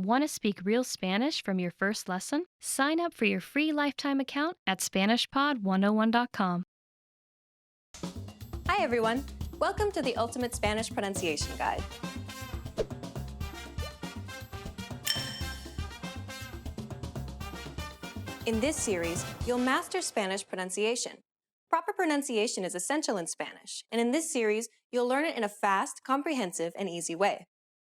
Want to speak real Spanish from your first lesson? Sign up for your free lifetime account at SpanishPod101.com. Hi everyone! Welcome to the Ultimate Spanish Pronunciation Guide. In this series, you'll master Spanish pronunciation. Proper pronunciation is essential in Spanish, and in this series, you'll learn it in a fast, comprehensive, and easy way.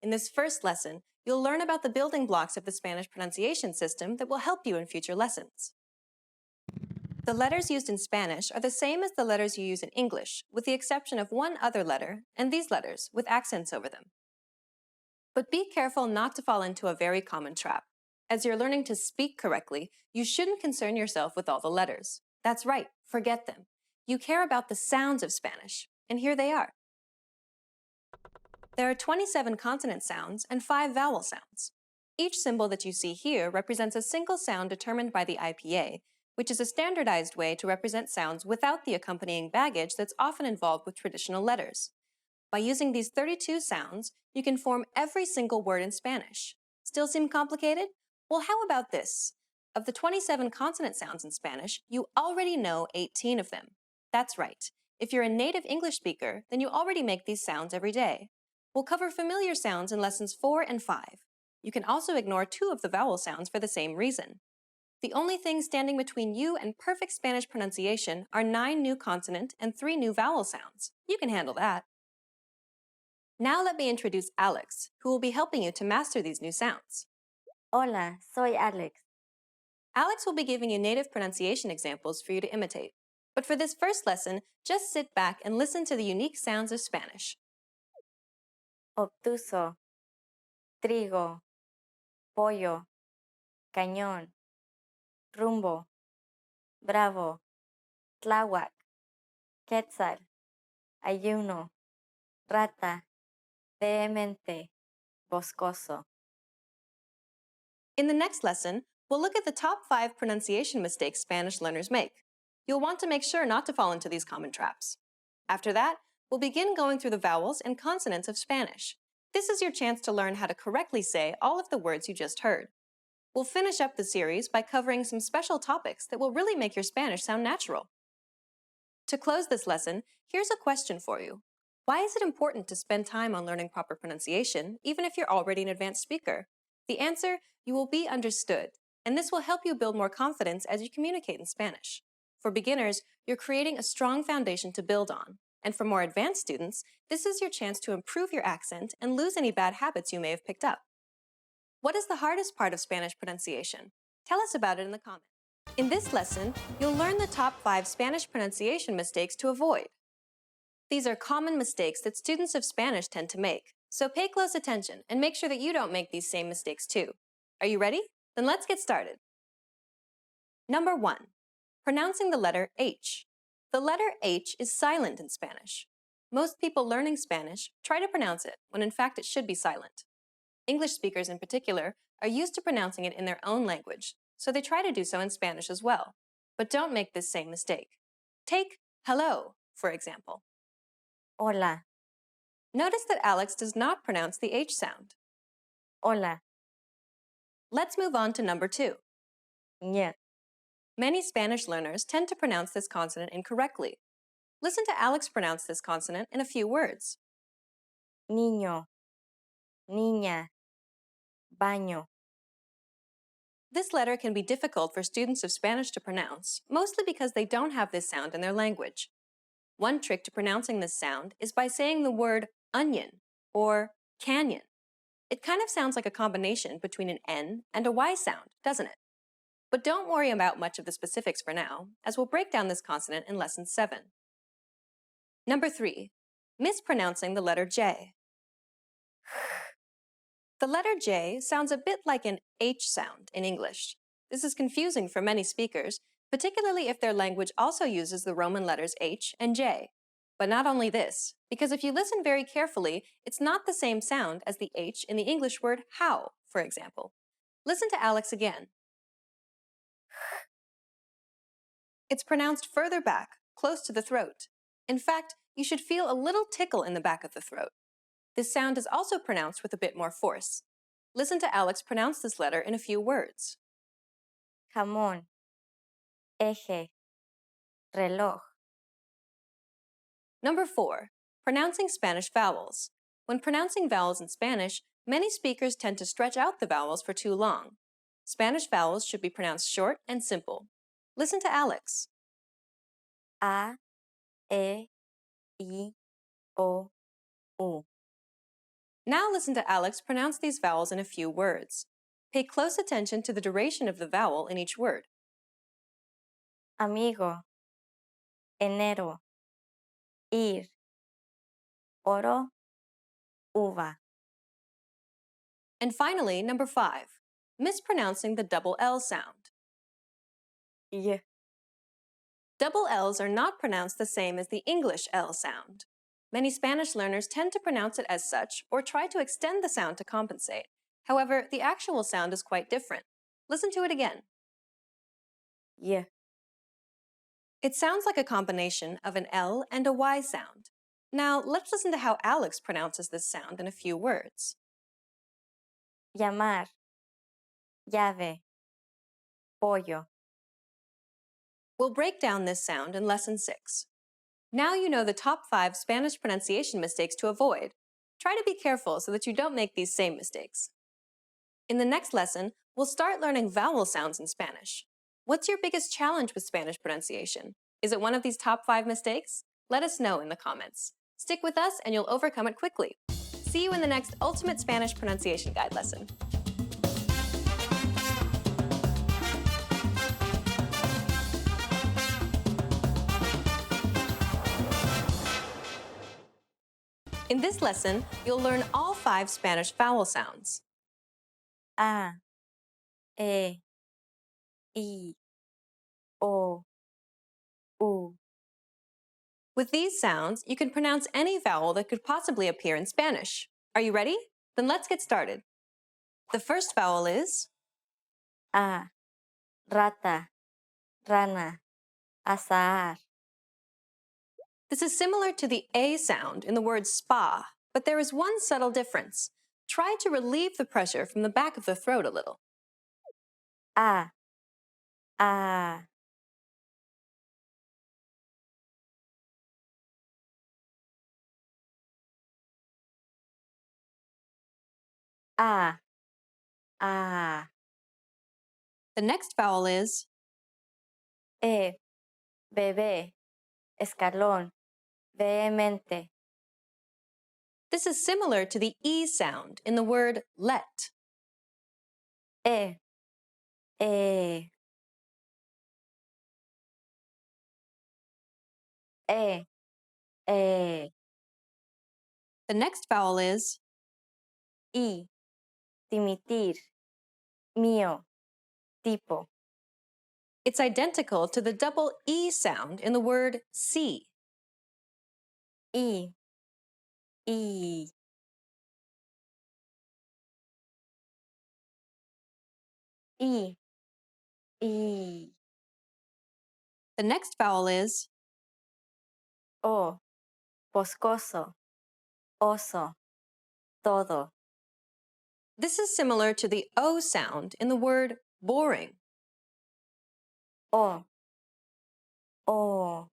In this first lesson, you'll learn about the building blocks of the Spanish pronunciation system that will help you in future lessons. The letters used in Spanish are the same as the letters you use in English, with the exception of one other letter, and these letters, with accents over them. But be careful not to fall into a very common trap. As you're learning to speak correctly, you shouldn't concern yourself with all the letters. That's right, forget them. You care about the sounds of Spanish, and here they are. There are 27 consonant sounds and 5 vowel sounds. Each symbol that you see here represents a single sound determined by the IPA, which is a standardized way to represent sounds without the accompanying baggage that's often involved with traditional letters. By using these 32 sounds, you can form every single word in Spanish. Still seem complicated? Well, how about this? Of the 27 consonant sounds in Spanish, you already know 18 of them. That's right. If you're a native English speaker, then you already make these sounds every day. We'll cover familiar sounds in lessons 4 and 5. You can also ignore 2 of the vowel sounds for the same reason. The only thing standing between you and perfect Spanish pronunciation are 9 new consonant and 3 new vowel sounds. You can handle that. Now let me introduce Alex, who will be helping you to master these new sounds. Hola, soy Alex. Alex will be giving you native pronunciation examples for you to imitate. But for this first lesson, just sit back and listen to the unique sounds of Spanish. Obtuso, trigo, pollo, cañón, rumbo, bravo, tláhuac, quetzal, ayuno, rata, vehemente, boscoso. In the next lesson, we'll look at the top 5 pronunciation mistakes Spanish learners make. You'll want to make sure not to fall into these common traps. After that, we'll begin going through the vowels and consonants of Spanish. This is your chance to learn how to correctly say all of the words you just heard. We'll finish up the series by covering some special topics that will really make your Spanish sound natural. To close this lesson, here's a question for you. Why is it important to spend time on learning proper pronunciation, even if you're already an advanced speaker? The answer, you will be understood, and this will help you build more confidence as you communicate in Spanish. For beginners, you're creating a strong foundation to build on. And for more advanced students, this is your chance to improve your accent and lose any bad habits you may have picked up. What is the hardest part of Spanish pronunciation? Tell us about it in the comments. In this lesson, you'll learn the top 5 Spanish pronunciation mistakes to avoid. These are common mistakes that students of Spanish tend to make, so pay close attention and make sure that you don't make these same mistakes too. Are you ready? Then let's get started. Number 1. Pronouncing the letter H. The letter H is silent in Spanish. Most people learning Spanish try to pronounce it when in fact it should be silent. English speakers in particular are used to pronouncing it in their own language, so they try to do so in Spanish as well. But don't make this same mistake. Take hello, for example. Hola, Notice that Alex does not pronounce the H sound. hola, Let's move on to number 2. ñe, Many Spanish learners tend to pronounce this consonant incorrectly. Listen to Alex pronounce this consonant in a few words. niño, niña, baño. This letter can be difficult for students of Spanish to pronounce, mostly because they don't have this sound in their language. One trick to pronouncing this sound is by saying the word onion or canyon. It kind of sounds like a combination between an N and a Y sound, doesn't it? But don't worry about much of the specifics for now, as we'll break down this consonant in lesson 7. Number 3. Mispronouncing the letter J. The letter J sounds a bit like an H sound in English. This is confusing for many speakers, particularly if their language also uses the Roman letters H and J. But not only this, because if you listen very carefully, it's not the same sound as the H in the English word how, for example. Listen to Alex again. It's pronounced further back, close to the throat. In fact, you should feel a little tickle in the back of the throat. This sound is also pronounced with a bit more force. Listen to Alex pronounce this letter in a few words. Jamón, eje, reloj. Number 4, pronouncing Spanish vowels. When pronouncing vowels in Spanish, many speakers tend to stretch out the vowels for too long. Spanish vowels should be pronounced short and simple. Listen to Alex. A, E, I, O, U. Now listen to Alex pronounce these vowels in a few words. Pay close attention to the duration of the vowel in each word. Amigo, enero, ir, oro, uva. And finally, number 5, mispronouncing the double L sound. Y. Double L's are not pronounced the same as the English L sound. Many Spanish learners tend to pronounce it as such or try to extend the sound to compensate. However, the actual sound is quite different. Listen to it again. Y. It sounds like a combination of an L and a Y sound. Now, let's listen to how Alex pronounces this sound in a few words. Llamar, llave, pollo. We'll break down this sound in Lesson 6. Now you know the top 5 Spanish pronunciation mistakes to avoid. Try to be careful so that you don't make these same mistakes. In the next lesson, we'll start learning vowel sounds in Spanish. What's your biggest challenge with Spanish pronunciation? Is it one of these top 5 mistakes? Let us know in the comments. Stick with us and you'll overcome it quickly. See you in the next Ultimate Spanish Pronunciation Guide lesson. In this lesson, you'll learn all 5 Spanish vowel sounds. A, E, I, O, U. With these sounds, you can pronounce any vowel that could possibly appear in Spanish. Are you ready? Then let's get started. The first vowel is A, rata, rana, azahar. This is similar to the A sound in the word spa, but there is one subtle difference. Try to relieve the pressure from the back of the throat a little. A, A. A, A. The next vowel is E, bebé, escalón, vehemente. This is similar to the E sound in the word let. E, E. E, E. The next vowel is I, dimitir, mío, tipo. It's identical to the double E sound in the word see. I, I. I, I. The next vowel is O, boscoso, oso, todo. This is similar to the O sound in the word boring. O, O.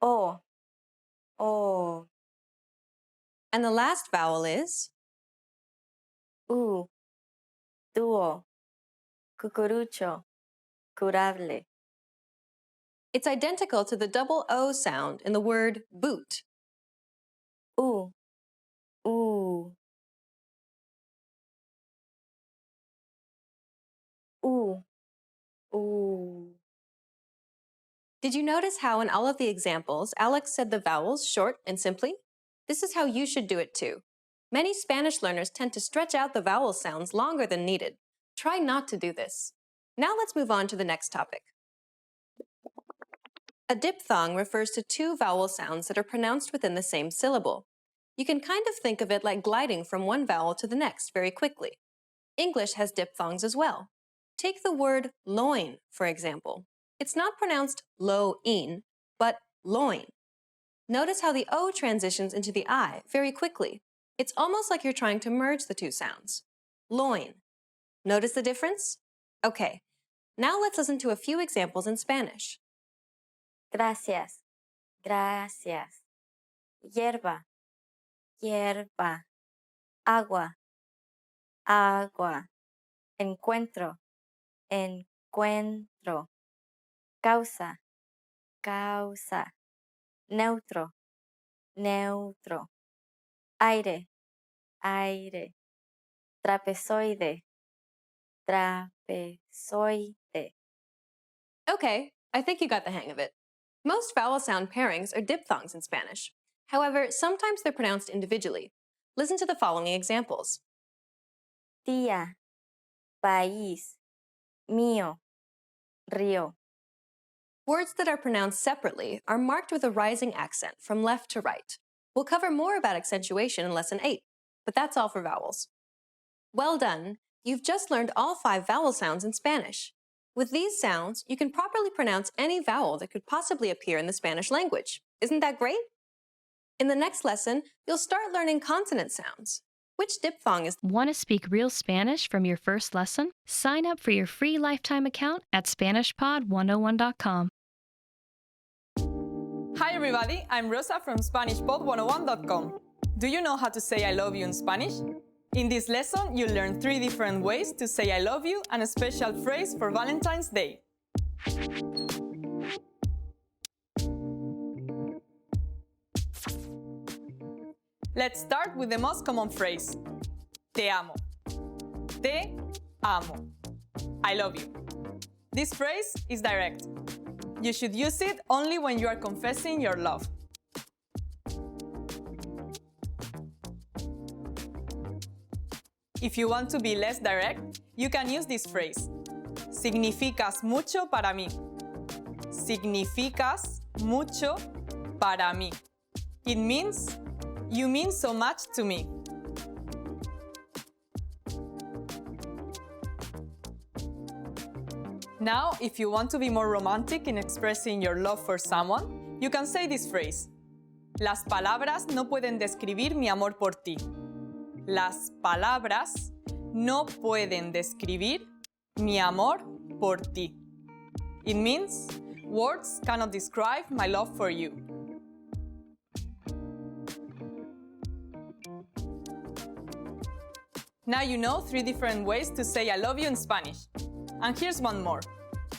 O, O. And the last vowel is U, dúo, cucurucho, curable. It's identical to the double O sound in the word boot. U, U. U, U. Did you notice how in all of the examples, Alex said the vowels short and simply? This is how you should do it too. Many Spanish learners tend to stretch out the vowel sounds longer than needed. Try not to do this. Now let's move on to the next topic. A diphthong refers to 2 vowel sounds that are pronounced within the same syllable. You can kind of think of it like gliding from one vowel to the next very quickly. English has diphthongs as well. Take the word loin, for example. It's not pronounced lo-in, but loin. Notice how the O transitions into the I very quickly. It's almost like you're trying to merge the two sounds. Loin. Notice the difference? Okay, now let's listen to a few examples in Spanish. Gracias. Gracias. Hierba. Hierba. Agua. Agua. Encuentro. Encuentro. Causa. Causa. Neutro. Neutro. Aire. Aire. Trapezoide. Trapezoide. Okay, I think you got the hang of it. Most vowel sound pairings are diphthongs in Spanish. However, sometimes they're pronounced individually. Listen to the following examples. Tía. País. Mío. Río. Words that are pronounced separately are marked with a rising accent from left to right. We'll cover more about accentuation in Lesson 8, but that's all for vowels. Well done! You've just learned all 5 vowel sounds in Spanish. With these sounds, you can properly pronounce any vowel that could possibly appear in the Spanish language. Isn't that great? In the next lesson, you'll start learning consonant sounds. Which diphthong is... Want to speak real Spanish from your first lesson? Sign up for your free lifetime account at SpanishPod101.com. Hi everybody, I'm Rosa from SpanishPod101.com. Do you know how to say I love you in Spanish? In this lesson, you'll learn 3 different ways to say I love you and a special phrase for Valentine's Day. Let's start with the most common phrase. Te amo. Te amo. I love you. This phrase is direct. You should use it only when you are confessing your love. If you want to be less direct, you can use this phrase. Significas mucho para mí. Significas mucho para mí. It means, you mean so much to me. Now, if you want to be more romantic in expressing your love for someone, you can say this phrase. Las palabras no pueden describir mi amor por ti. Las palabras no pueden describir mi amor por ti. It means, words cannot describe my love for you. Now you know 3 different ways to say I love you in Spanish. And here's one more.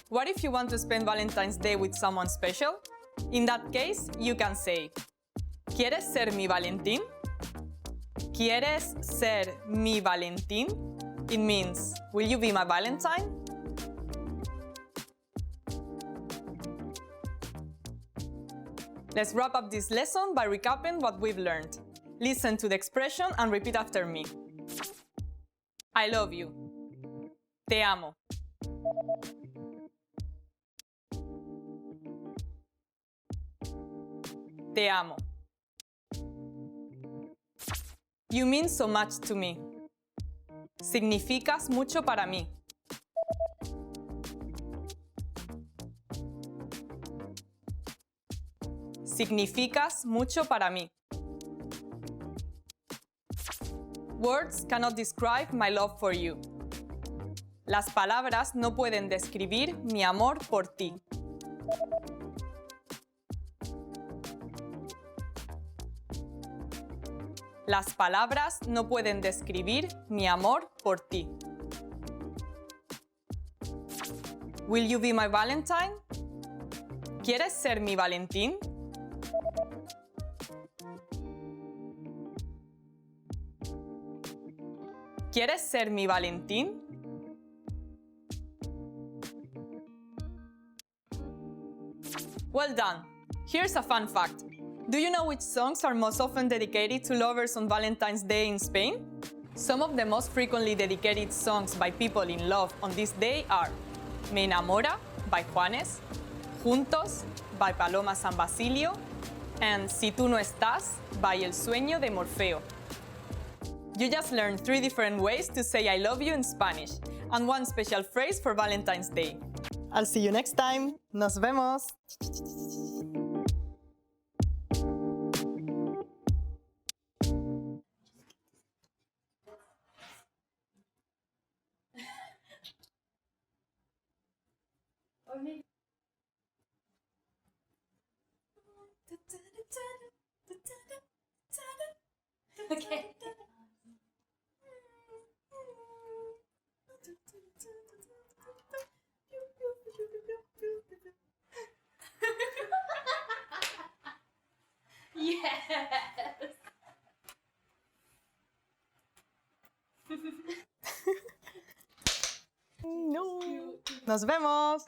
What if you want to spend Valentine's Day with someone special? In that case, you can say, ¿Quieres ser mi Valentín? ¿Quieres ser mi Valentín? It means, will you be my Valentine? Let's wrap up this lesson by recapping what we've learned. Listen to the expression and repeat after me. I love you. Te amo. Te amo. You mean so much to me. Significas mucho para mí. Significas mucho para mí. Words cannot describe my love for you. Las palabras no pueden describir mi amor por ti. Las palabras no pueden describir mi amor por ti. Will you be my Valentine? ¿Quieres ser mi Valentín? ¿Quieres ser mi Valentín? Well done! Here's a fun fact. Do you know which songs are most often dedicated to lovers on Valentine's Day in Spain? Some of the most frequently dedicated songs by people in love on this day are Me Enamora by Juanes, Juntos by Paloma San Basilio, and Si Tú No Estás by El Sueño de Morfeo. You just learned 3 different ways to say I love you in Spanish, and 1 special phrase for Valentine's Day. I'll see you next time. Nos vemos! Okay. Yes. No. Nos vemos.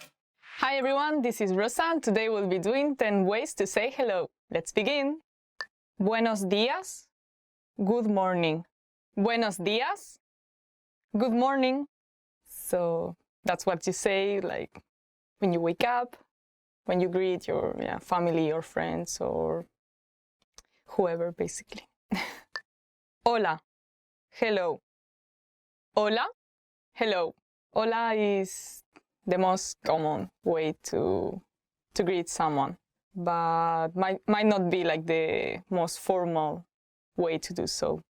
Hi everyone, this is Rosa and today we'll be doing 10 ways to say hello. Let's begin. Buenos días. Good morning. Buenos días. Good morning. So that's what you say like when you wake up, when you greet your family or friends or whoever basically. Hola. Hello. Hola. Hello. Hola is the most common way to greet someone, but might not be like the most formal way to do so.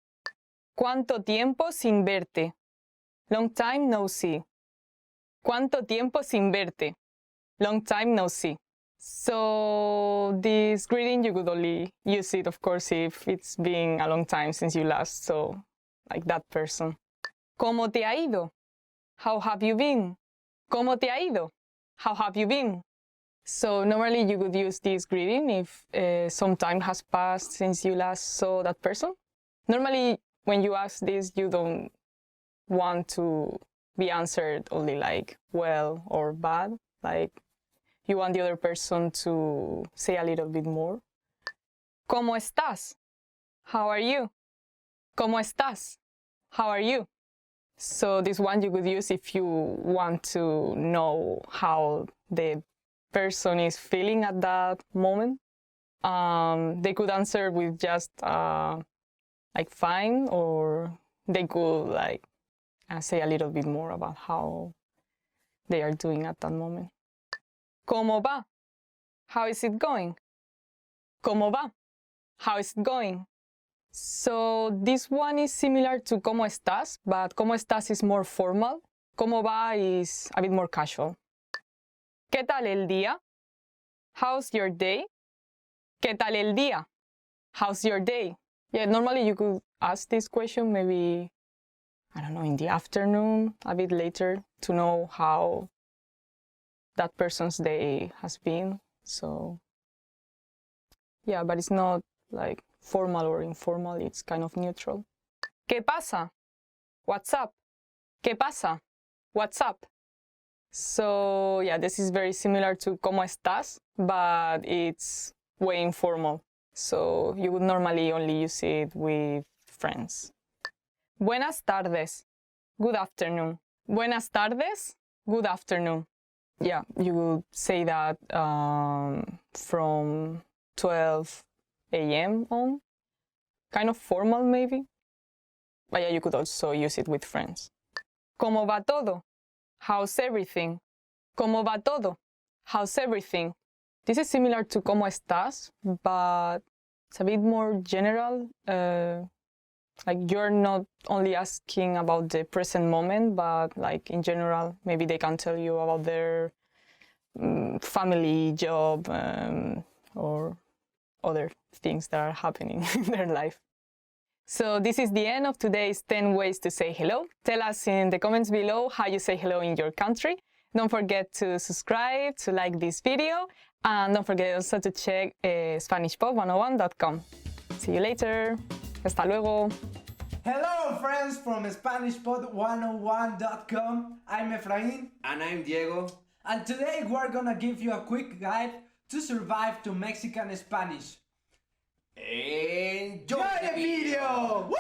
¿Cuánto tiempo sin verte? Long time no see. ¿Cuánto tiempo sin verte? Long time no see. So this greeting, you could only use it, of course, if it's been a long time since you last saw like that person. ¿Cómo te ha ido? How have you been? ¿Cómo te ha ido? How have you been? So normally you could use this greeting if some time has passed since you last saw that person. Normally when you ask this, you don't want to be answered only like well or bad. Like you want the other person to say a little bit more. ¿Cómo estás? How are you? ¿Cómo estás? How are you? So this one you could use if you want to know how the person is feeling at that moment. They could answer with just like fine, or they could like say a little bit more about how they are doing at that moment. ¿Cómo va? How is it going? ¿Cómo va? How is it going? So this one is similar to ¿Cómo estás?, but ¿Cómo estás? Is more formal. ¿Cómo va? Is a bit more casual. ¿Qué tal el día? How's your day? ¿Qué tal el día? How's your day? Yeah, normally you could ask this question maybe, I don't know, in the afternoon, a bit later, to know how that person's day has been. So yeah, but it's not like formal or informal, it's kind of neutral. ¿Qué pasa? What's up? ¿Qué pasa? What's up? So yeah, this is very similar to ¿Cómo estás?, but it's way informal. So you would normally only use it with friends. Buenas tardes. Good afternoon. Buenas tardes. Good afternoon. Yeah, you would say that from 12 a.m. on. Kind of formal maybe. But yeah, you could also use it with friends. ¿Cómo va todo? How's everything? ¿Cómo va todo? How's everything? This is similar to ¿Cómo estás?, but it's a bit more general. Like you're not only asking about the present moment, but like in general, maybe they can tell you about their family, job, or other things that are happening in their life. So this is the end of today's 10 ways to say hello. Tell us in the comments below how you say hello in your country. Don't forget to subscribe, to like this video, and don't forget also to check SpanishPod101.com. See you later. Hasta luego. Hello friends from SpanishPod101.com. I'm Efrain. And I'm Diego. And today we're gonna give you a quick guide to survive to Mexican Spanish. Enjoy the video! Woo!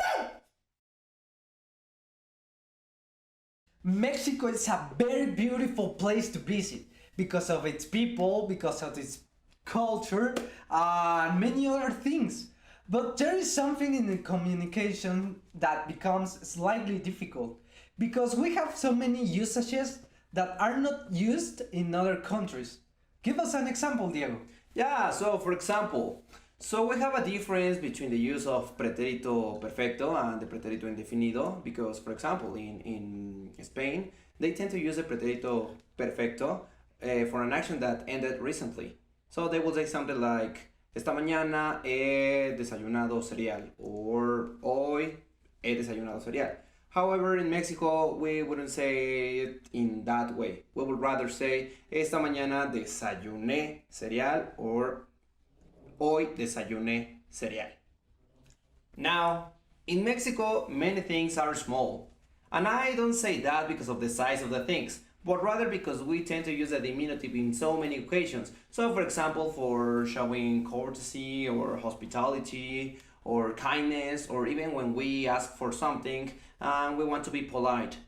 Mexico is a very beautiful place to visit because of its people, because of its culture, and many other things. But there is something in the communication that becomes slightly difficult because we have so many usages that are not used in other countries. Give us an example, Diego. Yeah, so for example, we have a difference between the use of pretérito perfecto and the pretérito indefinido because, for example, in Spain, they tend to use the pretérito perfecto for an action that ended recently. So they will say something like, esta mañana he desayunado cereal, or he desayunado cereal. However, in Mexico, we wouldn't say it in that way. We would rather say, esta mañana desayuné cereal or hoy desayuné cereal. Now, in Mexico, many things are small. And I don't say that because of the size of the things, but rather because we tend to use the diminutive in so many occasions. So, for example, for showing courtesy or hospitality or kindness, or even when we ask for something and we want to be polite.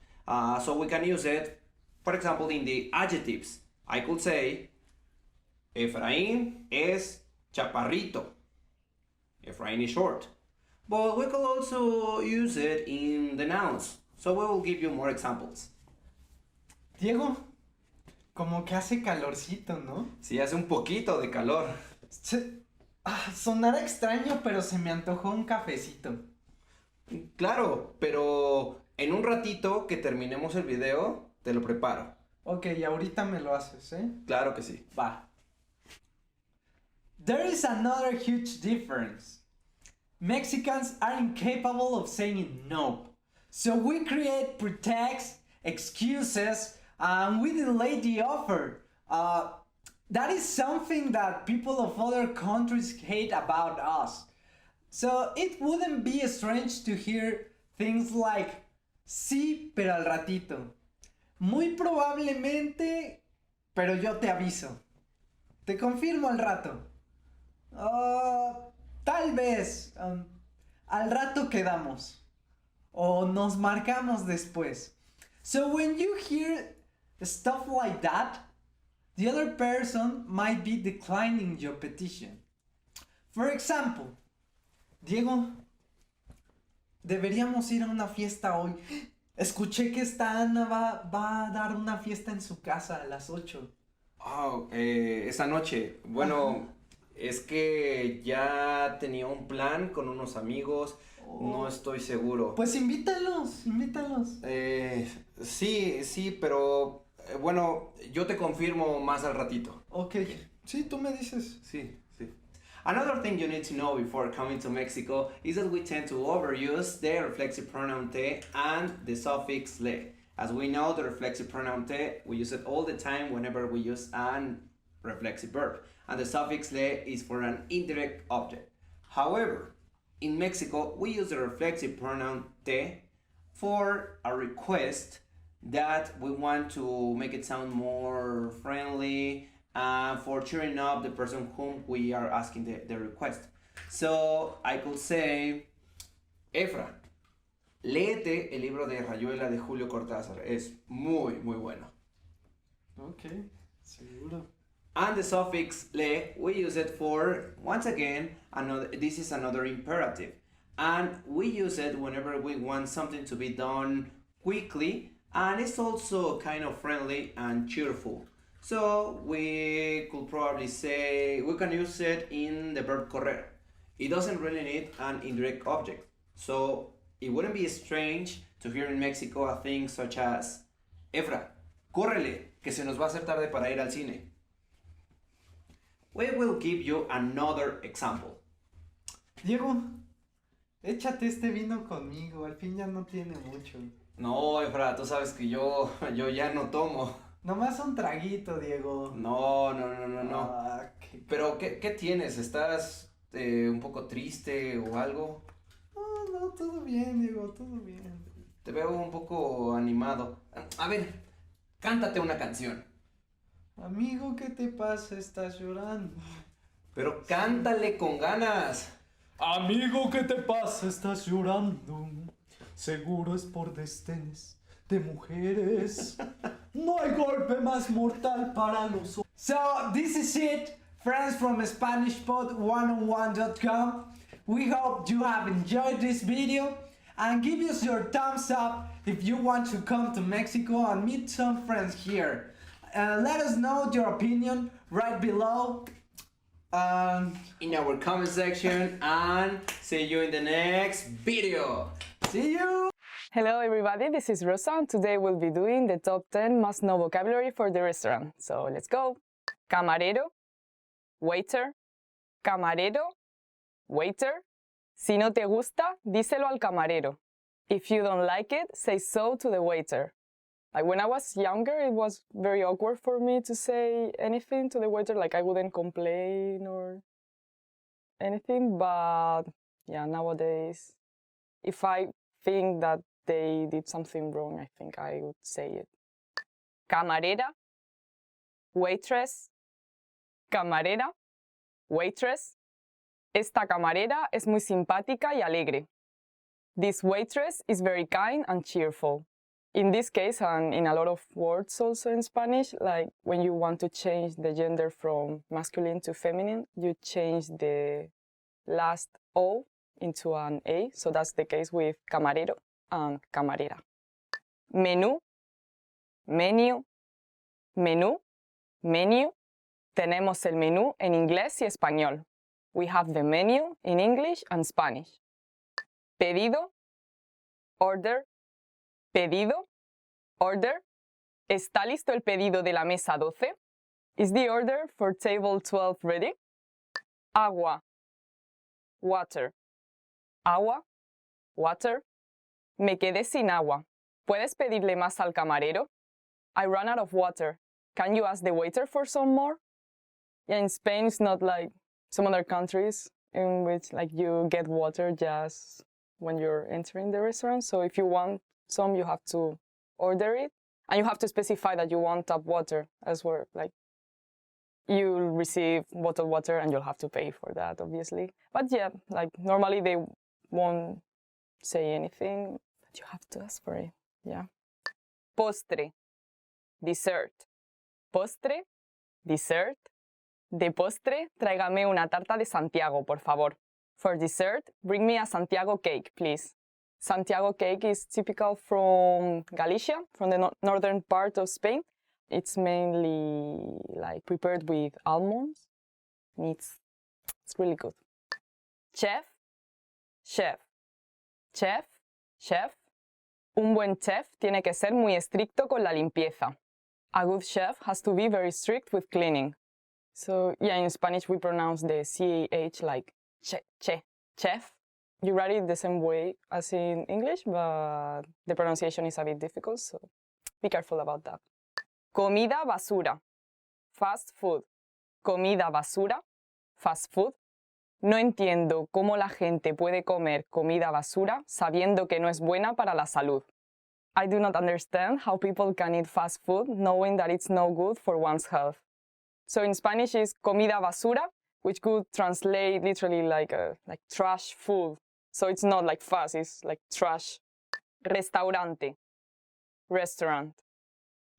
So we can use it, for example, in the adjectives. I could say, Efraín es chaparrito. Efraín is short. But we could also use it in the nouns. So we will give you more examples. Diego, como que hace calorcito, ¿no? Sí, hace un poquito de calor. Sonará extraño, pero se me antojó un cafecito. Claro, pero en un ratito que terminemos el video, te lo preparo. Ok, ahorita me lo haces, ¿eh? Claro que sí. Va. There is another huge difference. Mexicans are incapable of saying no. So we create pretexts, excuses, and we delay the offer. That is something that people of other countries hate about us. So it wouldn't be strange to hear things like sí, pero al ratito. Muy probablemente, pero yo te aviso. Te confirmo al rato. Tal vez. Al rato quedamos. O nos marcamos después. So when you hear stuff like that, the other person might be declining your petition. For example, Diego, deberíamos ir a una fiesta hoy. Escuché que esta Ana va a dar una fiesta en su casa a las 8. Oh, esa noche. Bueno, es que ya tenía un plan con unos amigos. No estoy seguro. Pues invítalos. Sí, pero bueno, yo te confirmo más al ratito. Ok, sí, tú me dices. Sí. Another thing you need to know before coming to Mexico is that we tend to overuse the reflexive pronoun te and the suffix le. As we know, the reflexive pronoun te, we use it all the time whenever we use an reflexive verb. And the suffix le is for an indirect object. However, in Mexico, we use the reflexive pronoun te for a request that we want to make it sound more friendly for cheering up the person whom we are asking the request. So I could say, Efra, léete el libro de Rayuela de Julio Cortázar. Es muy bueno. Ok, seguro. And the suffix le, we use it for, once again, this is another imperative. And we use it whenever we want something to be done quickly, and it's also kind of friendly and cheerful. So we could probably say, we can use it in the verb correr. It doesn't really need an indirect object. So it wouldn't be strange to hear in Mexico a thing such as, Efra, córrele, que se nos va a hacer tarde para ir al cine. We will give you another example. Diego, échate este vino conmigo, al fin ya no tiene mucho. No, Efra, tú sabes que yo ya no tomo. Nomás un traguito, Diego. No. Pero, ¿qué tienes? ¿Estás un poco triste o algo? No, todo bien, Diego, todo bien. Te veo un poco animado. A ver, cántate una canción. Amigo, ¿qué te pasa? Estás llorando. Pero cántale con ganas. Amigo, ¿qué te pasa? Estás llorando. Seguro es por desdenes de mujeres. No hay golpe más mortal para los hombres. So, this is it, friends from SpanishPod101.com. We hope you have enjoyed this video and give us your thumbs up if you want to come to Mexico and meet some friends here. Let us know your opinion right below in our comment section, and see you in the next video. See you! Hello everybody, this is Rosa, and today we'll be doing the top 10 must-know vocabulary for the restaurant. So let's go! Camarero, waiter, camarero, waiter. Si no te gusta, díselo al camarero. If you don't like it, say so to the waiter. Like when I was younger, it was very awkward for me to say anything to the waiter, like I wouldn't complain or anything, but yeah, nowadays, if I think that they did something wrong, I think I would say it. Camarera, waitress, camarera, waitress. Esta camarera es muy simpática y alegre. This waitress is very kind and cheerful. In this case, and in a lot of words also in Spanish, like when you want to change the gender from masculine to feminine, you change the last O into an A. So that's the case with camarero and camarera. Menú, menu, menú, menu. Tenemos el menú en inglés y español. We have the menu in English and Spanish. Pedido, order, pedido, order. ¿Está listo el pedido de la mesa 12? Is the order for table 12 ready? Agua, water. Agua, water. Me quedé sin agua. ¿Puedes pedirle más al camarero? I ran out of water. Can you ask the waiter for some more? Yeah, in Spain it's not like some other countries in which like you get water just when you're entering the restaurant. So if you want some, you have to order it, and you have to specify that you want tap water as well. Like you'll receive bottled water and you'll have to pay for that, obviously. But yeah, like normally they won't say anything, but you have to ask for it. Yeah. Postre, dessert. Postre, dessert. De postre, tráigame una tarta de Santiago, por favor. For dessert, bring me a Santiago cake, please. Santiago cake is typical from Galicia, from the northern part of Spain. It's mainly like prepared with almonds. It's really good. Chef, chef, chef, chef. Un buen chef tiene que ser muy estricto con la limpieza. A good chef has to be very strict with cleaning. So yeah, in Spanish we pronounce the CH like che, chef. You write it the same way as in English, but the pronunciation is a bit difficult, so be careful about that. Comida basura, fast food. Comida basura, fast food. No entiendo cómo la gente puede comer comida basura sabiendo que no es buena para la salud. I do not understand how people can eat fast food knowing that it's no good for one's health. So in Spanish is comida basura, which could translate literally like trash food. So it's not like fast, it's like trash. Restaurante, restaurant.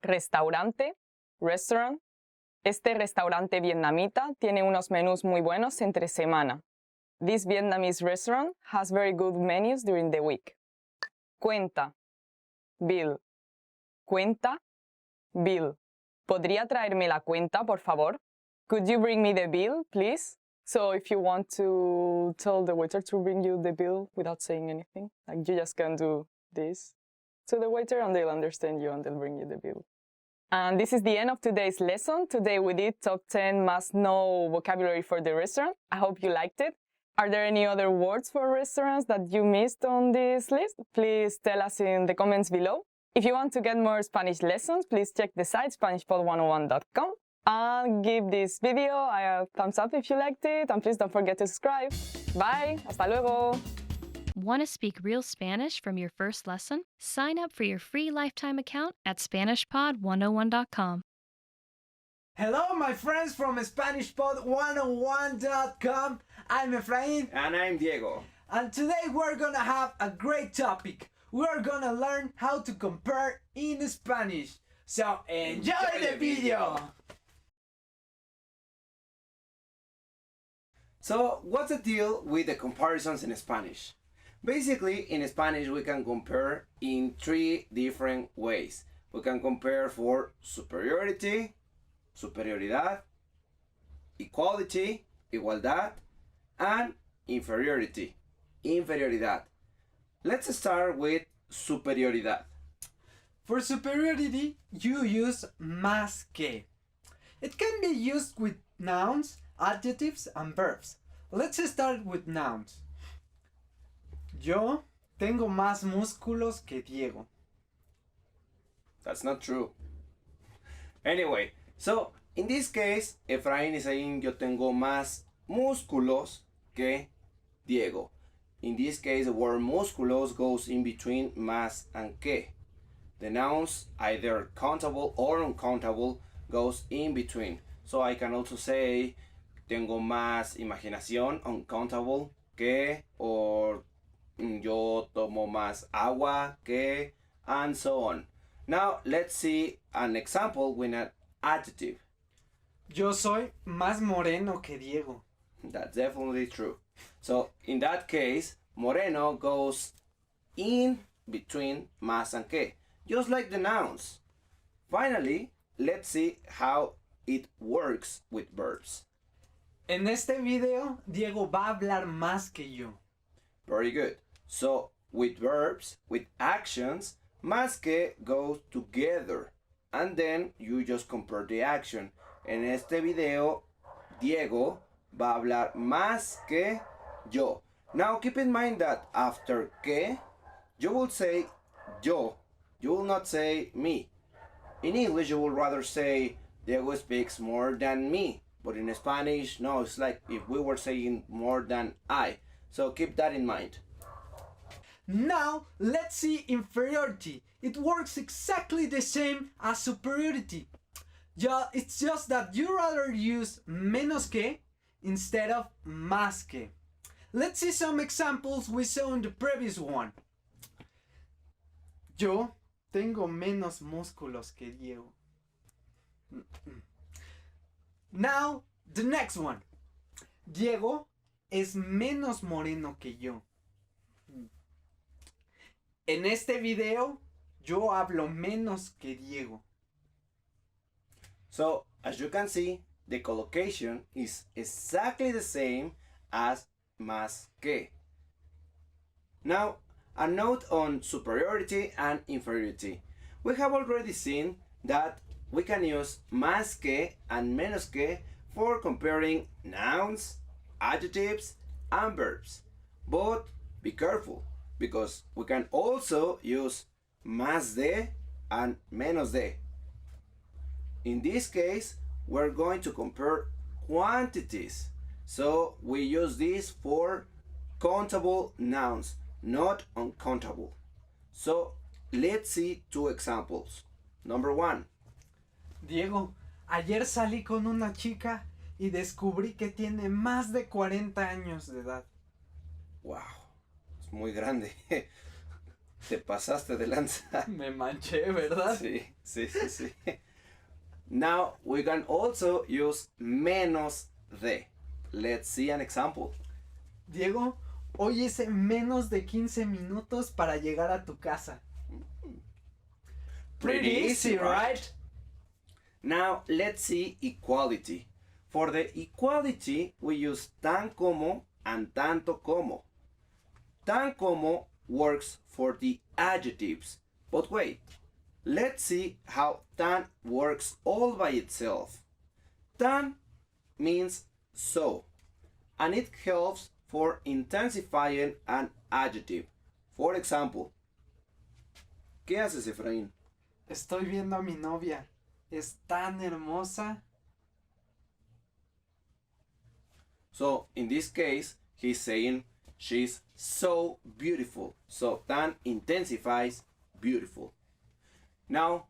Restaurante, restaurant. Este restaurante vietnamita tiene unos menús muy buenos entre semana. This Vietnamese restaurant has very good menus during the week. Cuenta, bill. Cuenta, bill. ¿Podría traerme la cuenta, por favor? Could you bring me the bill, please? So if you want to tell the waiter to bring you the bill without saying anything, like you just can do this to the waiter and they'll understand you and they'll bring you the bill. And this is the end of today's lesson. Today we did top 10 must-know vocabulary for the restaurant. I hope you liked it. Are there any other words for restaurants that you missed on this list? Please tell us in the comments below. If you want to get more Spanish lessons, please check the site SpanishPod101.com and give this video a thumbs up if you liked it, and please don't forget to subscribe. Bye! Hasta luego! Want to speak real Spanish from your first lesson? Sign up for your free lifetime account at SpanishPod101.com. Hello, my friends from SpanishPod101.com. I'm Efrain. And I'm Diego. And today we're gonna have a great topic. We're gonna learn how to compare in Spanish. So enjoy the video! So, what's the deal with the comparisons in Spanish? Basically, in Spanish we can compare in 3 different ways. We can compare for superiority, superioridad, equality, igualdad, and inferiority, inferioridad. Let's start with superioridad. For superiority, you use más que. It can be used with nouns, adjectives, and verbs. Let's start with nouns. Yo tengo más músculos que Diego. That's not true. Anyway, so in this case, Efraín is saying yo tengo más músculos que Diego. In this case, the word músculos goes in between más and que. The nouns, either countable or uncountable, goes in between. So I can also say tengo más imaginación, uncountable, que, or yo tomo más agua que, and so on. Now let's see an example with an adjective. Yo soy más moreno que Diego. That's definitely true. So in that case, moreno goes in between más and que, just like the nouns. Finally, let's see how it works with verbs. En este video, Diego va a hablar más que yo. Very good. So with verbs, with actions, más que goes together. And then you just compare the action. En este video, Diego va a hablar más que yo. Now keep in mind that after que, you will say yo. You will not say me. In English, you will rather say Diego speaks more than me. But in Spanish, no, it's like if we were saying more than I. So keep that in mind. Now, let's see inferiority. It works exactly the same as superiority. It's just that you rather use menos que instead of más que. Let's see some examples we saw in the previous one. Yo tengo menos músculos que Diego. Now, the next one. Diego es menos moreno que yo. En este video, yo hablo menos que Diego. So, as you can see, the collocation is exactly the same as más que. Now, a note on superiority and inferiority. We have already seen that we can use más que and menos que for comparing nouns, adjectives, and verbs. But be careful, because we can also use más de and menos de. In this case, we're going to compare quantities. So we use this for countable nouns, not uncountable. So let's see two examples. Number one. Diego, ayer salí con una chica y descubrí que tiene más de 40 años de edad. Wow, es muy grande. Te pasaste de lanza. Me manché, ¿verdad? Sí. Now we can also use menos de. Let's see an example. Diego, hoy hice menos de 15 minutos para llegar a tu casa. Pretty easy, right? Now let's see equality. For the equality, we use tan como and tanto como. Tan como works for the adjectives. But wait, let's see how tan works all by itself. Tan means so, and it helps for intensifying an adjective. For example, ¿qué haces, Efraín? Estoy viendo a mi novia. Es tan hermosa. So in this case, he's saying she's so beautiful. So tan intensifies beautiful. Now,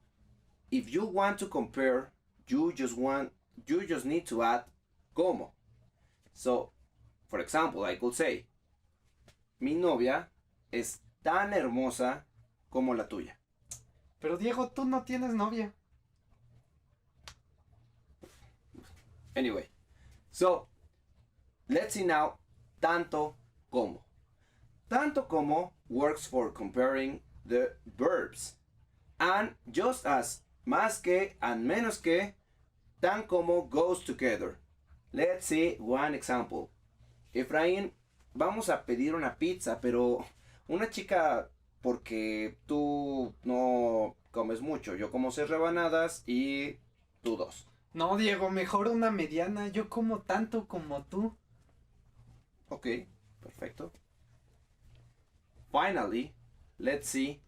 if you want to compare, you just need to add como. So, for example, I could say, mi novia es tan hermosa como la tuya. Pero Diego, tú no tienes novia. Anyway, so let's see now tanto como. Tanto como works for comparing the verbs. And just as más que and menos que, tan como goes together. Let's see one example. Efraín, vamos a pedir una pizza, pero una chica porque tú no comes mucho. Yo como 6 rebanadas y tú 2. No, Diego, mejor una mediana. Yo como tanto como tú. Ok, perfecto. Finally, let's see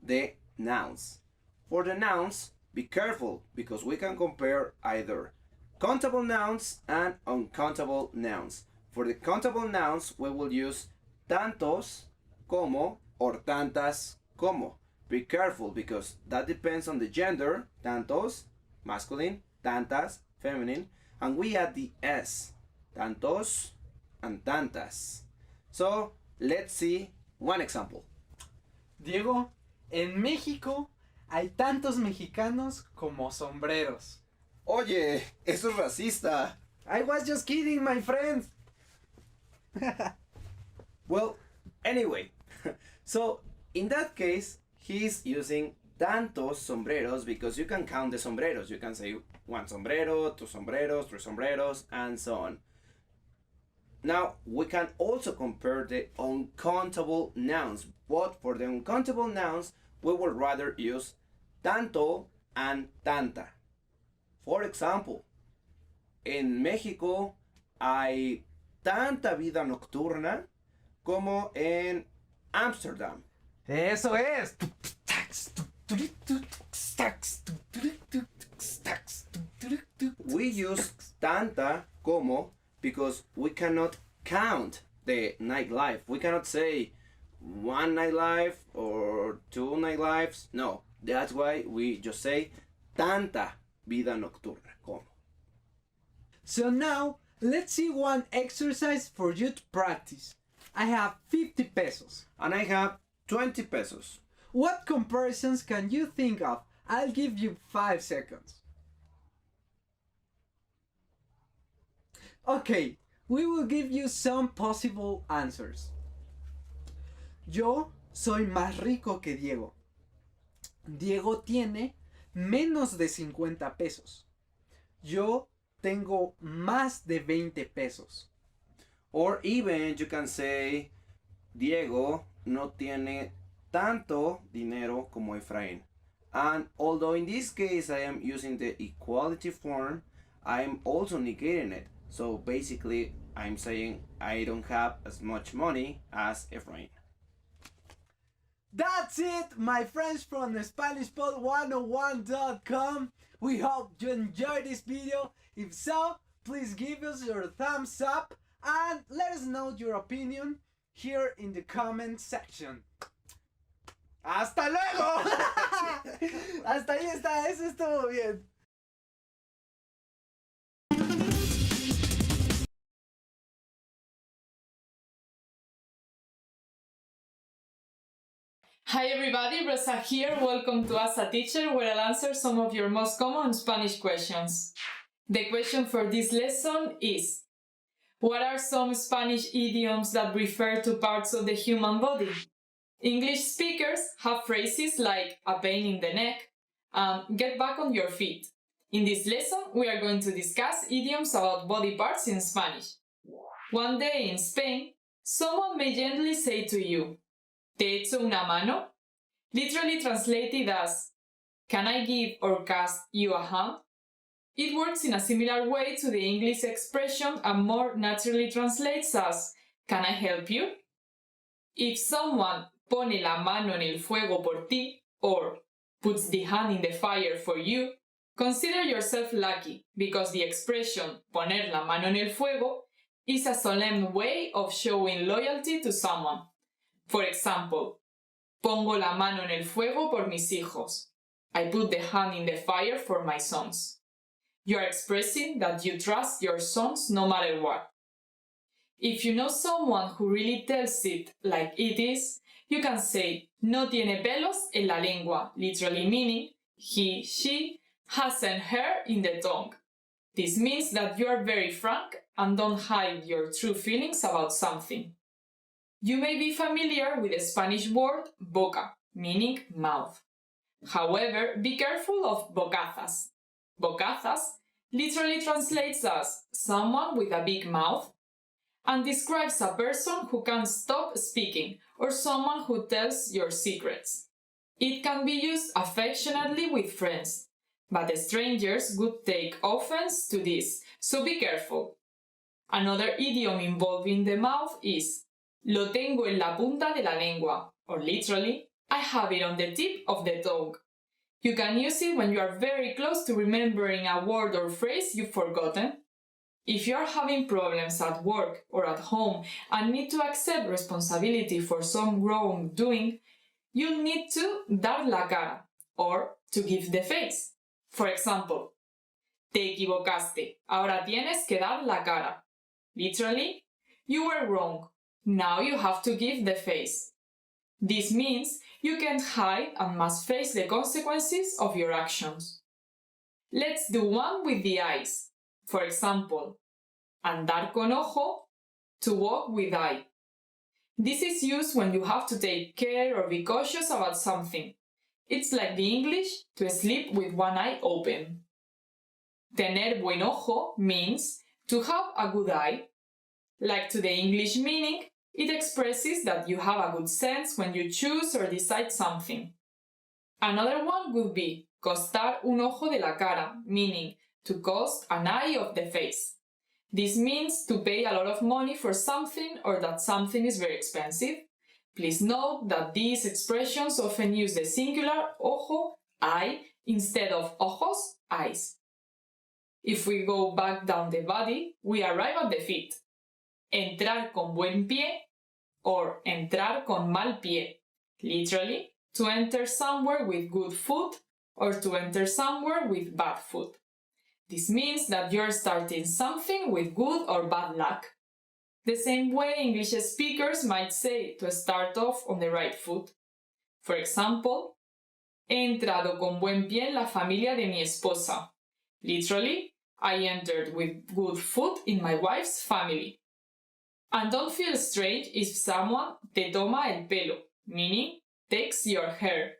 the nouns. For the nouns, be careful because we can compare either countable nouns and uncountable nouns. For the countable nouns, we will use tantos como or tantas como. Be careful because that depends on the gender, tantos, masculine, tantas, feminine, and we add the s, tantos and tantas. So let's see one example. Diego, en México hay tantos mexicanos como sombreros. Oye, eso es racista. I was just kidding, my friend. Well, anyway, so in that case, he's using tantos sombreros because you can count the sombreros. You can say one sombrero, two sombreros, three sombreros, and so on. Now, we can also compare the uncountable nouns, but for the uncountable nouns, we would rather use tanto and tanta. For example, en México hay tanta vida nocturna como en Amsterdam. Eso es. We use tanta como because we cannot count the nightlife. We cannot say one nightlife or two nightlives. No, that's why we just say tanta vida nocturna como. So now, let's see one exercise for you to practice. I have 50 pesos. And I have 20 pesos. What comparisons can you think of? I'll give you 5 seconds. Okay, we will give you some possible answers. Yo soy más rico que Diego. Diego tiene menos de 50 pesos. Yo tengo más de 20 pesos. Or even you can say, Diego no tiene tanto dinero como Efraín. And although in this case I am using the equality form, I am also negating it. So basically I'm saying I don't have as much money as Efraín. That's it, my friends from SpanishPod101.com. We hope you enjoyed this video. If so, please give us your thumbs up and let us know your opinion here in the comment section. ¡Hasta luego! Hasta ahí está, eso estuvo bien. Hi everybody, Rosa here. Welcome to Ask a Teacher, where I'll answer some of your most common Spanish questions. The question for this lesson is: what are some Spanish idioms that refer to parts of the human body? English speakers have phrases like a pain in the neck and get back on your feet. In this lesson, we are going to discuss idioms about body parts in Spanish. One day in Spain, someone may gently say to you, ¿te echo una mano? Literally translated as, can I give or cast you a hand? It works in a similar way to the English expression and more naturally translates as, can I help you? If someone pone la mano en el fuego por ti, or puts the hand in the fire for you, consider yourself lucky, because the expression poner la mano en el fuego is a solemn way of showing loyalty to someone. For example, pongo la mano en el fuego por mis hijos. I put the hand in the fire for my sons. You are expressing that you trust your sons no matter what. If you know someone who really tells it like it is, you can say, no tiene pelos en la lengua, literally meaning, he, she, hasn't hair in the tongue. This means that you are very frank and don't hide your true feelings about something. You may be familiar with the Spanish word boca, meaning mouth. However, be careful of bocazas. Bocazas literally translates as someone with a big mouth and describes a person who can't stop speaking or someone who tells your secrets. It can be used affectionately with friends, but strangers would take offense to this, so be careful. Another idiom involving the mouth is Lo tengo en la punta de la lengua, or literally, I have it on the tip of the tongue. You can use it when you are very close to remembering a word or phrase you've forgotten. If you are having problems at work or at home and need to accept responsibility for some wrongdoing, you'll need to dar la cara, or to give the face. For example, te equivocaste, ahora tienes que dar la cara. Literally, you were wrong, now you have to give the face. This means you can't hide and must face the consequences of your actions. Let's do one with the eyes. For example, andar con ojo, to walk with eye. This is used when you have to take care or be cautious about something. It's like the English to sleep with one eye open. Tener buen ojo means to have a good eye. Like to the English meaning, it expresses that you have a good sense when you choose or decide something. Another one would be costar un ojo de la cara, meaning to cost an eye of the face. This means to pay a lot of money for something or that something is very expensive. Please note that these expressions often use the singular ojo, eye, instead of ojos, eyes. If we go back down the body, we arrive at the feet. Entrar con buen pie or entrar con mal pie. Literally, to enter somewhere with good foot or to enter somewhere with bad foot. This means that you're starting something with good or bad luck. The same way English speakers might say to start off on the right foot. For example, he entrado con buen pie en la familia de mi esposa. Literally, I entered with good foot in my wife's family. And don't feel strange if someone te toma el pelo, meaning takes your hair,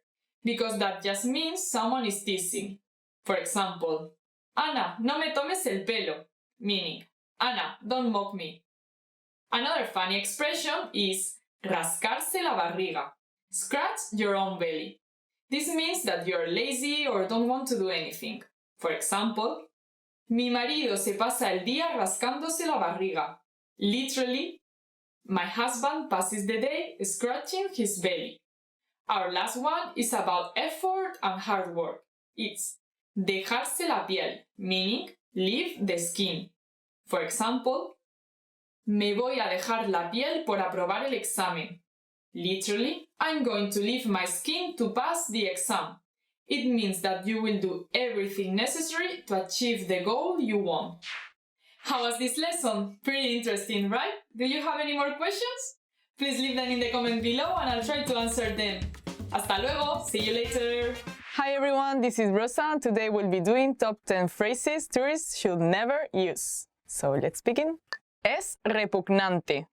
because that just means someone is teasing. For example, Ana, no me tomes el pelo, meaning, Ana, don't mock me. Another funny expression is rascarse la barriga, scratch your own belly. This means that you're lazy or don't want to do anything. For example, mi marido se pasa el día rascándose la barriga. Literally, my husband passes the day scratching his belly. Our last one is about effort and hard work. It's dejarse la piel, meaning leave the skin. For example, me voy a dejar la piel por aprobar el examen. Literally, I'm going to leave my skin to pass the exam. It means that you will do everything necessary to achieve the goal you want. How was this lesson? Pretty interesting, right? Do you have any more questions? Please leave them in the comment below and I'll try to answer them. Hasta luego! See you later! Hi everyone, this is Rosa. Today we'll be doing top 10 phrases tourists should never use. So let's begin. Es repugnante.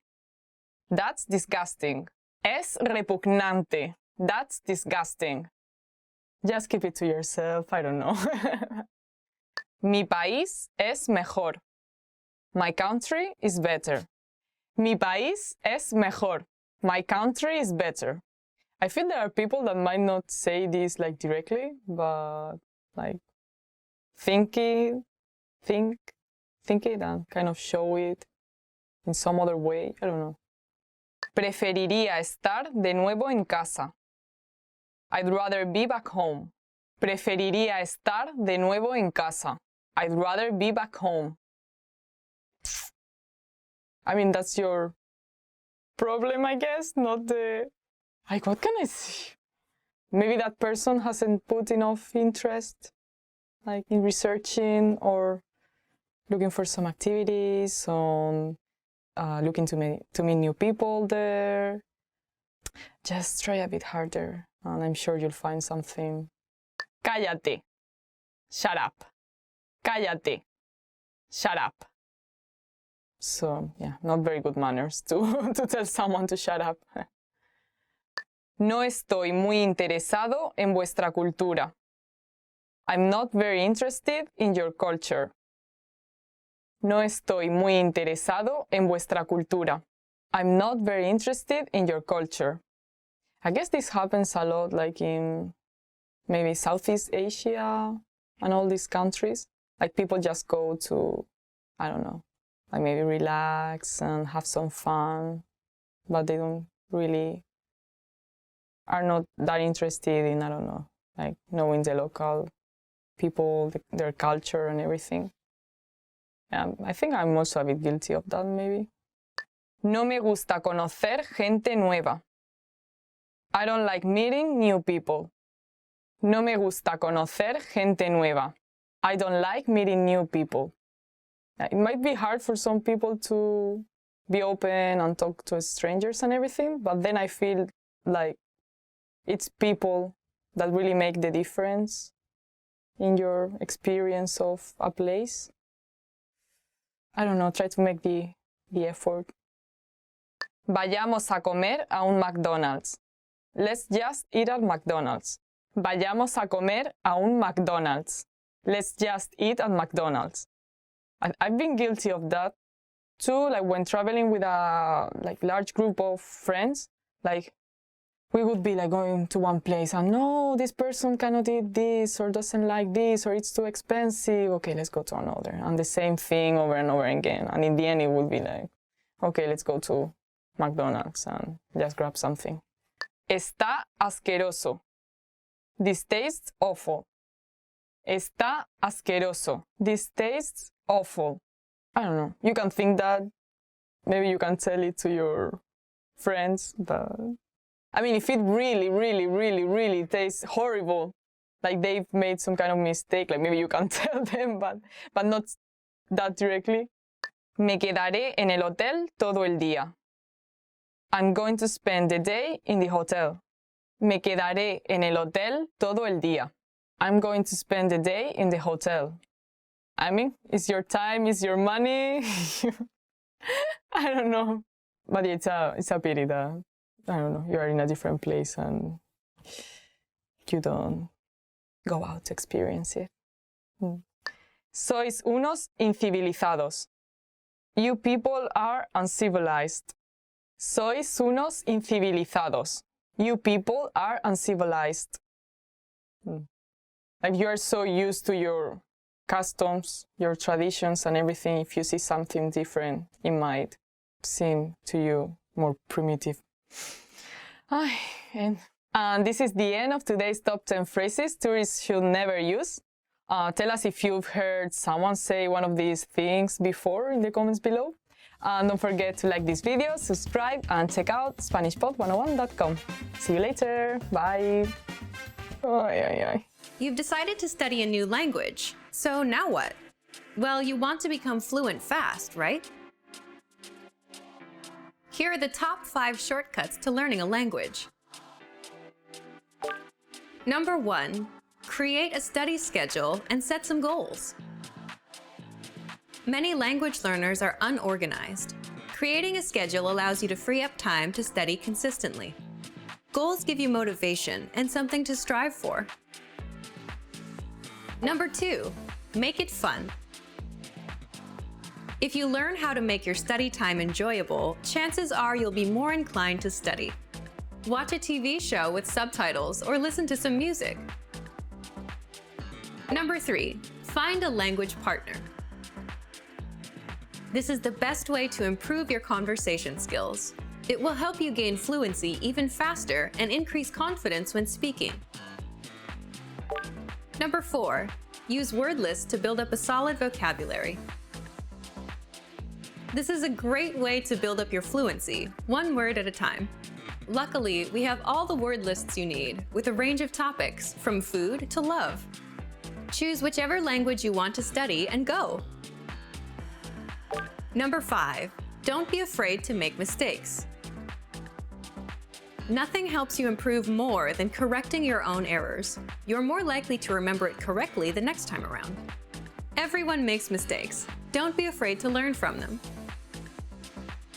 That's disgusting. Es repugnante. That's disgusting. Just keep it to yourself, I don't know. Mi país es mejor. My country is better. Mi país es mejor. My country is better. I feel there are people that might not say this like directly, but like think it and kind of show it in some other way. I don't know. Preferiría estar de nuevo en casa. I'd rather be back home. Preferiría estar de nuevo en casa. I'd rather be back home. I mean, that's your problem, I guess, not the... Like, what can I say? Maybe that person hasn't put enough interest, like, in researching or looking for some activities, on looking to meet new people there. Just try a bit harder, and I'm sure you'll find something. Cállate. Shut up. Cállate. Shut up. So, yeah, not very good manners to tell someone to shut up. No estoy muy interesado en vuestra cultura. I'm not very interested in your culture. No estoy muy interesado en vuestra cultura. I'm not very interested in your culture. I guess this happens a lot, like in maybe Southeast Asia and all these countries. Like people just go to, I don't know, like maybe relax and have some fun. but they don't really are not that interested in, I don't know, like knowing the local people, their culture and everything. I think I'm also a bit guilty of that, maybe. No me gusta conocer gente nueva. I don't like meeting new people. No me gusta conocer gente nueva. I don't like meeting new people. It might be hard for some people to be open and talk to strangers and everything, but then I feel like it's people that really make the difference in your experience of a place. I don't know, try to make the effort. Vayamos a comer a un McDonald's. Let's just eat at McDonald's. Vayamos a comer a un McDonald's. Let's just eat at McDonald's. I've been guilty of that too, like when traveling with a large group of friends, like we would be like going to one place and no, this person cannot eat this or doesn't like this or it's too expensive. Okay, let's go to another. And the same thing over and over again. And in the end, it would be like, okay, let's go to McDonald's and just grab something. Está asqueroso. This tastes awful. Está asqueroso. This tastes awful. I don't know. You can think that. Maybe you can tell it to your friends, but I mean, if it really, really, really, really tastes horrible, like they've made some kind of mistake, like maybe you can tell them, but not that directly. Me quedaré en el hotel todo el día. I'm going to spend the day in the hotel. Me quedaré en el hotel todo el día. I'm going to spend the day in the hotel. I mean, it's your time, it's your money. I don't know. But it's a pity that, I don't know, you are in a different place and you don't go out to experience it. Sois unos incivilizados. You people are uncivilized. Sois unos incivilizados. You people are uncivilized. Like you are so used to your customs, your traditions and everything. If you see something different, it might seem to you more primitive. And this is the end of today's top 10 phrases tourists should never use. Tell us if you've heard someone say one of these things before in the comments below. And don't forget to like this video, subscribe, and check out SpanishPod101.com. See you later. Bye. You've decided to study a new language. So now what? Well, you want to become fluent fast, right? Here are the top 5 shortcuts to learning a language. Number 1, create a study schedule and set some goals. Many language learners are unorganized. Creating a schedule allows you to free up time to study consistently. Goals give you motivation and something to strive for. Number 2, make it fun. If you learn how to make your study time enjoyable, chances are you'll be more inclined to study. Watch a TV show with subtitles or listen to some music. Number 3, find a language partner. This is the best way to improve your conversation skills. It will help you gain fluency even faster and increase confidence when speaking. Number 4, use word lists to build up a solid vocabulary. This is a great way to build up your fluency, one word at a time. Luckily, we have all the word lists you need, with a range of topics, from food to love. Choose whichever language you want to study and go. Number 5, don't be afraid to make mistakes. Nothing helps you improve more than correcting your own errors. You're more likely to remember it correctly the next time around. Everyone makes mistakes. Don't be afraid to learn from them.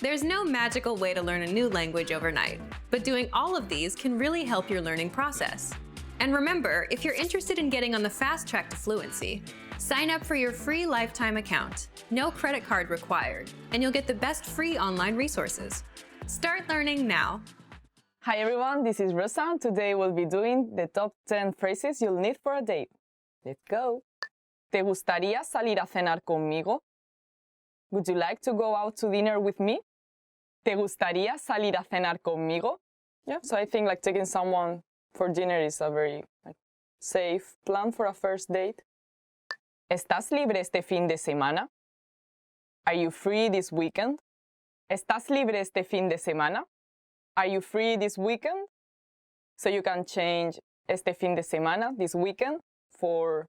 There's no magical way to learn a new language overnight, but doing all of these can really help your learning process. And remember, if you're interested in getting on the fast track to fluency, sign up for your free lifetime account. No credit card required, and you'll get the best free online resources. Start learning now. Hi everyone, this is Rosa. Today we'll be doing the top 10 phrases you'll need for a date. Let's go! ¿Te gustaría salir a cenar conmigo? Would you like to go out to dinner with me? ¿Te gustaría salir a cenar conmigo? Yeah, so I think like taking someone for dinner is a very like, safe plan for a first date. ¿Estás libre este fin de semana? Are you free this weekend? ¿Estás libre este fin de semana? Are you free this weekend? So you can change este fin de semana, this weekend, for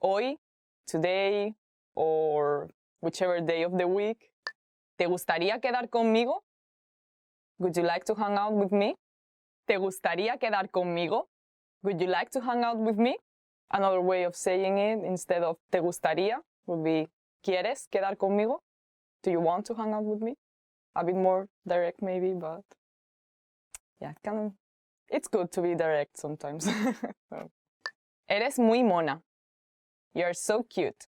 hoy, today, or whichever day of the week. ¿Te gustaría quedar conmigo? Would you like to hang out with me? ¿Te gustaría quedar conmigo? Would you like to hang out with me? Another way of saying it instead of te gustaría would be ¿quieres quedar conmigo? Do you want to hang out with me? A bit more direct maybe, but yeah, it's good to be direct sometimes. So. Eres muy mona. You're so cute.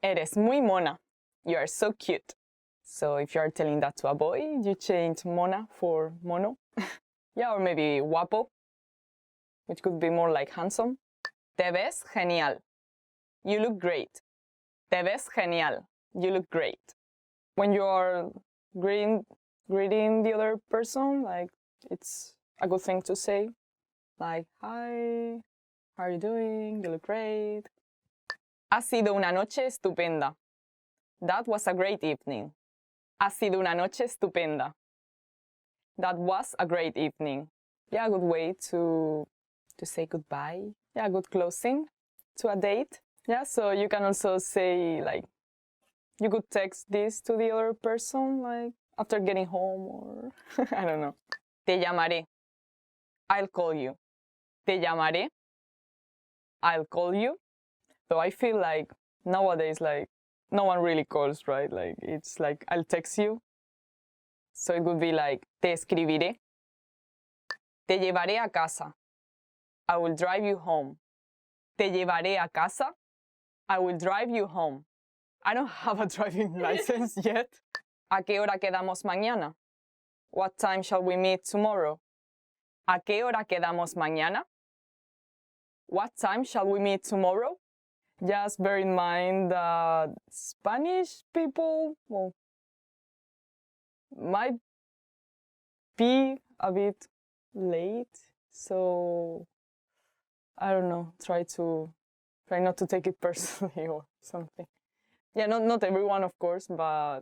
Eres muy mona. You are so cute. So if you are telling that to a boy, you change mona for mono. Yeah, or maybe guapo, which could be more like handsome. Te ves genial. You look great. Te ves genial. You look great. When you are greeting the other person, like it's a good thing to say. Like, hi, how are you doing? You look great. Ha sido una noche estupenda. That was a great evening. Ha sido una noche estupenda. That was a great evening. Yeah, a good way to say goodbye. Yeah, good closing to a date. Yeah, so you can also say, like, you could text this to the other person, like, after getting home or, I don't know. Te llamaré. I'll call you. Te llamaré. I'll call you. So I feel like nowadays, like, no one really calls, right? Like, it's like, I'll text you. So it would be like, te escribiré. Te llevaré a casa. I will drive you home. Te llevaré a casa. I will drive you home. I don't have a driving license yet. ¿A qué hora quedamos mañana? What time shall we meet tomorrow? ¿A qué hora quedamos mañana? What time shall we meet tomorrow? Just bear in mind that Spanish people, well, might be a bit late, so I don't know, try not to take it personally or something. Yeah, not everyone, of course, but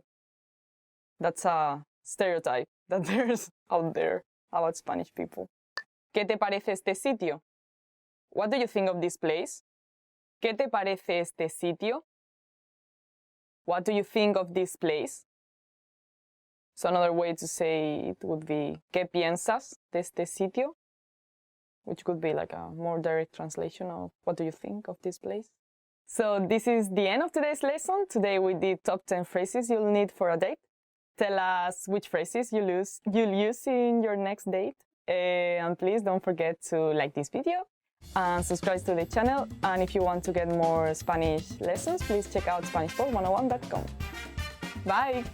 that's a stereotype that there's out there about Spanish people. ¿Qué te parece este sitio? What do you think of this place? ¿Qué te parece este sitio? What do you think of this place? So another way to say it would be ¿qué piensas de este sitio? Which could be like a more direct translation of what do you think of this place? So this is the end of today's lesson. Today we did top 10 phrases you'll need for a date. Tell us which phrases you'll use in your next date. And please don't forget to like this video and subscribe to the channel. And if you want to get more Spanish lessons, please check out SpanishPod101.com. Bye!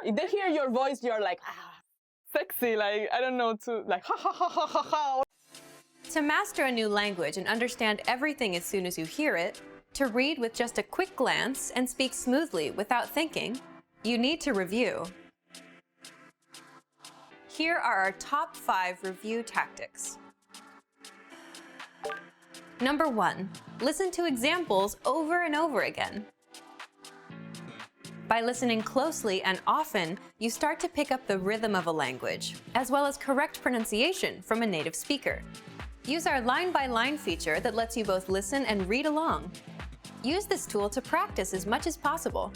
If they hear your voice, you're like, sexy, like, I don't know, like, ha ha ha ha ha ha. To master a new language and understand everything as soon as you hear it, to read with just a quick glance and speak smoothly without thinking, you need to review. Here are our top 5 review tactics. Number 1, listen to examples over and over again. By listening closely and often, you start to pick up the rhythm of a language, as well as correct pronunciation from a native speaker. Use our line-by-line feature that lets you both listen and read along. Use this tool to practice as much as possible.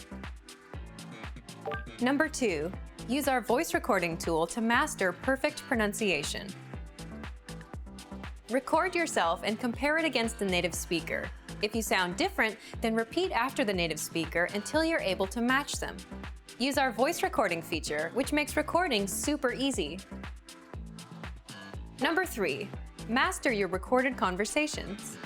Number 2, use our voice recording tool to master perfect pronunciation. Record yourself and compare it against the native speaker. If you sound different, then repeat after the native speaker until you're able to match them. Use our voice recording feature, which makes recording super easy. Number 3, master your recorded conversations.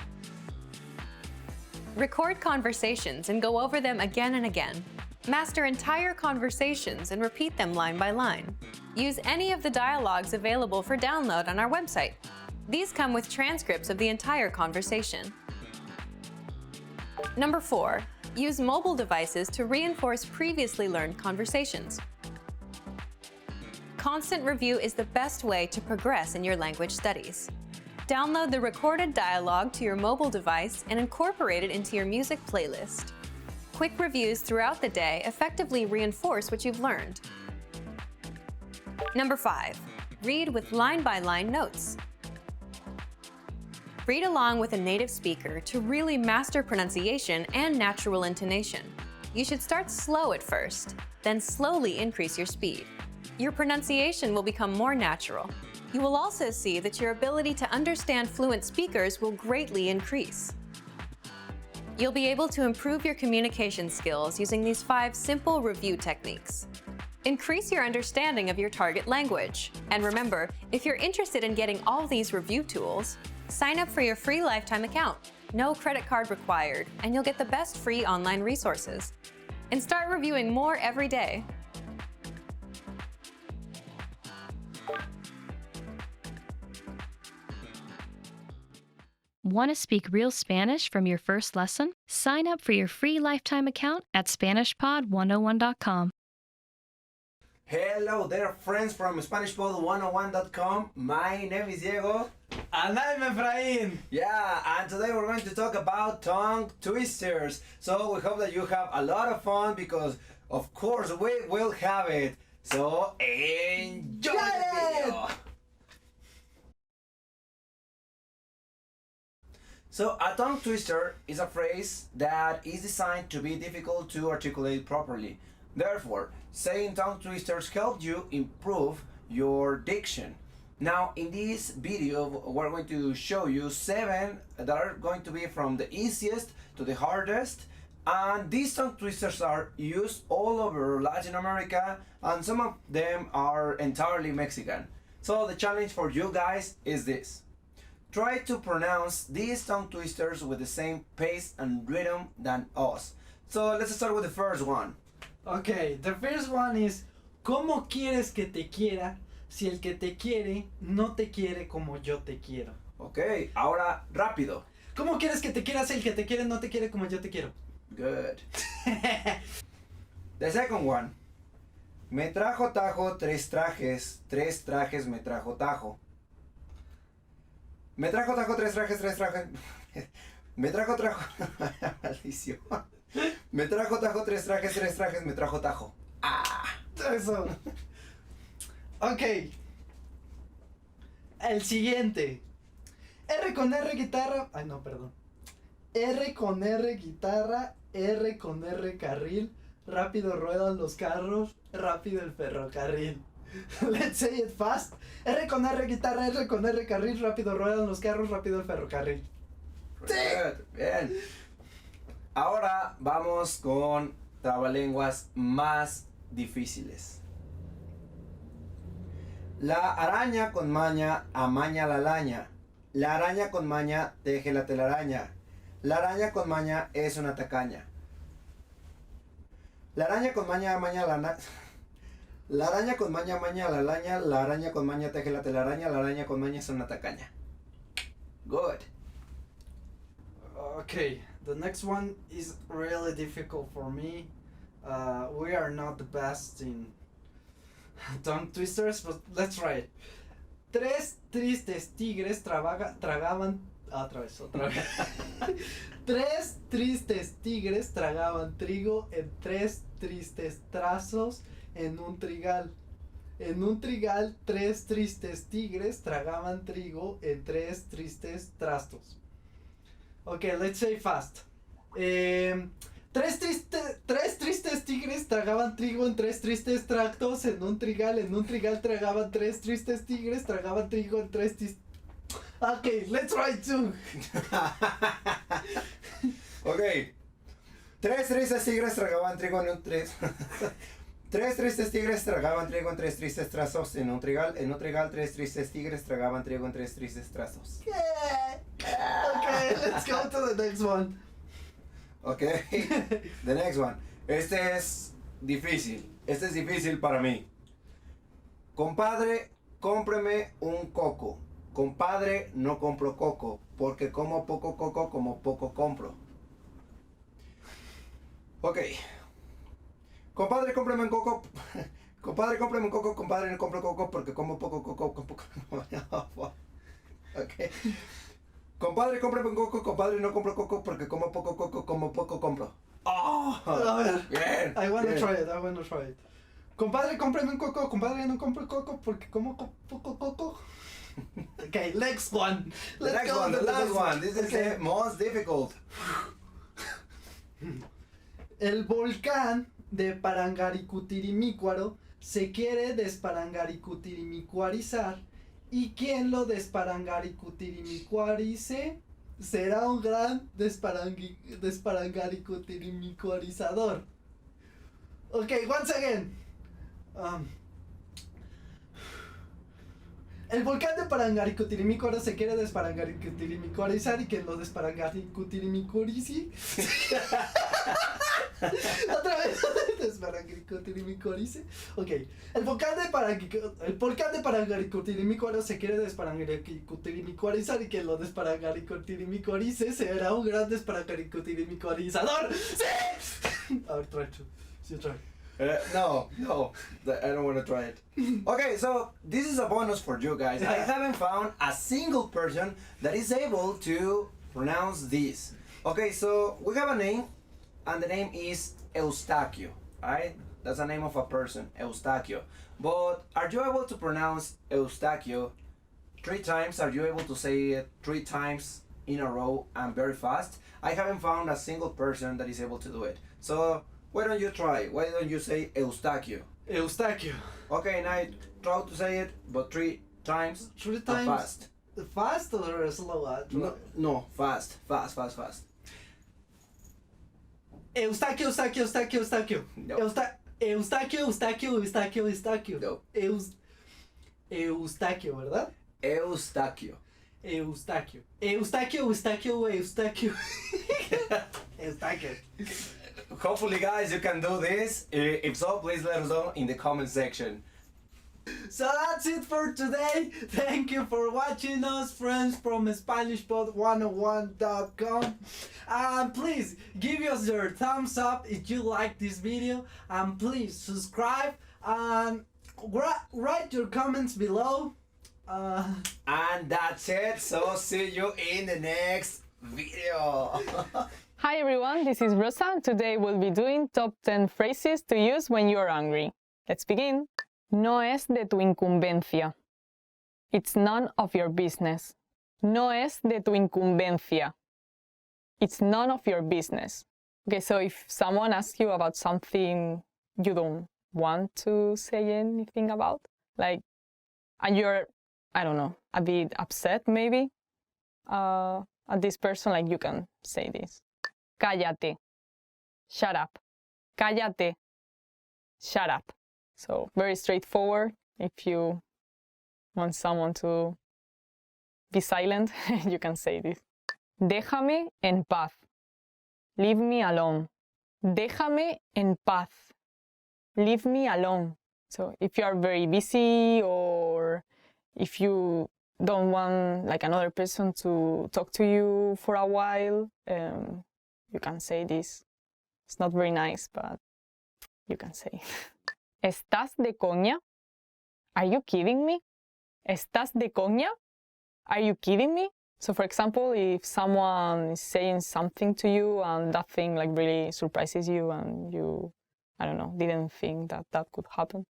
Record conversations and go over them again and again. Master entire conversations and repeat them line by line. Use any of the dialogues available for download on our website. These come with transcripts of the entire conversation. Number 4, Use mobile devices to reinforce previously learned conversations. Constant review is the best way to progress in your language studies. Download the recorded dialogue to your mobile device and incorporate it into your music playlist. Quick reviews throughout the day effectively reinforce what you've learned. Number 5. Read with line-by-line notes. Read along with a native speaker to really master pronunciation and natural intonation. You should start slow at first, then slowly increase your speed. Your pronunciation will become more natural. You will also see that your ability to understand fluent speakers will greatly increase. You'll be able to improve your communication skills using these 5 simple review techniques. Increase your understanding of your target language. And remember, if you're interested in getting all these review tools, sign up for your free lifetime account. No credit card required, and you'll get the best free online resources. And start reviewing more every day. Want to speak real Spanish from your first lesson? Sign up for your free lifetime account at SpanishPod101.com. Hello there, friends from SpanishPod101.com. My name is Diego. And I'm Efrain. Yeah, and today we're going to talk about tongue twisters. So we hope that you have a lot of fun because, of course, we will have it. So enjoy the video. So a tongue twister is a phrase that is designed to be difficult to articulate properly. Therefore, saying tongue twisters help you improve your diction. Now, in this video, we're going to show you 7 that are going to be from the easiest to the hardest. And these tongue twisters are used all over Latin America, and some of them are entirely Mexican. So the challenge for you guys is this. Try to pronounce these tongue twisters with the same pace and rhythm than us. So let's start with the first one. Okay, the first one is ¿Cómo quieres que te quiera si el que te quiere no te quiere como yo te quiero? Okay, ahora rápido. ¿Cómo quieres que te quiera si el que te quiere no te quiere como yo te quiero? Good. The second one. Me trajo Tajo 3 trajes me trajo Tajo. Me trajo Tajo 3 trajes. Me trajo maldición. Me trajo Tajo 3 trajes, me trajo Tajo. Ah, eso. Ok. El siguiente. R con R guitarra. Ay, no, perdón. R con R guitarra, R con R carril. Rápido ruedan los carros, rápido el ferrocarril. Let's say it fast. R con R guitarra, R con R carril, rápido ruedan los carros, rápido el ferrocarril. Good. Bien. Ahora vamos con trabalenguas más difíciles. La araña con maña amaña la araña. La araña con maña teje la telaraña. La araña con maña es una tacaña. La araña con maña amaña la La araña con maña amaña la araña. La araña con maña teje la telaraña. La araña con maña es una tacaña. Good. Okay, the next one is really difficult for me. We are not the best in tongue twisters, but let's try it. 3 tristes tigres tragaban... Otra vez. 3 tristes tigres tragaban trigo en 3 tristes trazos en un trigal. En un trigal, 3 tristes tigres tragaban trigo en 3 tristes trastos. Okay, let's say fast. 3 tristes tigres tragaban trigo en 3 tristes tractos en un trigal tragaban 3 tristes tigres tragaban trigo en 3 tristes... Okay, let's try two. Okay. 3 tristes tigres tragaban trigo en un 3 tristes tigres tragaban trigo en 3 tristes trazos en un trigal. En un trigal, 3 tristes tigres tragaban trigo en 3 tristes trazos. Yeah. Okay, let's go to the next one. Okay. The next one. Este es difícil. Este es difícil para mí. Compadre, cómpreme un coco. Compadre, no compro coco, porque como poco coco, como poco compro. Ok. Compadre, cómprame un coco. Compadre, cómprame un coco. Compadre, no compro coco porque como poco coco. Ok. Compadre, cómprame un coco. Compadre, no compro coco porque como poco coco, como poco compro. Oh, bien. I wanna bien. try it. Compadre, cómprame un coco. Compadre, no compro coco porque como poco coco. Okay, next one. The next one, the last one. This is Okay. the most difficult. El volcán de Parangaricutirimícuaro se quiere desparangaricutirimícuarizar y quien lo desparangaricutirimícuarice será un gran desparangaricutirimícuarizador. Okay, once again. El volcán de Parangaricutirimícuaro se quiere desparangaricutirimícuarizar y quien lo desparangaricutirimícuarice otra vez, desparangaricutirimícuarice. Ok, el volcán de Parangaricutirimícuaro se quiere desparangaricutirimícuarizar y quien lo desparangaricutirimícuarice será un gran desparangaricutirimícuarizador. ¡Sí! A ver, try to. You try. No, I don't want to try it. Okay, so this is a bonus for you guys. I haven't found a single person that is able to pronounce this. Okay, so we have a name, and the name is Eustaquio, right? That's the name of a person, Eustaquio. But are you able to pronounce Eustaquio 3 times? Are you able to say it 3 times in a row and very fast? I haven't found a single person that is able to do it. So why don't you try? Why don't you say Eustaquio? Eustaquio. Okay, now try to say it, but 3 times. 3 and times. Fast. Fast or slow? No, fast. Eustaquio. No. Eustaquio. No. Eustaquio, ¿verdad? Eustaquio. Eustaquio. Eustaquio. Hopefully, guys, you can do this. If so, please let us know in the comment section. So that's it for today. Thank you for watching us, friends from SpanishPod101.com. And please give us your thumbs up if you like this video. And please subscribe and write your comments below. And that's it. So see you in the next video. Hi everyone, this is Rosa. Today we'll be doing top 10 phrases to use when you're angry. Let's begin. No es de tu incumbencia. It's none of your business. No es de tu incumbencia. It's none of your business. Okay, so if someone asks you about something you don't want to say anything about, like, and you're, I don't know, a bit upset maybe at this person, like you can say this. Cállate. Shut up. Cállate. Shut up. So very straightforward. If you want someone to be silent, you can say this. Déjame en paz. Leave me alone. Déjame en paz. Leave me alone. So if you are very busy or if you don't want like another person to talk to you for a while, you can say this. It's not very nice, but you can say. ¿Estás de coña? Are you kidding me? ¿Estás de coña? Are you kidding me? So for example, if someone is saying something to you and that thing like really surprises you and you, I don't know, didn't think that that could happen,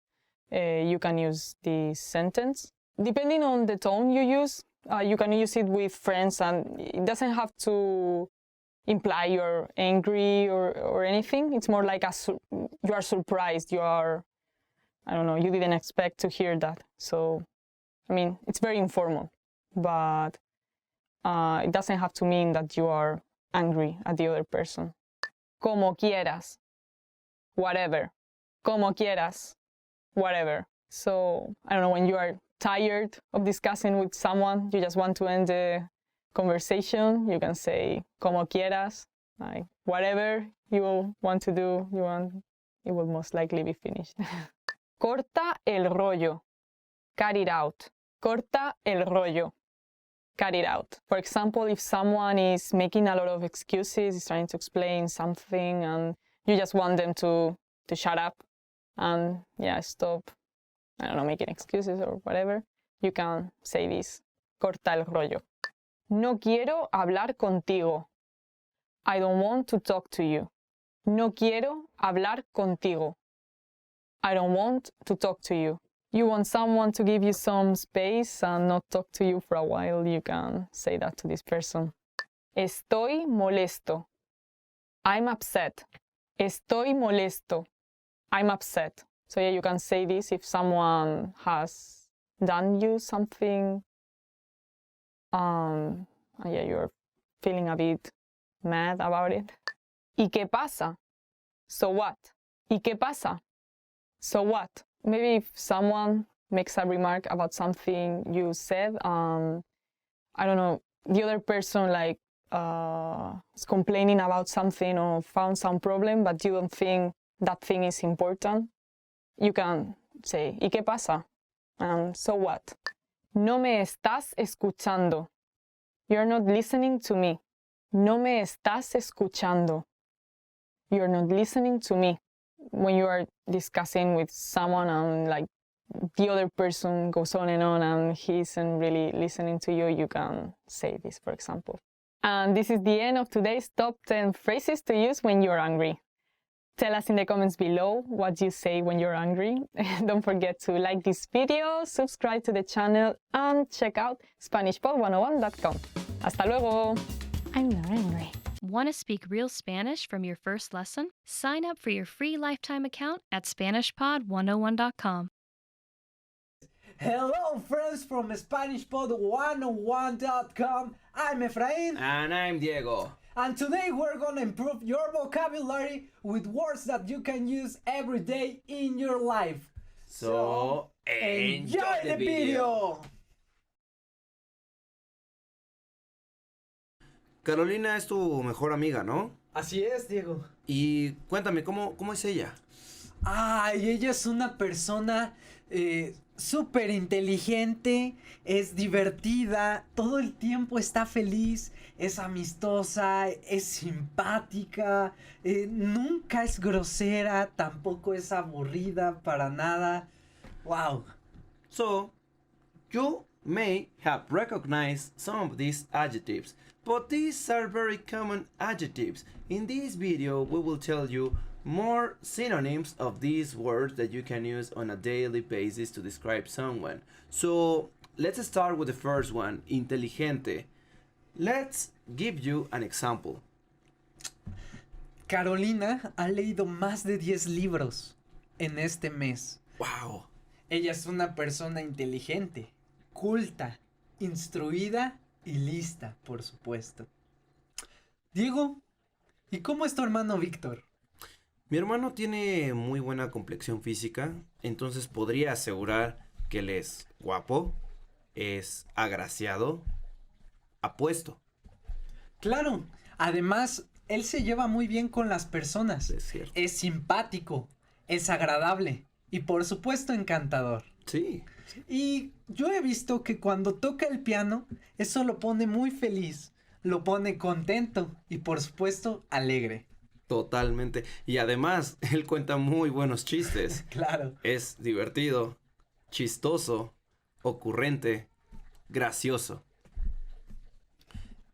you can use this sentence. Depending on the tone you use, you can use it with friends and it doesn't have to imply you're angry or anything. It's more like you are surprised, you are, I don't know, you didn't expect to hear that. So, I mean, it's very informal, but it doesn't have to mean that you are angry at the other person. Como quieras, whatever. Como quieras, whatever. So, I don't know, when you are tired of discussing with someone, you just want to end the conversation, you can say como quieras, like whatever you want to do, it will most likely be finished. Corta el rollo. Cut it out. Corta el rollo. Cut it out. For example, if someone is making a lot of excuses, is trying to explain something, and you just want them to shut up and yeah, stop, I don't know, making excuses or whatever, you can say this. Corta el rollo. No quiero hablar contigo. I don't want to talk to you. No quiero hablar contigo. I don't want to talk to you. You want someone to give you some space and not talk to you for a while, you can say that to this person. Estoy molesto. I'm upset. Estoy molesto. I'm upset. So yeah, you can say this if someone has done you something. Yeah, you're feeling a bit mad about it. ¿Y qué pasa? So what? ¿Y qué pasa? So what? Maybe if someone makes a remark about something you said, I don't know, the other person like is complaining about something or found some problem, but you don't think that thing is important, you can say, ¿y qué pasa? So what? No me estás escuchando. You're not listening to me. No me estás escuchando. You're not listening to me. When you are discussing with someone and like the other person goes on and he isn't really listening to you, you can say this, for example. And this is the end of today's top 10 phrases to use when you're angry. Tell us in the comments below what you say when you're angry. Don't forget to like this video, subscribe to the channel, and check out SpanishPod101.com. Hasta luego! I'm not angry. Want to speak real Spanish from your first lesson? Sign up for your free lifetime account at SpanishPod101.com. Hello friends from SpanishPod101.com. I'm Efrain. And I'm Diego. And today we're gonna improve your vocabulary with words that you can use every day in your life. So enjoy the video. Carolina es tu mejor amiga, ¿no? Así es, Diego. Y cuéntame, ¿cómo es ella? Ay, ella es una persona súper inteligente, es divertida, todo el tiempo está feliz, es amistosa, es simpática, nunca es grosera, tampoco es aburrida para nada. Wow. So, you may have recognized some of these adjectives, but these are very common adjectives. In this video, we will tell you more synonyms of these words that you can use on a daily basis to describe someone. So let's start with the first one, inteligente. Let's give you an example. Carolina ha leído más de 10 libros en este mes. Wow. Ella es una persona inteligente, culta, instruida y lista, por supuesto. Diego, ¿y cómo es tu hermano Víctor? Mi hermano tiene muy buena complexión física, entonces podría asegurar que él es guapo, es agraciado, apuesto. Claro, además, él se lleva muy bien con las personas. Es cierto. Es simpático, es agradable y por supuesto encantador. Sí. Y yo he visto que cuando toca el piano, eso lo pone muy feliz, lo pone contento y por supuesto alegre. Totalmente. Y además, él cuenta muy buenos chistes. Claro. Es divertido, chistoso, ocurrente, gracioso.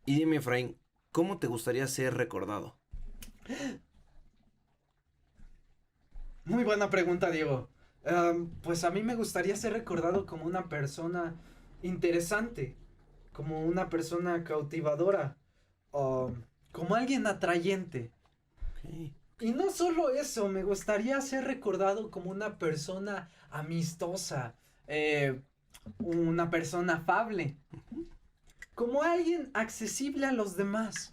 Y dime, Efraín, ¿cómo te gustaría ser recordado? Muy buena pregunta, Diego. Pues a mí me gustaría ser recordado como una persona interesante, como una persona cautivadora, como alguien atrayente. Okay. Y no solo eso, me gustaría ser recordado como una persona amistosa, una persona afable, como alguien accesible a los demás.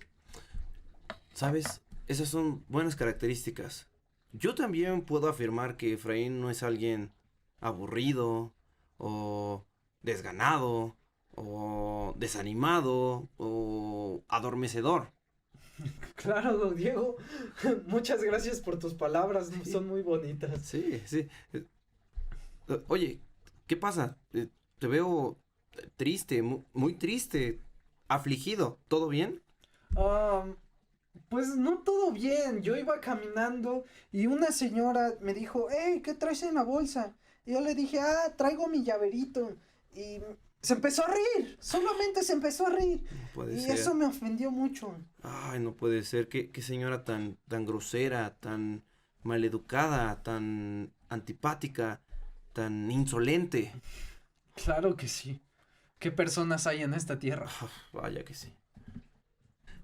¿Sabes? Esas son buenas características. Yo también puedo afirmar que Efraín no es alguien aburrido, o desganado, o desanimado, o adormecedor. Claro, Diego, muchas gracias por tus palabras, sí. Son muy bonitas. Sí, sí. Oye, ¿qué pasa? Te veo triste, muy triste, afligido. ¿Todo bien? Pues no todo bien. Yo iba caminando y una señora me dijo, hey, ¿qué traes en la bolsa? Y yo le dije, traigo mi llaverito. Y se empezó a reír, solamente se empezó a reír. No puede Y ser. eso me ofendió mucho. Ay, no puede ser. Qué señora tan grosera, tan maleducada, tan antipática, tan insolente. Claro que sí. ¿Qué personas hay en esta tierra? Vaya que sí.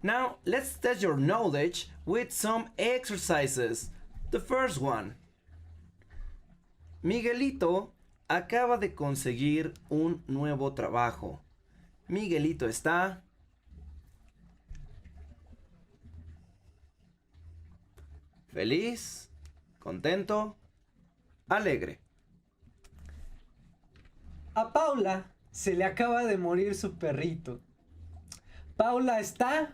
Now, let's test your knowledge with some exercises. The first one. Miguelito acaba de conseguir un nuevo trabajo. Miguelito está feliz, contento, alegre. A Paula se le acaba de morir su perrito. Paula está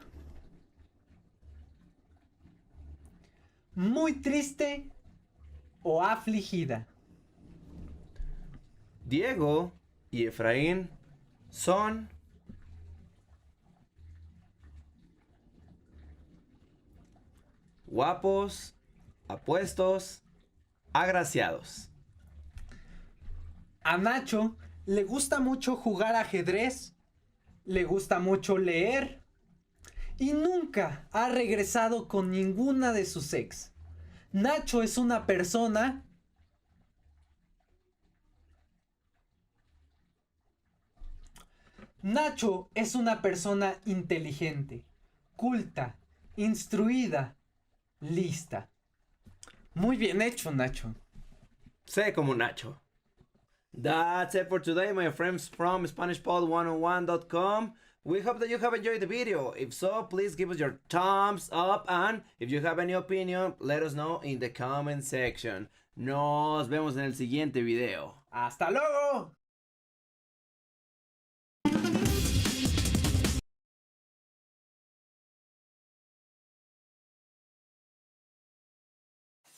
muy triste o afligida. Diego y Efraín son guapos, apuestos, agraciados. A Nacho le gusta mucho jugar ajedrez, le gusta mucho leer y nunca ha regresado con ninguna de sus ex. Nacho es una persona inteligente, culta, instruida, lista. Muy bien hecho, Nacho. Sé como Nacho. That's it for today, my friends from SpanishPod101.com. We hope that you have enjoyed the video. If so, please give us your thumbs up, and if you have any opinion, let us know in the comment section. Nos vemos en el siguiente video. ¡Hasta luego!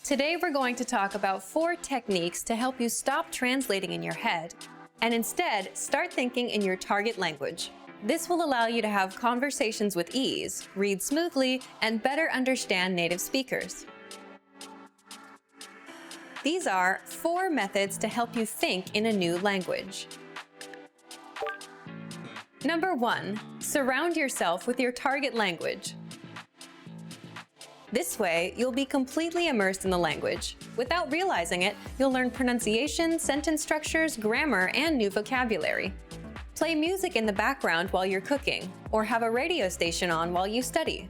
Today we're going to talk about 4 techniques to help you stop translating in your head and instead start thinking in your target language. This will allow you to have conversations with ease, read smoothly, and better understand native speakers. These are 4 methods to help you think in a new language. Number 1, surround yourself with your target language. This way, you'll be completely immersed in the language. Without realizing it, you'll learn pronunciation, sentence structures, grammar, and new vocabulary. Play music in the background while you're cooking, or have a radio station on while you study.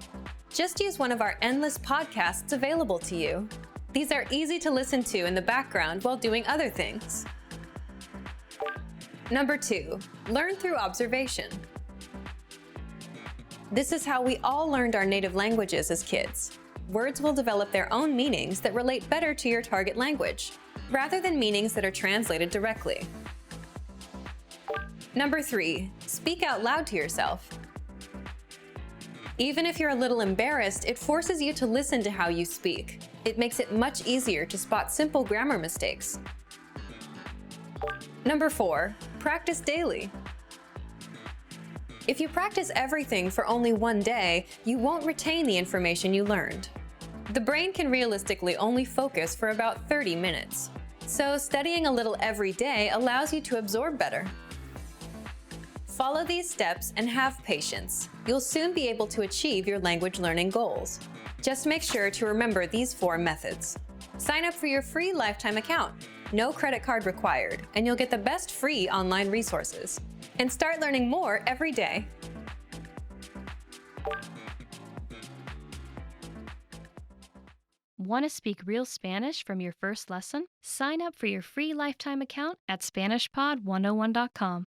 Just use one of our endless podcasts available to you. These are easy to listen to in the background while doing other things. Number 2, learn through observation. This is how we all learned our native languages as kids. Words will develop their own meanings that relate better to your target language, rather than meanings that are translated directly. Number 3, speak out loud to yourself. Even if you're a little embarrassed, it forces you to listen to how you speak. It makes it much easier to spot simple grammar mistakes. Number 4, practice daily. If you practice everything for only one day, you won't retain the information you learned. The brain can realistically only focus for about 30 minutes. So studying a little every day allows you to absorb better. Follow these steps and have patience. You'll soon be able to achieve your language learning goals. Just make sure to remember these 4 methods. Sign up for your free lifetime account. No credit card required, and you'll get the best free online resources. And start learning more every day. Want to speak real Spanish from your first lesson? Sign up for your free lifetime account at SpanishPod101.com.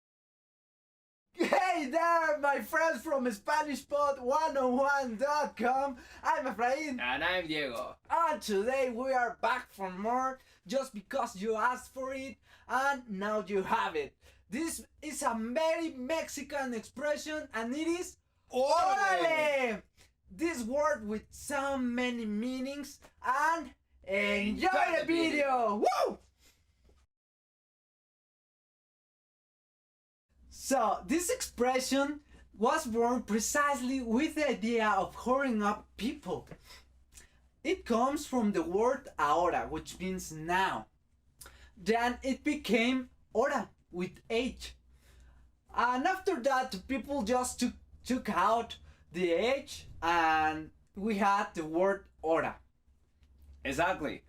Hey there, my friends from SpanishPod101.com. I'm Efraín. And I'm Diego. And today we are back for more just because you asked for it and now you have it. This is a very Mexican expression and it is ¡Órale! This word with so many meanings and enjoy the video! Woo! So this expression was born precisely with the idea of hurrying up people. It comes from the word ahora, which means now. Then it became hora with H. And after that, people just took out the H and we had the word hora. Exactly.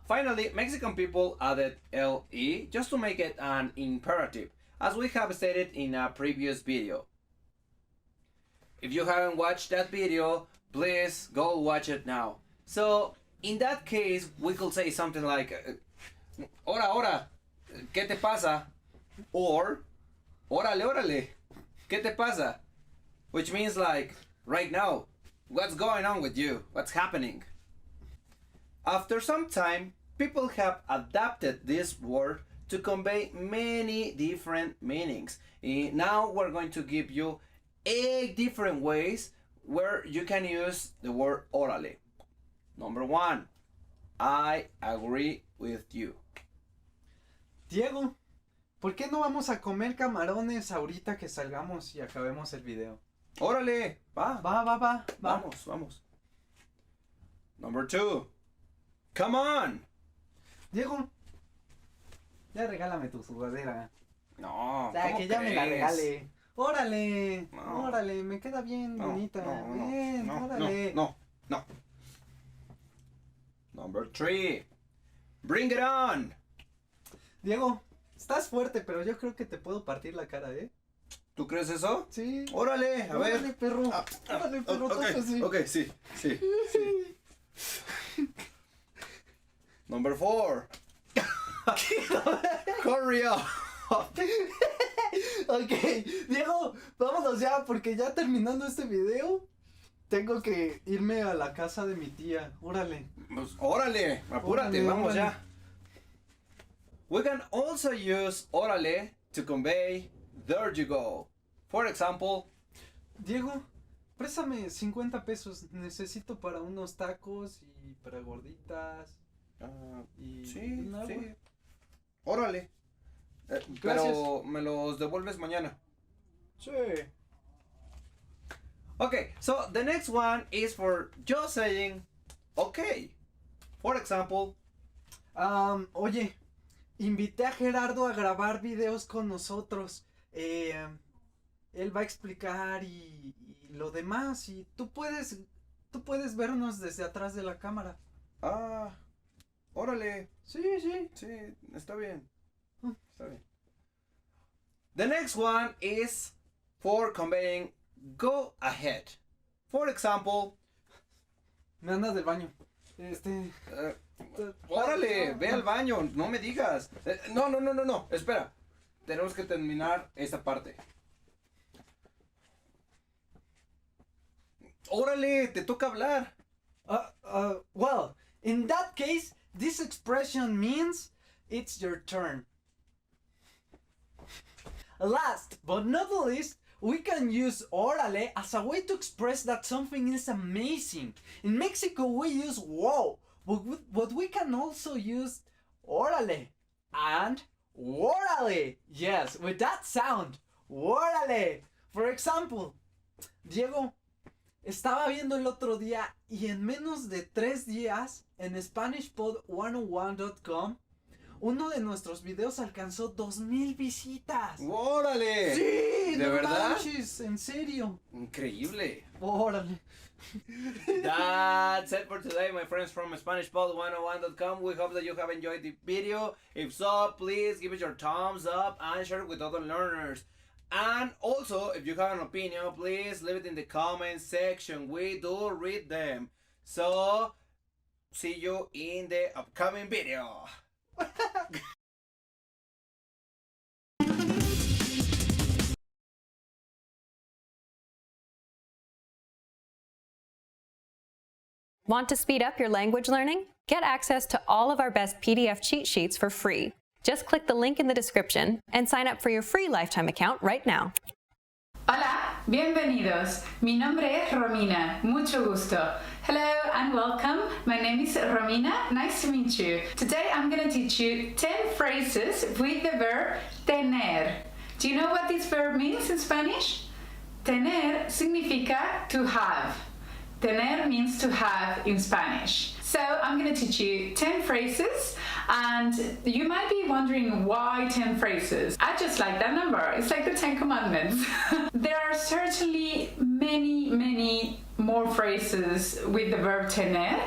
Finally, Mexican people added LE just to make it an imperative, as we have stated in a previous video. If you haven't watched that video, please go watch it now. So, in that case, we could say something like, Ora, ora, ¿qué te pasa? Or, órale, órale, ¿qué te pasa? Which means like, right now, what's going on with you? What's happening? After some time, people have adapted this word to convey many different meanings. Now we're going to give you 8 different ways where you can use the word órale. Number 1, I agree with you. Diego, ¿por qué no vamos a comer camarones ahorita que salgamos y acabemos el video? Órale, va. Vamos. Number 2, come on. Diego, ya regálame tu sudadera. No, O sea, ¿cómo que ya me la crees? regale. Órale, No. órale, me queda bien bonita. Bien, órale. No. Number 3, bring it on. Diego, estás fuerte, pero yo creo que te puedo partir la cara, ¿eh? ¿Tú crees eso? Sí. Órale, a ver. Órale, perro. Órale, perro, toca así. Ok, sí. Number 4. Hurry up. Ok, Diego, vámonos ya, porque ya terminando este video, tengo que irme a la casa de mi tía. Órale. Pues, órale, apúrate, Órale, vamos órale. ya. We can also use órale to convey there you go. For example, Diego, préstame 50 pesos. Necesito para unos tacos y para gorditas. Y sí, un agua. sí. Órale. Gracias. Pero me los devuelves mañana. Sí. Okay, so the next one is for just saying okay. For example, Oye, invité a Gerardo a grabar videos con nosotros. Él va a explicar y lo demás. Y tú puedes vernos desde atrás de la cámara. órale. Sí, sí. Sí, está bien. Está bien. The next one is for conveying go ahead. For example, Me anda del baño. órale, ve al baño, no me digas. No, espera. Tenemos que terminar esta parte. Órale, te toca hablar. Well, in that case, this expression means it's your turn. Last but not least, we can use órale as a way to express that something is amazing. In Mexico, we use wow, but we can also use órale and órale. Yes, with that sound, órale. For example, Diego, estaba viendo el otro día y en menos de 3 días en SpanishPod101.com uno de nuestros videos alcanzó 2,000 visitas. ¡Órale! Sí, ¿de no verdad? manches, en serio. Increíble. Órale. That's it for today, my friends from SpanishPod101.com. We hope that you have enjoyed the video. If so, please give it your thumbs up and share it with other learners. And also, if you have an opinion, please leave it in the comments section. We do read them. So, see you in the upcoming video. Want to speed up your language learning? Get access to all of our best PDF cheat sheets for free. Just click the link in the description and sign up for your free lifetime account right now. Hola, bienvenidos. Mi nombre es Romina. Mucho gusto. Hello and welcome. My name is Romina. Nice to meet you. Today I'm going to teach you 10 phrases with the verb tener. Do you know what this verb means in Spanish? Tener significa to have. Tener means to have in Spanish. So I'm going to teach you 10 phrases, and you might be wondering why 10 phrases. I just like that number. It's like the 10 commandments. There are certainly many more phrases with the verb tener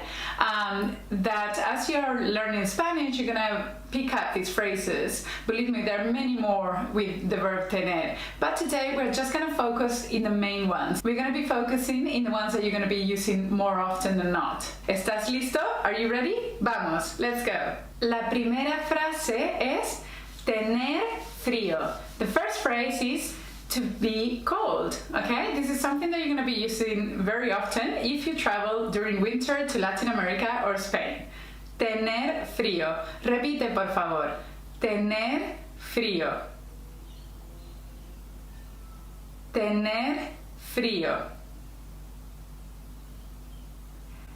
that as you're learning Spanish, you're gonna pick up these phrases. Believe me, there are many more with the verb tener. But today we're just gonna focus in the main ones. We're gonna be focusing in the ones that you're gonna be using more often than not. ¿Estás listo? Are you ready? Vamos, let's go. La primera frase es tener frío. The first phrase is to be cold, okay? This is something that you're going to be using very often if you travel during winter to Latin America or Spain. Tener frío. Repite, por favor. Tener frío. Tener frío.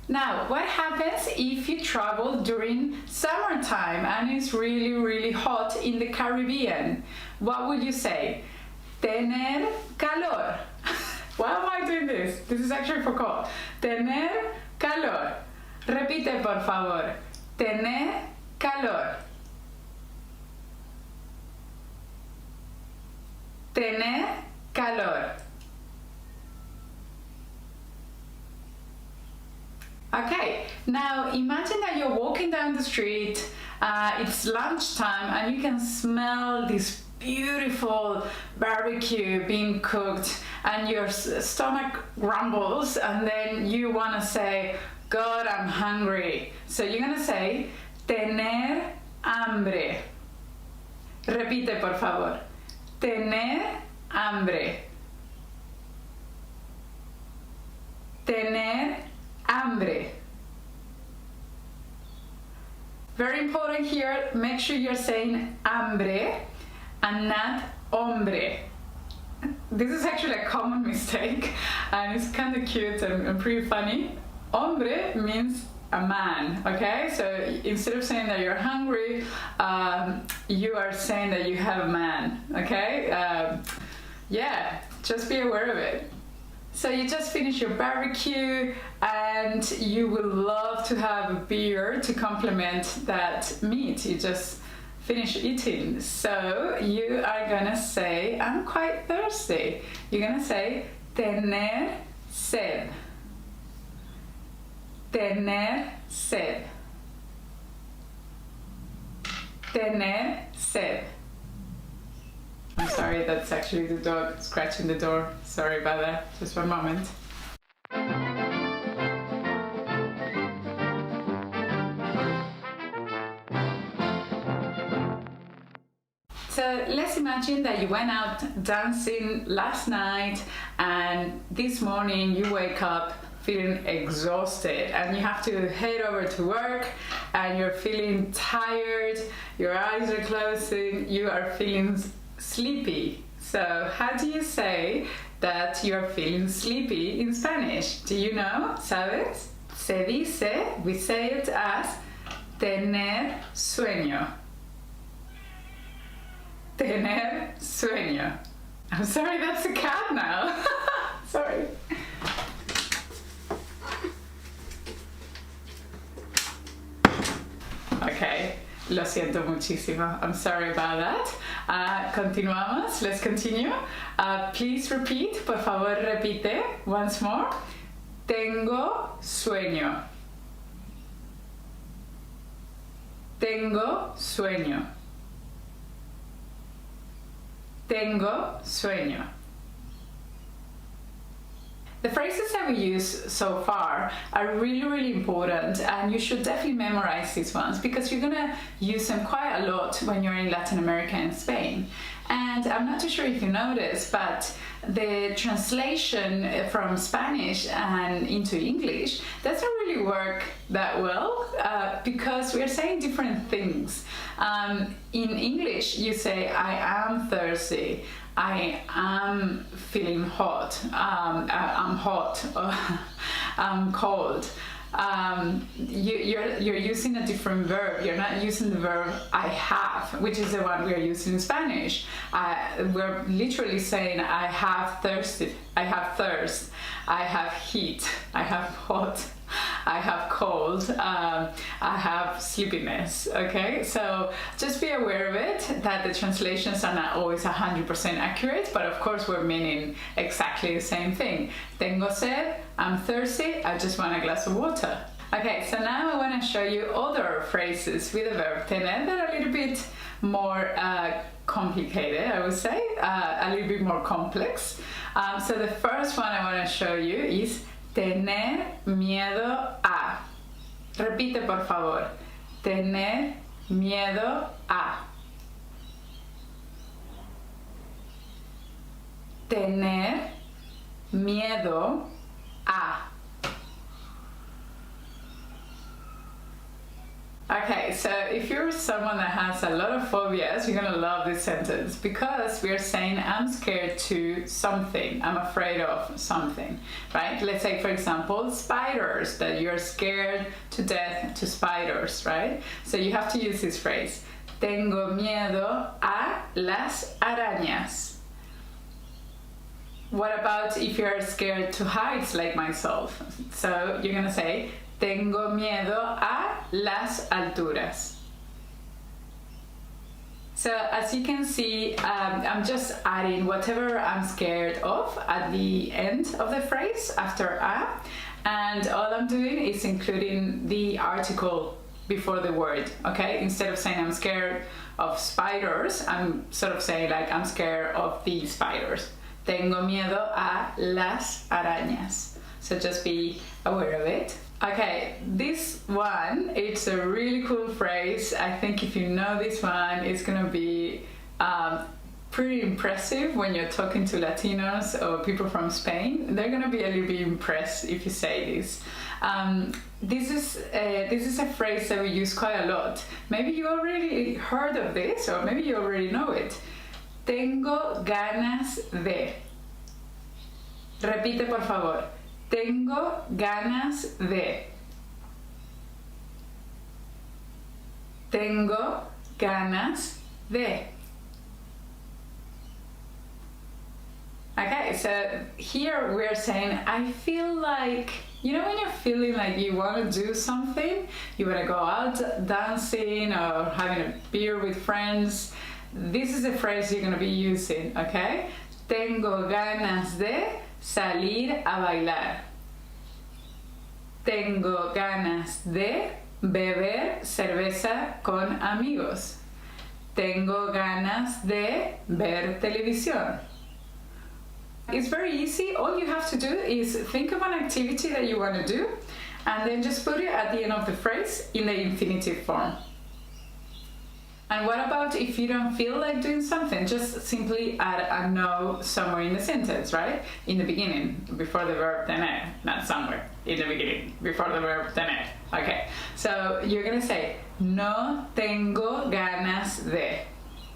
Now, what happens if you travel during summertime and it's really hot in the Caribbean? What would you say? Tener calor. Why am I doing this? This is actually for cold. Tener calor. Repite, por favor. Tener calor. Tener calor. Okay, now imagine that you're walking down the street, it's lunchtime, and you can smell this beautiful barbecue being cooked, and your stomach grumbles, and then you want to say, God, I'm hungry. So you're going to say, tener hambre. Repite, por favor. Tener hambre. Tener hambre. Very important here, make sure you're saying hambre and not hombre. This is actually a common mistake, and it's kind of cute and pretty funny. Hombre means a man, okay? So instead of saying that you're hungry, you are saying that you have a man, okay? Yeah, just be aware of it. So you just finished your barbecue and you will love to have a beer to complement that meat you just finished eating. So you are gonna say, I'm quite thirsty. You're gonna say, tener sed. Tener sed. Tener sed. I'm sorry, that's actually the dog scratching the door. Sorry about that. Just one moment. So let's imagine that you went out dancing last night and this morning you wake up feeling exhausted and you have to head over to work and you're feeling tired, your eyes are closing, you are feeling sleepy. So how do you say that you're feeling sleepy in Spanish? Do you know? ¿Sabes? Se dice, we say it as tener sueño. Tener sueño. I'm sorry, that's a cat now. Sorry. Okay, lo siento muchísimo. I'm sorry about that. Continuamos. Let's continue. Please repeat. Por favor, repite once more. Tengo sueño. Tengo sueño. Tengo sueño. The phrases that we use so far are really important, and you should definitely memorize these ones because you're gonna use them quite a lot when you're in Latin America and Spain. And I'm not too sure if you noticed, but the translation from Spanish and into English doesn't really work that well because we're saying different things. In English, you say, I am thirsty. I am feeling hot. I'm hot. I'm cold. you're using a different verb. You're not using the verb I have, which is the one we are using in Spanish. We're literally saying I have thirsted, I have thirst, I have heat, I have hot, I have cold, I have sleepiness, okay? So just be aware of it, that the translations are not always 100% accurate, but of course we're meaning exactly the same thing. Tengo sed, I'm thirsty, I just want a glass of water. Okay, so now I want to show you other phrases with the verb tener that are a little bit more complicated, I would say, a little bit more complex. So the first one I want to show you is tener miedo a. Repite, por favor. Tener miedo a. Tener miedo a. Okay, so if you're someone that has a lot of phobias, you're gonna love this sentence because we're saying I'm scared to something, I'm afraid of something, right? Let's say, for example, spiders, that you're scared to death to spiders, right? So you have to use this phrase, tengo miedo a las arañas. What about if you're scared to heights like myself? So you're gonna say, tengo miedo a las alturas. So as you can see, I'm just adding whatever I'm scared of at the end of the phrase after a, and all I'm doing is including the article before the word, okay? Instead of saying I'm scared of spiders, I'm sort of saying like I'm scared of the spiders. Tengo miedo a las arañas. So just be aware of it. Okay, this one, it's a really cool phrase. I think if you know this one, it's gonna be pretty impressive when you're talking to Latinos or people from Spain. They're gonna be a little bit impressed if you say this. This is a phrase that we use quite a lot. Maybe you already heard of this, or maybe you already know it. Tengo ganas de. Repite, por favor. Tengo ganas de. Tengo ganas de. Okay, so here we're saying, I feel like, you know when you're feeling like you want to do something, you want to go out dancing or having a beer with friends, this is the phrase you're going to be using, okay? Tengo ganas de salir a bailar. Tengo ganas de beber cerveza con amigos. Tengo ganas de ver televisión. It's very easy. All you have to do is think of an activity that you want to do and then just put it at the end of the phrase in the infinitive form. And what about if you don't feel like doing something? Just simply add a no somewhere in the sentence, right? In the beginning, before the verb tener, not somewhere, in the beginning, before the verb tener. Okay, so you're gonna say, no tengo ganas de.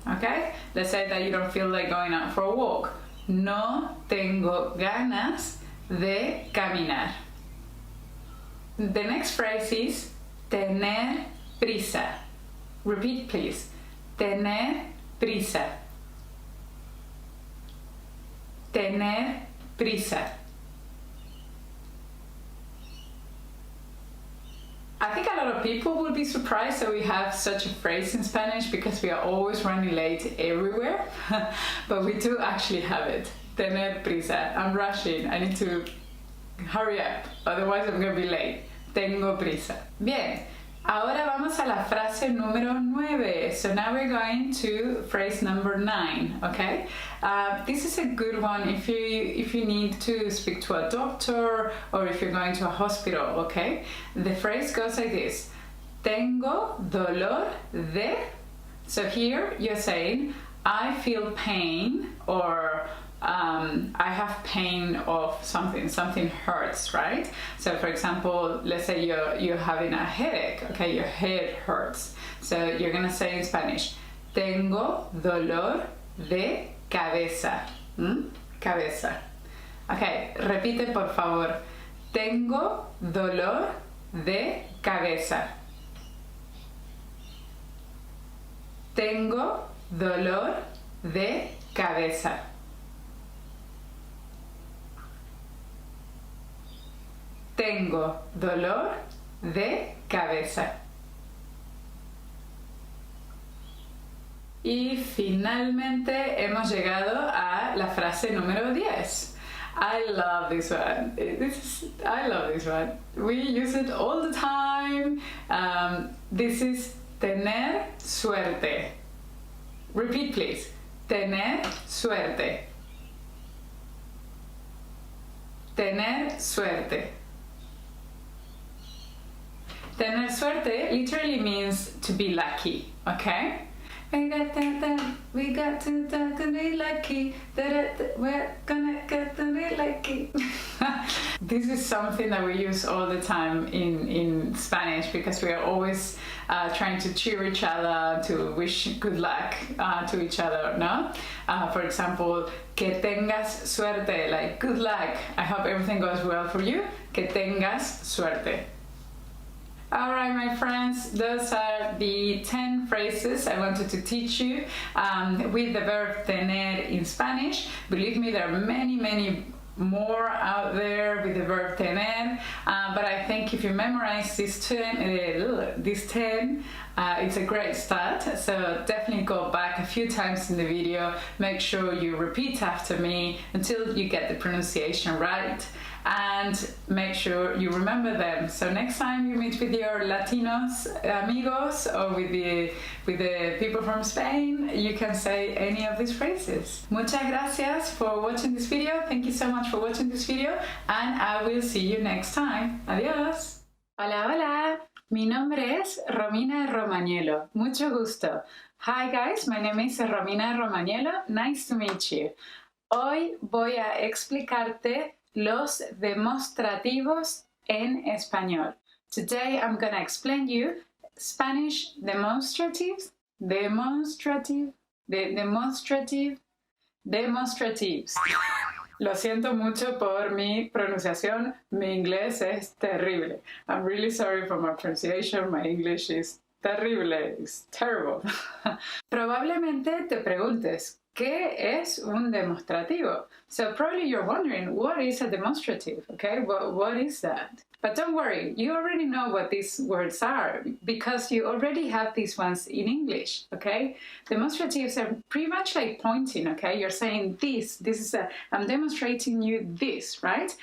Okay, let's say that you don't feel like going out for a walk. No tengo ganas de caminar. The next phrase is tener prisa. Repeat, please. Tener prisa. Tener prisa. I think a lot of people will be surprised that we have such a phrase in Spanish because we are always running late everywhere, but we do actually have it. Tener prisa. I'm rushing. I need to hurry up, otherwise I'm going to be late. Tengo prisa. Bien. Ahora vamos a la frase número 9. So now we're going to phrase number 9, okay? This is a good one if you need to speak to a doctor or if you're going to a hospital, okay? The phrase goes like this. Tengo dolor de. So here you're saying, I feel pain, or I have pain of something hurts, right? So for example, let's say you're having a headache, okay, your head hurts. So you're gonna say in Spanish, tengo dolor de cabeza. Cabeza. Okay, repite por favor. Tengo dolor de cabeza. Tengo dolor de cabeza. Tengo dolor de cabeza. Y finalmente hemos llegado a la frase número 10. I love this one. I love this one. We use it all the time. This is tener suerte. Repeat, please. Tener suerte. Tener suerte. Tener suerte literally means to be lucky, okay? We got to be lucky. We're gonna get to be lucky. This is something that we use all the time in Spanish because we are always trying to cheer each other, to wish good luck to each other, no? For example, que tengas suerte, like good luck. I hope everything goes well for you. Que tengas suerte. All right, my friends, those are the 10 phrases I wanted to teach you with the verb tener in Spanish. Believe me, there are many, many more out there with the verb tener, but I think if you memorize these 10, it's a great start. So definitely go back a few times in the video, make sure you repeat after me until you get the pronunciation right, and make sure you remember them. So next time you meet with your Latinos amigos or with the people from Spain, you can say any of these phrases. Muchas gracias for watching this video. Thank you so much for watching this video, and I will see you next time. Adiós. Hola, hola. Mi nombre es Romina Romagnolo. Mucho gusto. Hi guys, my name is Romina Romagnolo. Nice to meet you. Hoy voy a explicarte los demostrativos en español. Today I'm gonna explain you Spanish demonstratives. Lo siento mucho por mi pronunciación. Mi inglés es terrible. I'm really sorry for my pronunciation. My English is terrible. It's terrible. Probablemente te preguntes, ¿qué es un demostrativo? So probably you're wondering, what is a demonstrative? Okay, what is that? But don't worry, you already know what these words are because you already have these ones in English, okay? Demonstratives are pretty much like pointing, okay? You're saying this is I'm demonstrating you this, right?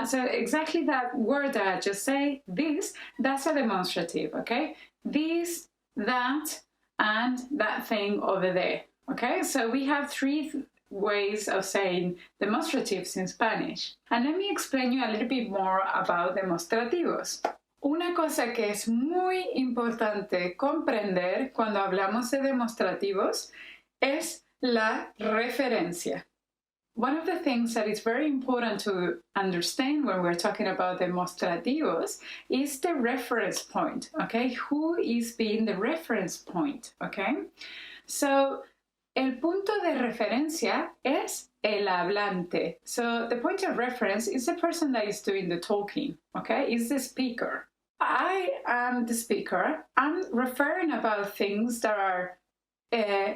So exactly that word that I just say, this, that's a demonstrative, okay? This, that, and that thing over there, okay? So we have three ways of saying demonstratives in Spanish. And let me explain you a little bit more about demostrativos. Una cosa que es muy importante comprender cuando hablamos de demostrativos es la referencia. One of the things that is very important to understand when we're talking about demostrativos is the reference point, okay? Who is being the reference point, okay? So, el punto de referencia es el hablante. So the point of reference is the person that is doing the talking, okay? Is the speaker. I am the speaker. I'm referring about things that are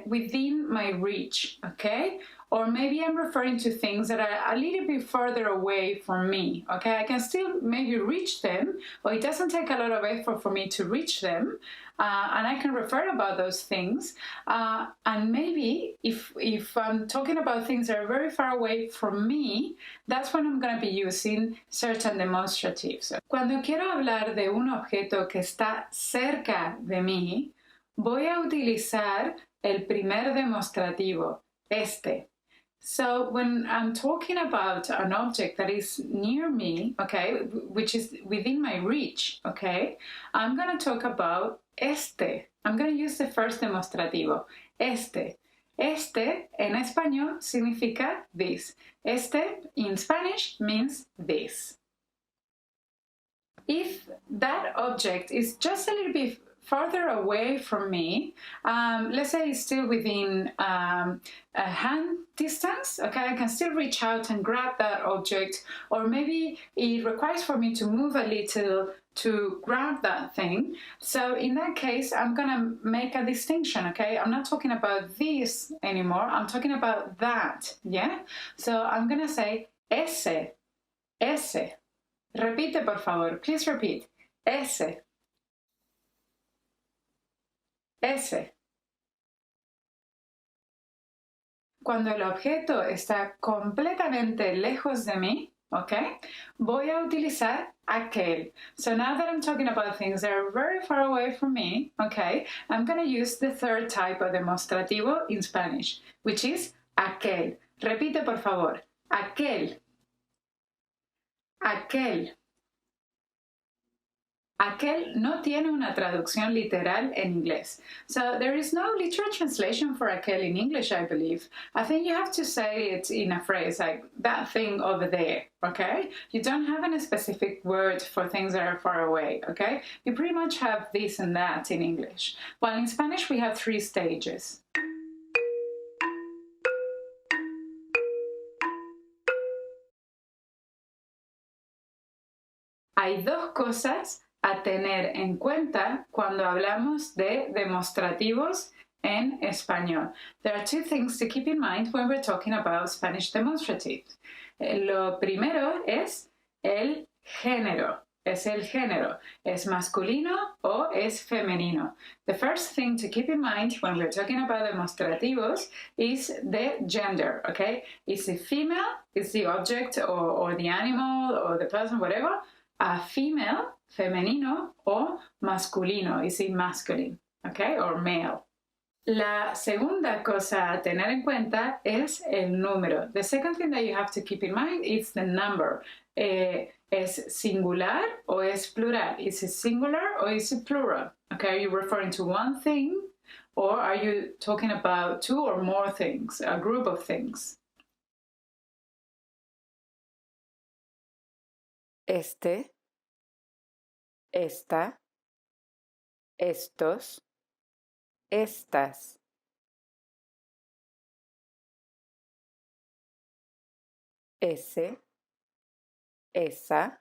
within my reach, okay? Or maybe I'm referring to things that are a little bit further away from me, okay? I can still maybe reach them, or it doesn't take a lot of effort for me to reach them, and I can refer about those things. And maybe if I'm talking about things that are very far away from me, that's when I'm going to be using certain demonstratives. Cuando quiero hablar de un objeto que está cerca de mí, voy a utilizar el primer demostrativo, este. So when I'm talking about an object that is near me, okay, which is within my reach, okay, I'm going to talk about este. I'm going to use the first demostrativo, este. Este en español significa this. Este in Spanish means this. If that object is just a little bit farther away from me, let's say it's still within a hand distance, okay, I can still reach out and grab that object, or maybe it requires for me to move a little to grab that thing. So in that case, I'm gonna make a distinction, okay? I'm not talking about this anymore, I'm talking about that, yeah? So I'm gonna say ese, ese. Repite, por favor, please repeat. Ese, ese. Cuando el objeto está completamente lejos de mí, okay, voy a utilizar aquel. So now that I'm talking about things that are very far away from me, okay, I'm going to use the third type of demostrativo in Spanish, which is aquel. Repite, por favor. Aquel. Aquel. Aquel no tiene una traducción literal en inglés. So there is no literal translation for aquel in English, I believe. I think you have to say it in a phrase like that thing over there, okay? You don't have any specific word for things that are far away, okay? You pretty much have this and that in English. While in Spanish we have 3 stages. Hay 2 cosas a tener en cuenta cuando hablamos de demostrativos en español. There are 2 things to keep in mind when we're talking about Spanish demonstratives. Lo primero es el género. Es el género. ¿Es masculino o es femenino? The first thing to keep in mind when we're talking about demostrativos is the gender, okay? Is it female? Is the object or the animal or the person, whatever? A female, femenino, o masculino, is it masculine, okay, or male. La segunda cosa a tener en cuenta es el número. The second thing that you have to keep in mind is the number. ¿Es singular o es plural? Is it singular or is it plural? Okay, are you referring to one thing or are you talking about 2 or more things, a group of things? Este, esta, estos, estas. Ese, esa,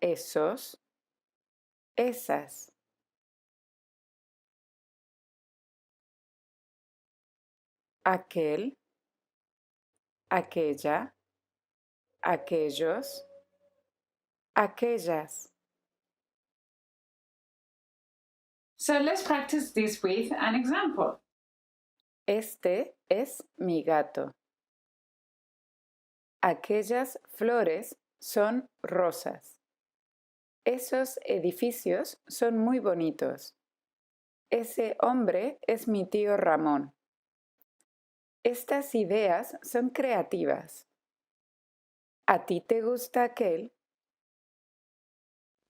esos, esas. Aquel, aquella, aquellos, aquellas. So let's practice this with an example. Este es mi gato. Aquellas flores son rosas. Esos edificios son muy bonitos. Ese hombre es mi tío Ramón. Estas ideas son creativas. ¿A ti te gusta aquel?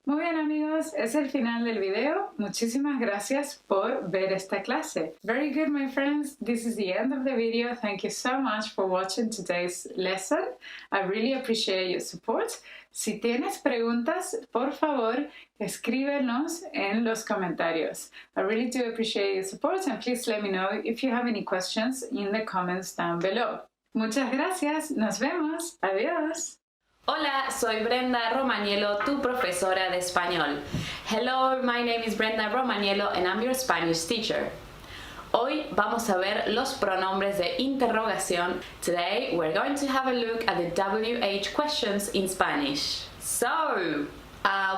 Muy bien amigos, es el final del video. Muchísimas gracias por ver esta clase. Very good my friends, this is the end of the video. Thank you so much for watching today's lesson. I really appreciate your support. Si tienes preguntas, por favor, escríbenos en los comentarios. I really do appreciate your support and please let me know if you have any questions in the comments down below. Muchas gracias, nos vemos, adiós. Hola, soy Brenda Romaniello, tu profesora de español. Hello, my name is Brenda Romaniello and I'm your Spanish teacher. Hoy vamos a ver los pronombres de interrogación. Today we're going to have a look at the WH questions in Spanish. So,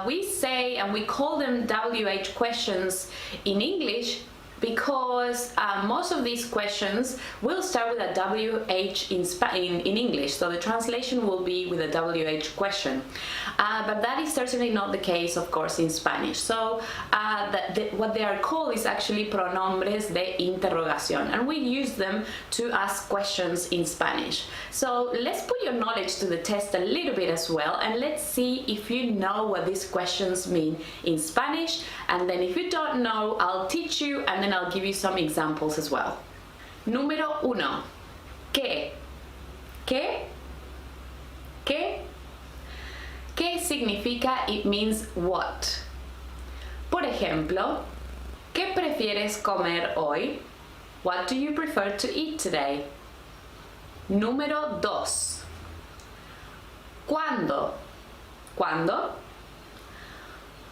we say and we call them WH questions in English because most of these questions will start with a WH in English, so the translation will be with a WH question. But that is certainly not the case, of course, in Spanish. So what they are called is actually pronombres de interrogación, and we use them to ask questions in Spanish. So let's put your knowledge to the test a little bit as well, and let's see if you know what these questions mean in Spanish, and then if you don't know, I'll teach you and then I'll give you some examples as well. Número 1. ¿Qué? ¿Qué? ¿Qué? ¿Qué significa? It means what. Por ejemplo, ¿qué prefieres comer hoy? What do you prefer to eat today? Número 2. ¿Cuándo? ¿Cuándo?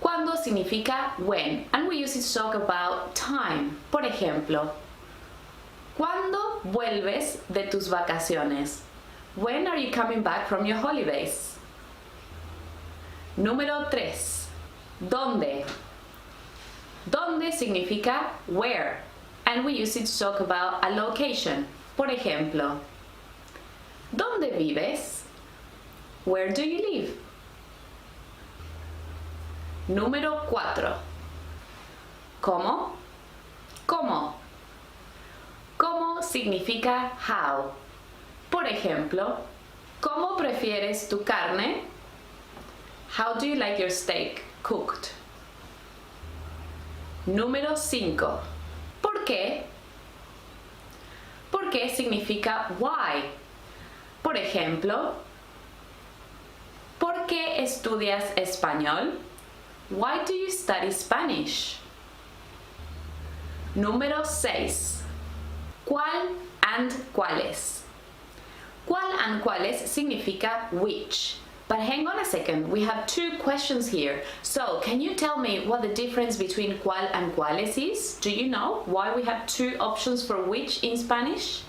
Cuando significa when, and we use it to talk about time. Por ejemplo, ¿cuándo vuelves de tus vacaciones? When are you coming back from your holidays? Número 3. ¿Dónde? ¿Dónde significa where? And we use it to talk about a location. Por ejemplo, ¿dónde vives? Where do you live? Número 4. ¿Cómo? ¿Cómo? ¿Cómo significa how? Por ejemplo, ¿cómo prefieres tu carne? How do you like your steak cooked? Número 5. ¿Por qué? ¿Por qué significa why? Por ejemplo, ¿por qué estudias español? Why do you study Spanish? Número 6. ¿Cuál and cuáles? ¿Cuál and cuáles significa which? But hang on a second, we have 2 questions here. So, can you tell me what the difference between cuál and cuáles is? Do you know why we have 2 options for which in Spanish?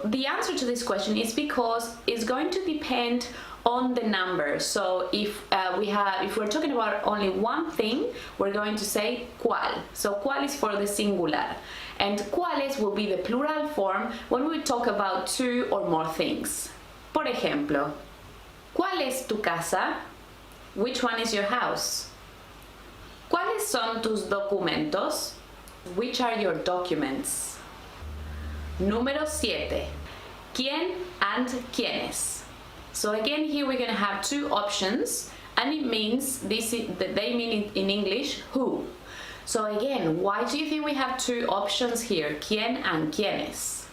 The answer to this question is because it's going to depend on the number. So if we're talking about only one thing, we're going to say cuál. So cuál is for the singular, and cuáles will be the plural form when we talk about 2 or more things. Por ejemplo, ¿cuál es tu casa? Which one is your house? ¿Cuáles son tus documentos? Which are your documents? Número 7. ¿Quién and quiénes? So again, here we're going to have 2 options, and it means they mean in English who. So again, why do you think we have 2 options here, quién and quiénes?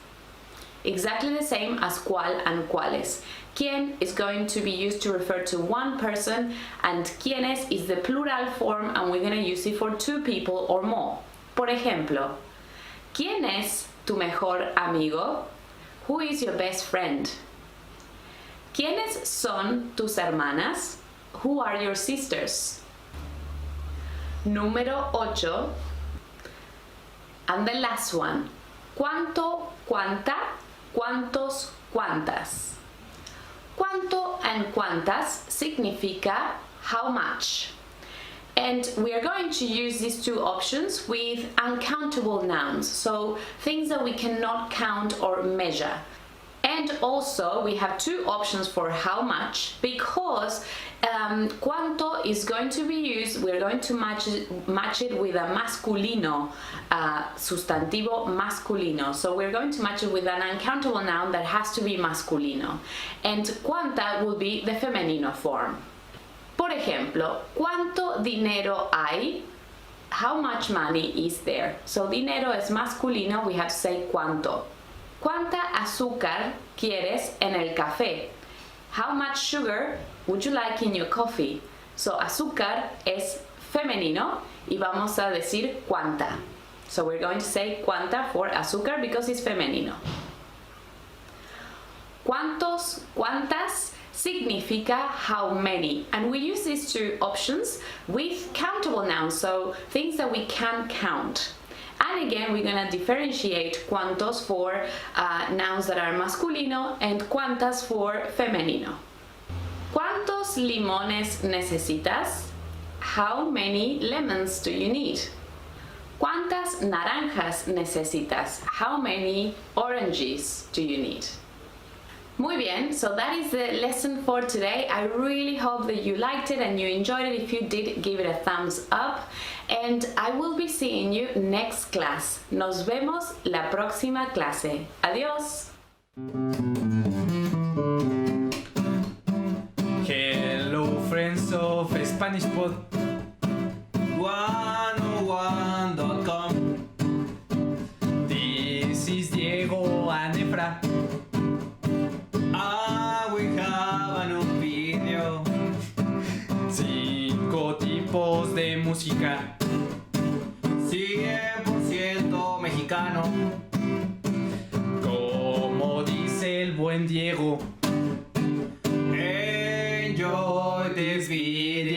Exactly the same as cuál and cuáles. Quién is going to be used to refer to one person, and quiénes is the plural form, and we're going to use it for 2 people or more. Por ejemplo, ¿quién es tu mejor amigo? Who is your best friend? ¿Quiénes son tus hermanas? Who are your sisters? Número 8. And the last one. ¿Cuánto, cuánta, cuántos, cuántas? ¿Cuánto and cuántas significa how much? And we are going to use these 2 options with uncountable nouns, so things that we cannot count or measure. And also we have 2 options for how much, because cuánto is going to be used, we're going to match it with a masculino, sustantivo masculino. So we're going to match it with an uncountable noun that has to be masculino. And cuánta will be the femenino form. Por ejemplo, ¿cuánto dinero hay? How much money is there? So dinero es masculino, we have to say cuánto. ¿Cuánta azúcar quieres en el café? How much sugar would you like in your coffee? So azúcar es femenino y vamos a decir cuánta. So we're going to say cuánta for azúcar because it's femenino. ¿Cuántos, cuántas? Significa how many, and we use these 2 options with countable nouns, so things that we can count. And again, we're going to differentiate cuántos for nouns that are masculino and cuántas for femenino. ¿Cuántos limones necesitas? How many lemons do you need? ¿Cuántas naranjas necesitas? How many oranges do you need? Muy bien, so that is the lesson for today. I really hope that you liked it and you enjoyed it. If you did, give it a thumbs up. And I will be seeing you next class. Nos vemos la próxima clase. Adiós. Hello friends of Spanish Pod 101.com. This is Diego and Efra. We have a new video. 5 tipos de música. 100% mexicano. Como dice el buen Diego. Enjoy this video.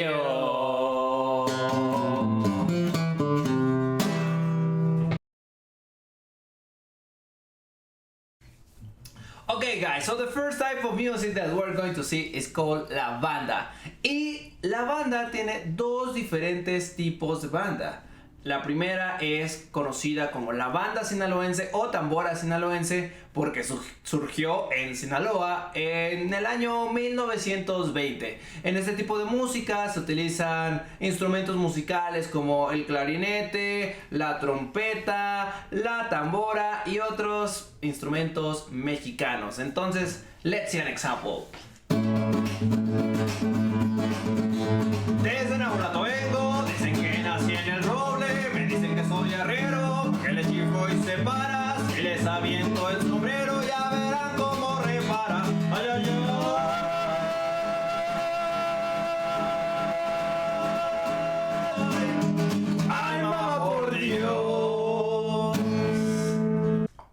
Okay guys, so the first type of music that we're going to see is called la banda. Y la banda tiene dos diferentes tipos de banda. La primera es conocida como la banda sinaloense o tambora sinaloense porque surgió en Sinaloa en el año 1920. En este tipo de música se utilizan instrumentos musicales como el clarinete, la trompeta, la tambora y otros instrumentos mexicanos. Entonces, let's see an example. Desde Nahuatl vengo, dicen que nací en el roble, me dicen que soy arriero, que les chifo y se para, si les aviento el sombrero ya verán cómo repara. Ay, ay, ay. Ay, mamá, por Dios.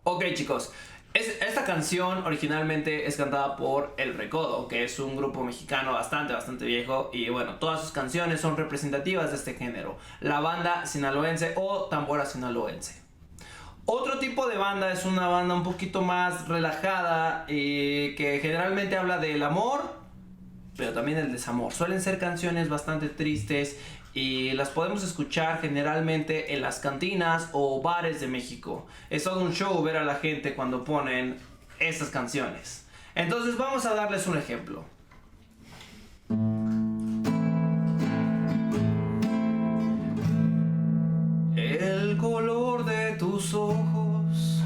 Ok, chicos. Esta canción originalmente es cantada por El Recodo, que es un grupo mexicano bastante viejo, y bueno, todas sus canciones son representativas de este género, la banda sinaloense o tambora sinaloense. Otro tipo de banda es una banda un poquito más relajada y que generalmente habla del amor, pero también del desamor. Suelen ser canciones bastante tristes y las podemos escuchar generalmente en las cantinas o bares de México. Es todo un show ver a la gente cuando ponen estas canciones. Entonces vamos a darles un ejemplo. El color de tus ojos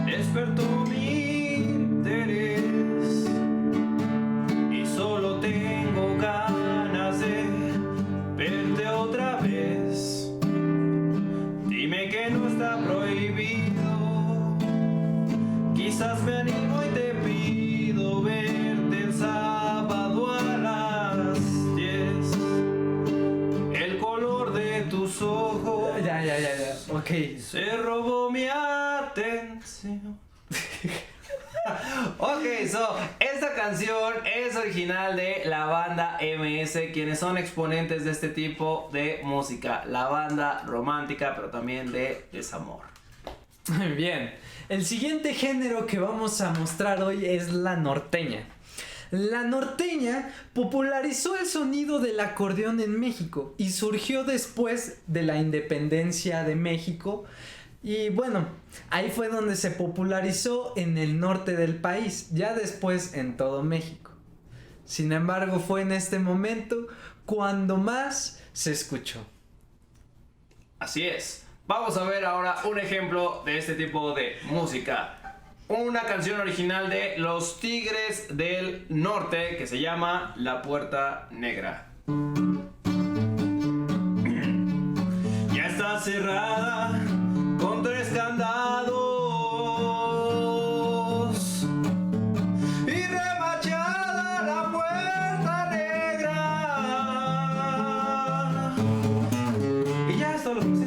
despertó mi interés y solo tengo ganas de verte otra vez. Dime que no está prohibido, quizás me animo y te pido verte el sábado a las 10. El color de tus ojos Ya. Ok. se robó mi atención. Ok, so esta canción es original de la banda MS, quienes son exponentes de este tipo de música, la banda romántica, pero también de desamor. Bien, el siguiente género que vamos a mostrar hoy es la norteña. La norteña popularizó el sonido del acordeón en México y surgió después de la independencia de México. Y bueno, ahí fue donde se popularizó en el norte del país, ya después en todo México. Sin embargo, fue en este momento cuando más se escuchó. Así es. Vamos a ver ahora un ejemplo de este tipo de música. Una canción original de Los Tigres del Norte que se llama La Puerta Negra. Ya está cerrada con 3 candados y remachada la puerta negra. Y ya es todo lo que sé.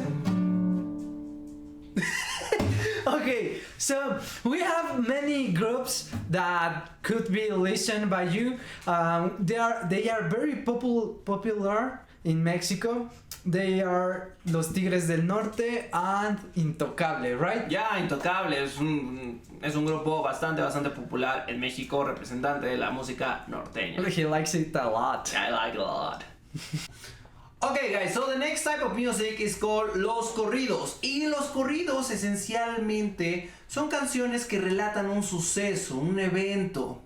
Okay, so we have many groups that could be listened by you. They are very popular in Mexico. They are Los Tigres del Norte and Intocable, right? Ya, Intocable es un grupo bastante popular en México, representante de la música norteña. He likes it a lot. I like it a lot. Okay guys, so the next type of music is called los corridos. Y los corridos esencialmente son canciones que relatan un suceso, un evento.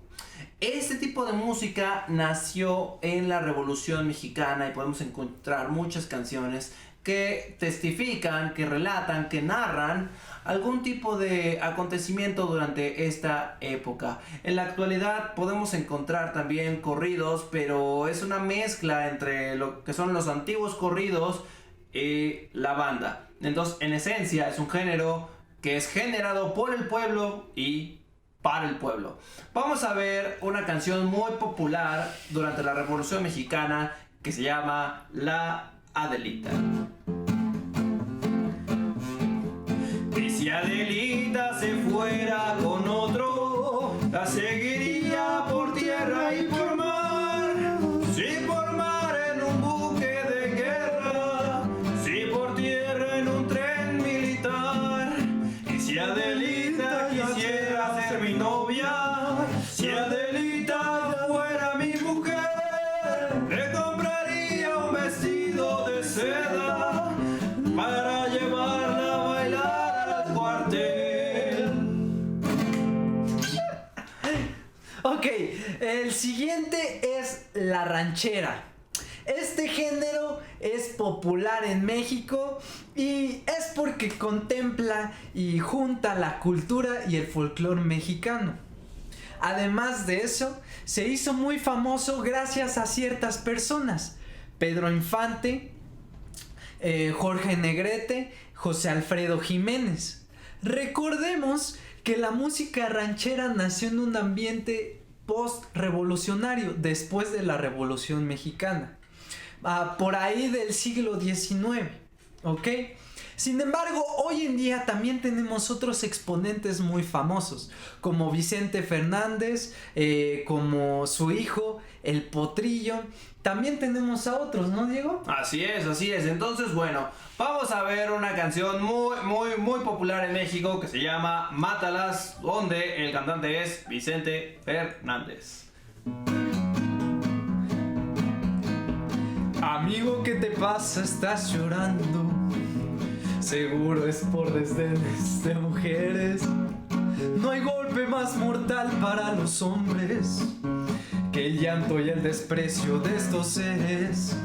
Este tipo de música nació en la Revolución Mexicana y podemos encontrar muchas canciones que testifican, que relatan, que narran algún tipo de acontecimiento durante esta época. En la actualidad podemos encontrar también corridos, pero es una mezcla entre lo que son los antiguos corridos y la banda. Entonces, en esencia, es un género que es generado por el pueblo y para el pueblo. Vamos a ver una canción muy popular durante la Revolución Mexicana que se llama La Adelita. Y si Adelita se fuera con otro, la seguiría por tierra y por mar. Si por mar en un buque de guerra, si por tierra en un tren militar. Y si Adelita quisiera ser mi Ok, el siguiente es la ranchera. Este género es popular en México y es porque contempla y junta la cultura y el folclore mexicano. Además de eso, se hizo muy famoso gracias a ciertas personas: Pedro Infante, Jorge Negrete, José Alfredo Jiménez. Recordemos que la música ranchera nació en un ambiente post-revolucionario, después de la Revolución Mexicana, por ahí del siglo XIX, ¿ok? Sin embargo, hoy en día también tenemos otros exponentes muy famosos, como Vicente Fernández, como su hijo, el Potrillo. También tenemos a otros, ¿no, Diego? Así es, así es. Entonces, bueno, vamos a ver una canción muy popular en México que se llama Mátalas, donde el cantante es Vicente Fernández. Amigo, ¿qué te pasa? Estás llorando. Seguro es por desdenes de mujeres. No hay golpe más mortal para los hombres que el llanto y el desprecio de estos seres.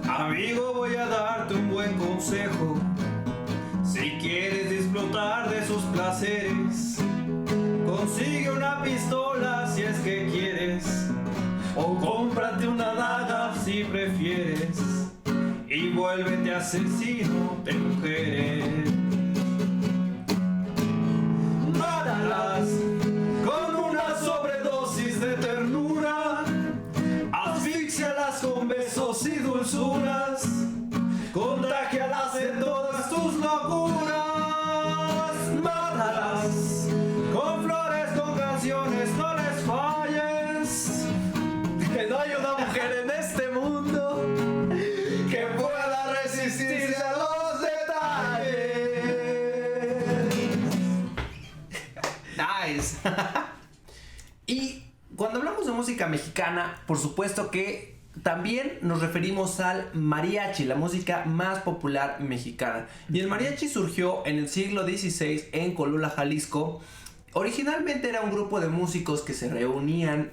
Amigo, voy a darte un buen consejo. Si quieres disfrutar de sus placeres, consigue una pistola si es que quieres, o cómprate una daga si prefieres, y vuélvete asesino de mujeres. Mátalas con una sobredosis de ternura, asfixialas con besos y dulzuras, contagialas de todas tus locuras. Mátalas con flores, con canciones, no les falles, que no hay una mujer en este mundo que pueda resistirse a los detalles. Nice. Y cuando hablamos de música mexicana, por supuesto que también nos referimos al mariachi, la música más popular mexicana. Y el mariachi surgió en el siglo XVI en Colula, Jalisco. Originalmente era un grupo de músicos que se reunían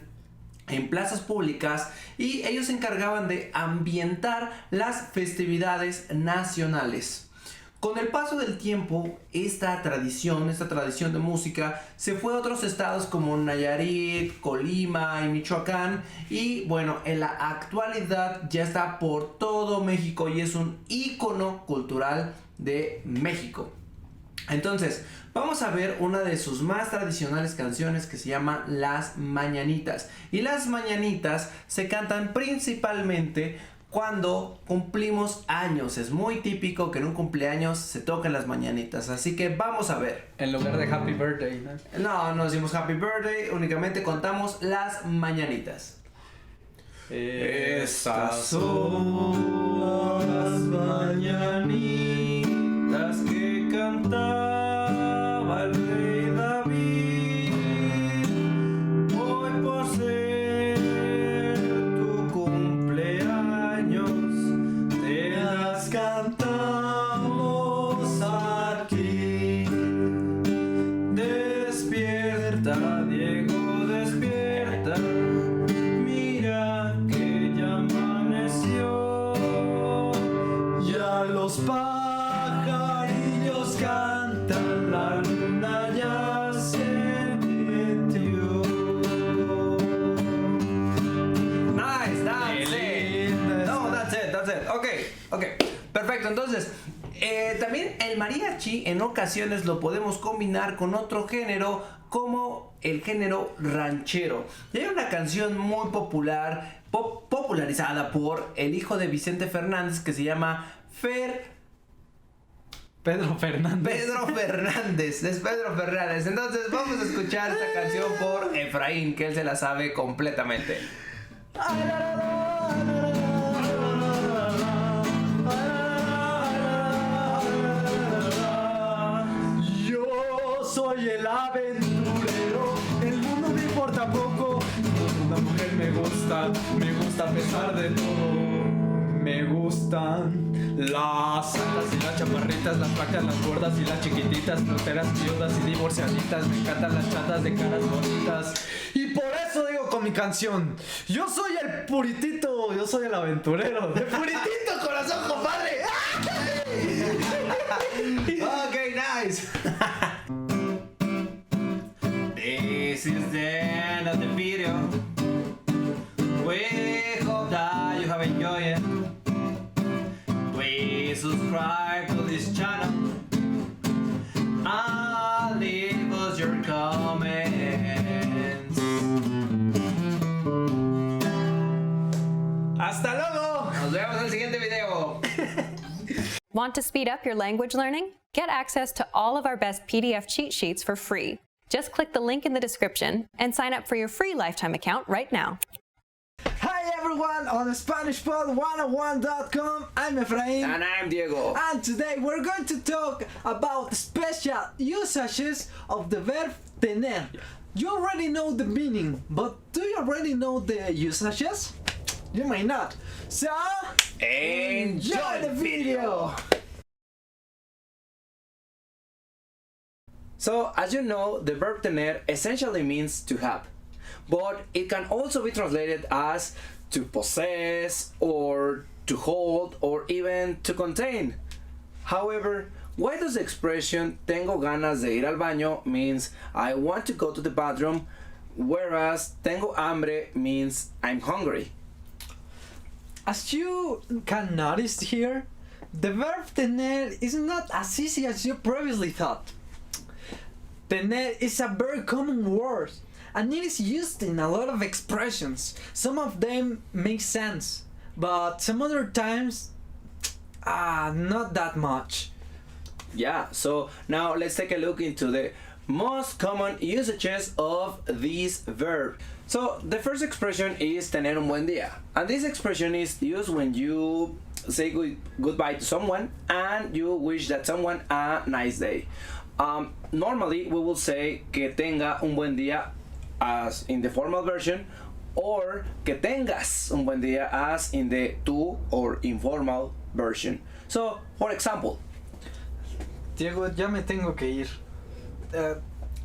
en plazas públicas y ellos se encargaban de ambientar las festividades nacionales. Con el paso del tiempo, esta tradición de música se fue a otros estados como Nayarit, Colima y Michoacán, y bueno, en la actualidad ya está por todo México y es un ícono cultural de México. Entonces, vamos a ver una de sus más tradicionales canciones que se llama Las Mañanitas. Y las mañanitas se cantan principalmente cuando cumplimos años. Es muy típico que en un cumpleaños se toquen las mañanitas. Así que vamos a ver. En lugar de Happy Birthday, ¿no? No decimos Happy Birthday, únicamente contamos las mañanitas. Estas son las mañanitas que cantaba el rey David. Hoy por ser tu cumpleaños te las cantamos aquí. Despierta, Diego, despierta. Mira que ya amaneció. Ya los pajarillos cantan, la luna ya se metió. Nice, that's it. No, that's it. Ok, perfecto. Entonces, también el mariachi en ocasiones lo podemos combinar con otro género como el género ranchero. Y hay una canción muy popular, popularizada por el hijo de Vicente Fernández que se llama Pedro Fernández. Es Pedro Fernández. Entonces vamos a escuchar esta canción por Efraín, que él se la sabe completamente. Yo soy el aventurero, el mundo me importa poco. Una mujer me gusta a pesar de todo. Me gustan Las altas y las chaparritas, las flacas, las gordas y las chiquititas, solteras, viudas y divorciaditas. Me encantan las chatas de caras bonitas. Y por eso digo con mi canción, yo soy el puritito, yo soy el aventurero. ¡De puritito corazón, compadre! Okay, nice. This is the end of the video. We hope that you have enjoyed it. Please subscribe to this channel and leave us your comments. ¡Hasta luego! Nos vemos en el siguiente video. Want to speed up your language learning? Get access to all of our best PDF cheat sheets for free. Just click the link in the description and sign up for your free lifetime account right now. Hi everyone on SpanishPod101.com. I'm Efrain. And I'm Diego. And today we're going to talk about special usages of the verb tener. You already know the meaning, but do you already know the usages? You may not. So, enjoy the video! So, as you know, the verb tener essentially means to have, but it can also be translated as to possess, or to hold, or even to contain. However, why does the expression tengo ganas de ir al baño means I want to go to the bathroom, whereas tengo hambre means I'm hungry? As you can notice here, the verb tener is not as easy as you previously thought. Tener is a very common word, and it is used in a lot of expressions. Some of them make sense, but some other times, not that much. Yeah, so now let's take a look into the most common usages of this verb. So the first expression is tener un buen día, and this expression is used when you say goodbye to someone and you wish that someone a nice day. Normally we will say que tenga un buen día as in the formal version, or que tengas un buen día as in the tú or informal version. So, for example, Diego, ya me tengo que ir.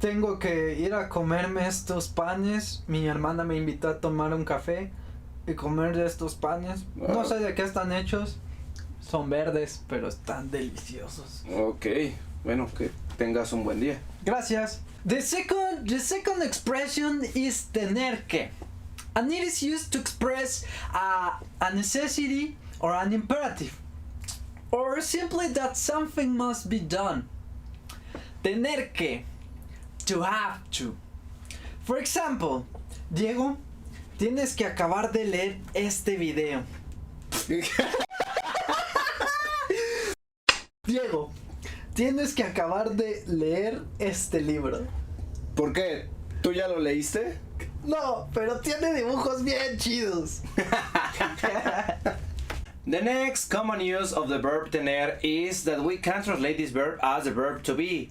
Tengo que ir a comerme estos panes. Mi hermana me invitó a tomar un café y comer de estos panes. No sé de qué están hechos. Son verdes, pero están deliciosos. Ok, bueno, que tengas un buen día. Gracias. The second expression is tener que, and it is used to express a necessity or an imperative, or simply that something must be done. Tener que, to have to. For example, Diego, tienes que acabar de leer este video. Diego, tienes que acabar de leer este libro. ¿Por qué? ¿Tú ya lo leíste? No, pero tiene dibujos bien chidos. The next common use of the verb tener is that we can translate this verb as the verb to be.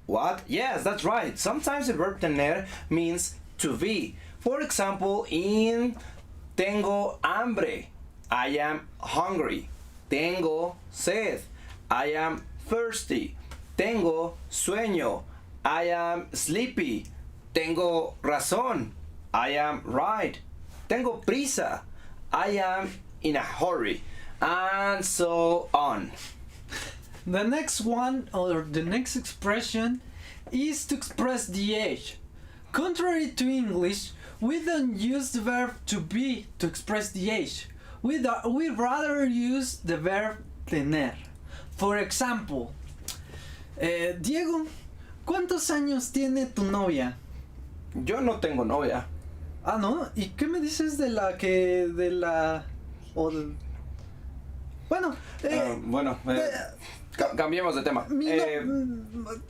What? Yes, that's right. Sometimes the verb tener means to be. For example, in tengo hambre, I am hungry. Tengo sed, I am thirsty. Tengo sueño, I am sleepy. Tengo razón, I am right. Tengo prisa, I am in a hurry. And so on. The next one, or the next expression, is to express the age. Contrary to English, we don't use the verb to be to express the age. We rather use the verb tener. For example, Diego, ¿cuántos años tiene tu novia? Yo no tengo novia. Ah, ¿no? ¿Y qué me dices de la que... de la... o de... Bueno, cambiemos de tema. Mi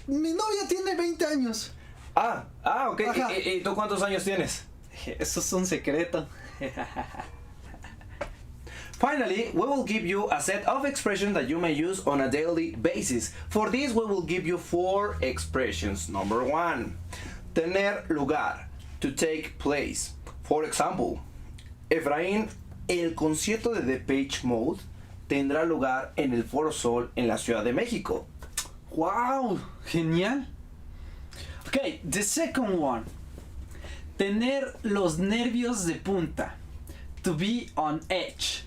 novia tiene 20 años. Ok. ¿Y tú cuántos años tienes? Eso es un secreto. Finally, we will give you a set of expressions that you may use on a daily basis. For this, we will give you 4 expressions. Number 1, tener lugar, to take place. For example, Efraín, el concierto de Depeche Mode tendrá lugar en el Foro Sol en la Ciudad de México. ¡Wow! Genial. Okay, the second one. Tener los nervios de punta. To be on edge.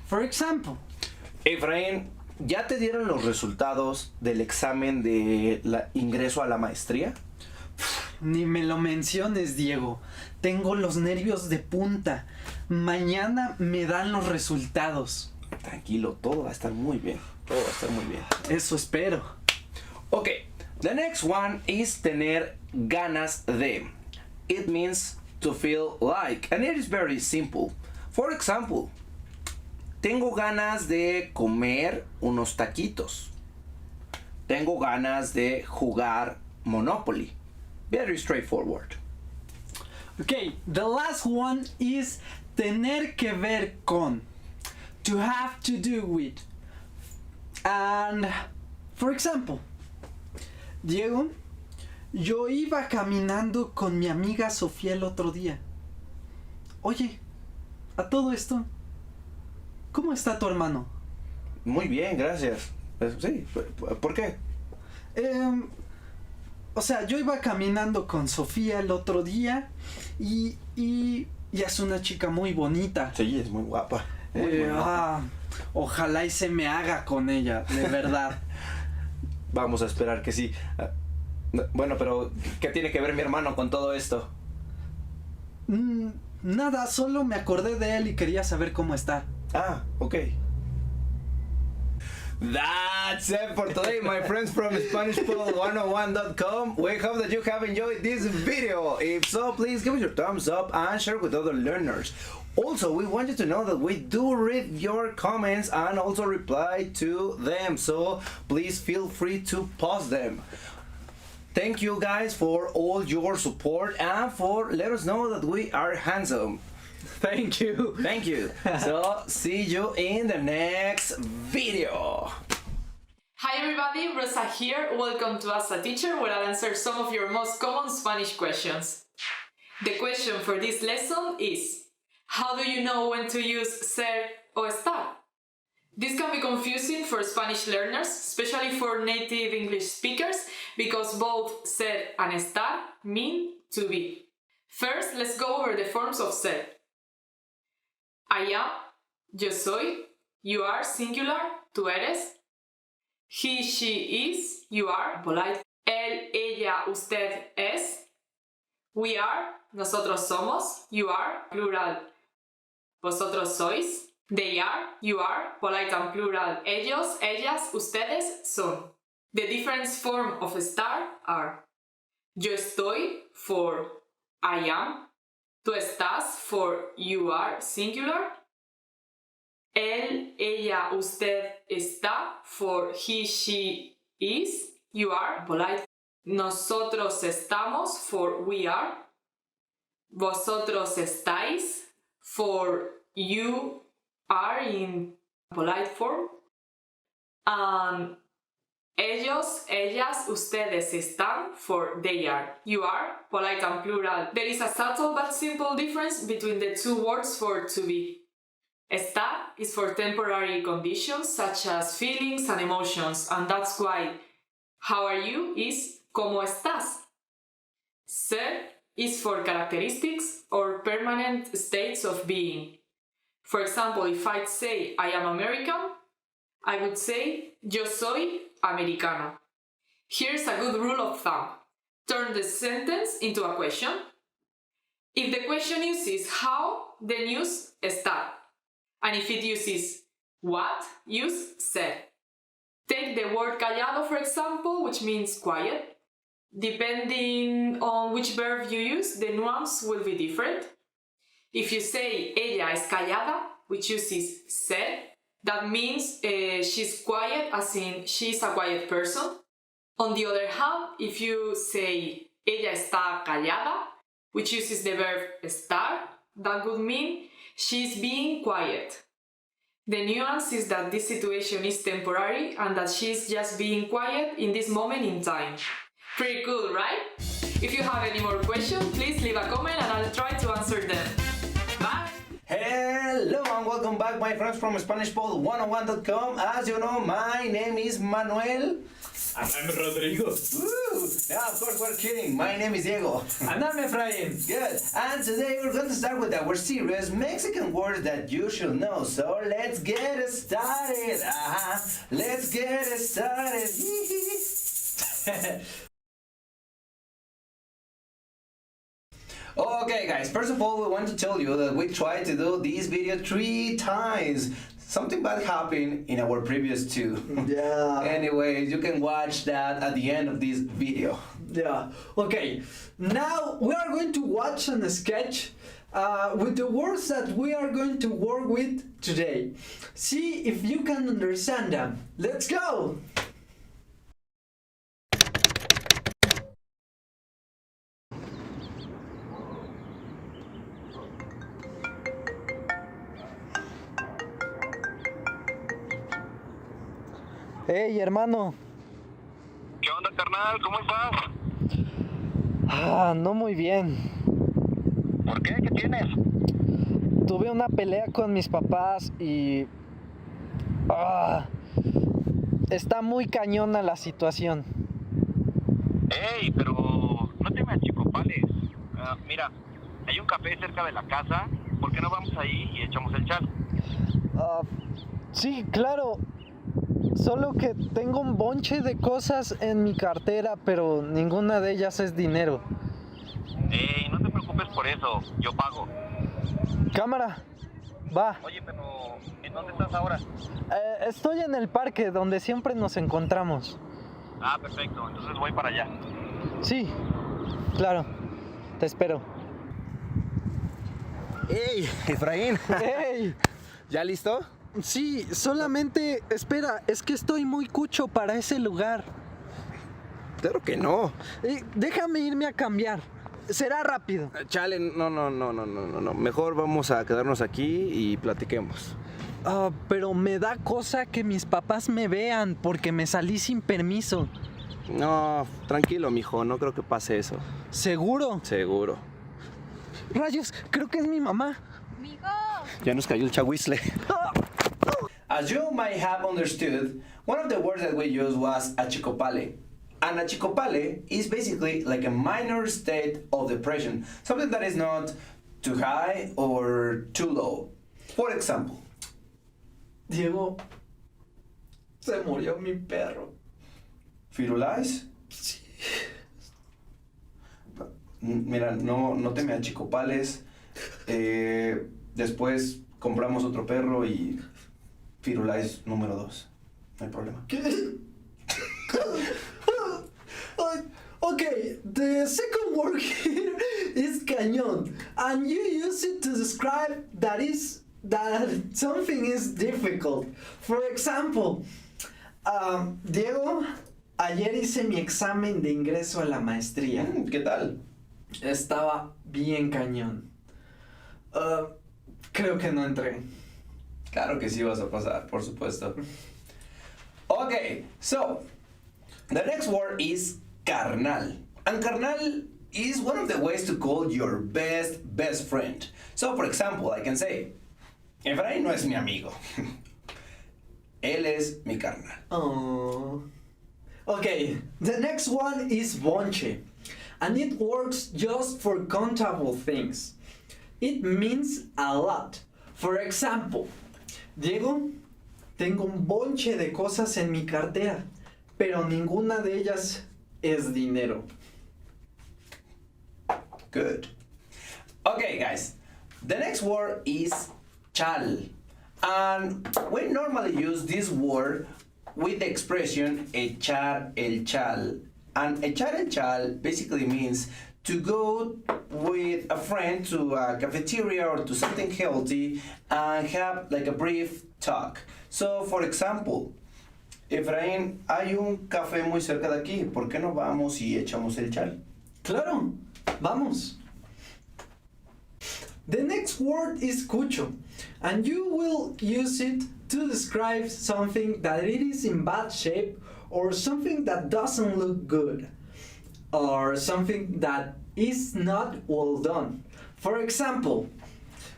For example. Efraín, ¿ya te dieron los resultados del examen de ingreso a la maestría? Ni me lo menciones, Diego. Tengo los nervios de punta. Mañana me dan los resultados. Tranquilo, todo va a estar muy bien. Todo va a estar muy bien. Eso espero. Ok, the next one is tener ganas de. It means to feel like, and it is very simple. For example, tengo ganas de comer unos taquitos. Tengo ganas de jugar Monopoly. Very straightforward. Okay, the last one is tener que ver con. To have to do with. And, for example, Diego, yo iba caminando con mi amiga Sofía el otro día. Oye, a todo esto, ¿cómo está tu hermano? Muy bien, gracias. Sí, ¿por qué? O sea, yo iba caminando con Sofía el otro día y es una chica muy bonita. Sí, es muy guapa. Ojalá y se me haga con ella, de verdad. Vamos a esperar que sí. Bueno, pero ¿qué tiene que ver mi hermano con todo esto? Nada, solo me acordé de él y quería saber cómo está. Ah, ok. That's it for today, my friends from SpanishPod101.com. We hope that you have enjoyed this video. If so, please give us your thumbs up and share with other learners. Also, we want you to know that we do read your comments and also reply to them, so please feel free to post them. Thank you guys for all your support and for let us know that we are handsome. Thank you. Thank you. So, see you in the next video. Hi everybody, Rosa here. Welcome to Ask a Teacher, where I'll answer some of your most common Spanish questions. The question for this lesson is, how do you know when to use ser o estar? This can be confusing for Spanish learners, especially for native English speakers, because both ser and estar mean to be. First, let's go over the forms of ser. I am, yo soy, you are singular, tú eres. He, she is, you are, polite. Él, ella, usted es. We are, nosotros somos, you are, plural. Vosotros sois. They are, you are, polite and plural. Ellos, ellas, ustedes son. The different forms of estar are yo estoy for I am. Tú estás for you are, singular. Él, ella, usted está for he, she is, you are, polite. Nosotros estamos for we are. Vosotros estáis for you are in polite form. And ellos, ellas, ustedes están for they are. You are, polite and plural. There is a subtle but simple difference between the two words for to be. Estar is for temporary conditions such as feelings and emotions, and that's why how are you is ¿cómo estás? Ser is for characteristics or permanent states of being. For example, if I'd say I am American, I would say yo soy americano. Here's a good rule of thumb. Turn the sentence into a question. If the question uses how, then use estar. And if it uses what, use ser. Take the word callado, for example, which means quiet. Depending on which verb you use, the nuance will be different. If you say ella es callada, which uses ser, that means she's quiet, as in she's a quiet person. On the other hand, if you say ella está callada, which uses the verb estar, that would mean she's being quiet. The nuance is that this situation is temporary and that she's just being quiet in this moment in time. Pretty cool, right? If you have any more questions, please leave a comment and I'll try to answer them. Bye! Hello! Hello and welcome back, my friends from SpanishPod101.com. As you know, my name is Manuel. And I'm Rodrigo. Woo! Yeah, of course we're kidding. My name is Diego. And I'm Efrain. Good. And today we're going to start with our series Mexican words that you should know. So let's get it started. Let's get it started. Okay guys, first of all we want to tell you that we tried to do this video 3 times. Something bad happened in our previous 2. Yeah. Anyways, you can watch that at the end of this video. Yeah. Okay. Now we are going to watch a sketch with the words that we are going to work with today. See if you can understand them. Let's go! Hey, hermano. ¿Qué onda, carnal? ¿Cómo estás? No muy bien. ¿Por qué? ¿Qué tienes? Tuve una pelea con mis papás y... está muy cañona la situación. Ey, pero no te me achicopales. Mira, hay un café cerca de la casa. ¿Por qué no vamos ahí y echamos el chal? Sí, claro. Solo que tengo un bonche de cosas en mi cartera, pero ninguna de ellas es dinero. Ey, no te preocupes por eso. Yo pago. Cámara, va. Oye, pero ¿en dónde estás ahora? Estoy en el parque donde siempre nos encontramos. Ah, perfecto. Entonces voy para allá. Sí, claro. Te espero. ¡Hey, Efraín! ¡Hey! ¿Ya listo? Sí, solamente... Espera, es que estoy muy cucho para ese lugar. Claro que no. Déjame irme a cambiar. Será rápido. Chale, no. Mejor vamos a quedarnos aquí y platiquemos. Pero me da cosa que mis papás me vean porque me salí sin permiso. No, tranquilo, mijo, no creo que pase eso. ¿Seguro? Seguro. Rayos, creo que es mi mamá. Ya nos cayó el chahuizle. As you might have understood, one of the words that we used was achicopale. And achicopale is basically like a minor state of depression, something that is not too high or too low. For example, Diego, se murió mi perro. ¿Firulais? Sí. Mira, no te me achicopales. Después compramos otro perro y Firulais número 2. No hay problema. ¿Qué? Okay, the second word here is cañón, and you use it to describe that something is difficult. For example, Diego, ayer hice mi examen de ingreso a la maestría. ¿Qué tal? Estaba bien cañón. Creo que no entré. Claro que sí vas a pasar, por supuesto. Okay, so the next word is carnal. And carnal is one of the ways to call your best friend. So, for example, I can say, Efraín no es mi amigo. Él es mi carnal. Oh. Okay, the next one is bonche. And it works just for countable things. It means a lot. For example, Diego, tengo un bonche de cosas en mi cartera, pero ninguna de ellas es dinero. Good. Okay, guys. The next word is chal. And we normally use this word with the expression echar el chal. And echar el chal basically means to go with a friend to a cafeteria or to something healthy and have like a brief talk. So, for example, Efraín, hay un café muy cerca de aquí. ¿Por qué no vamos y echamos el chal? Claro, vamos. The next word is cucho, and you will use it to describe something that it is in bad shape or something that doesn't look good or something that is not well done. For example,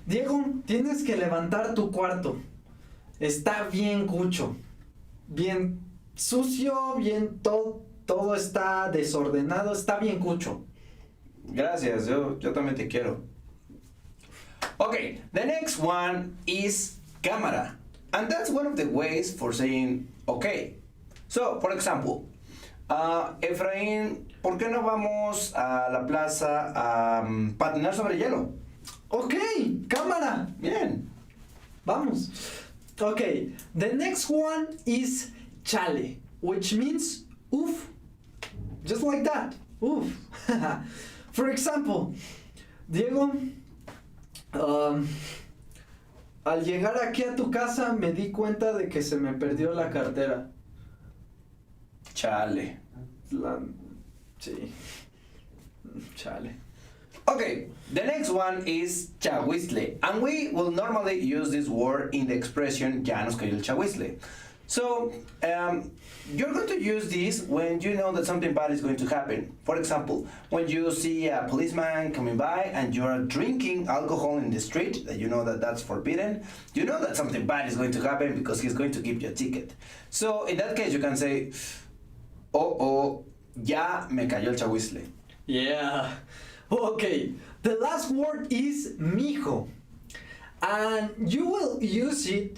Diego, tienes que levantar tu cuarto. Está bien cucho. Bien sucio, bien todo está desordenado, está bien cucho. Gracias, yo también te quiero. Okay, the next one is cámara. And that's one of the ways for saying okay. So, for example, Efraín, ¿por qué no vamos a la plaza a patinar sobre hielo? Ok, cámara. Bien. Vamos. Okay, the next one is chale, which means oof. Just like that. Oof. For example, Diego, al llegar aquí a tu casa me di cuenta de que se me perdió la cartera. Chale. Sí. Chale. Okay, the next one is chahuizle, and we will normally use this word in the expression ya nos cayó el chahuizle. So, you're going to use this when you know that something bad is going to happen. For example, when you see a policeman coming by and you're drinking alcohol in the street, that you know that that's forbidden, you know that something bad is going to happen because he's going to give you a ticket. So, in that case, you can say, ya me cayó el chahuizle. Yeah. Okay, the last word is mijo. And you will use it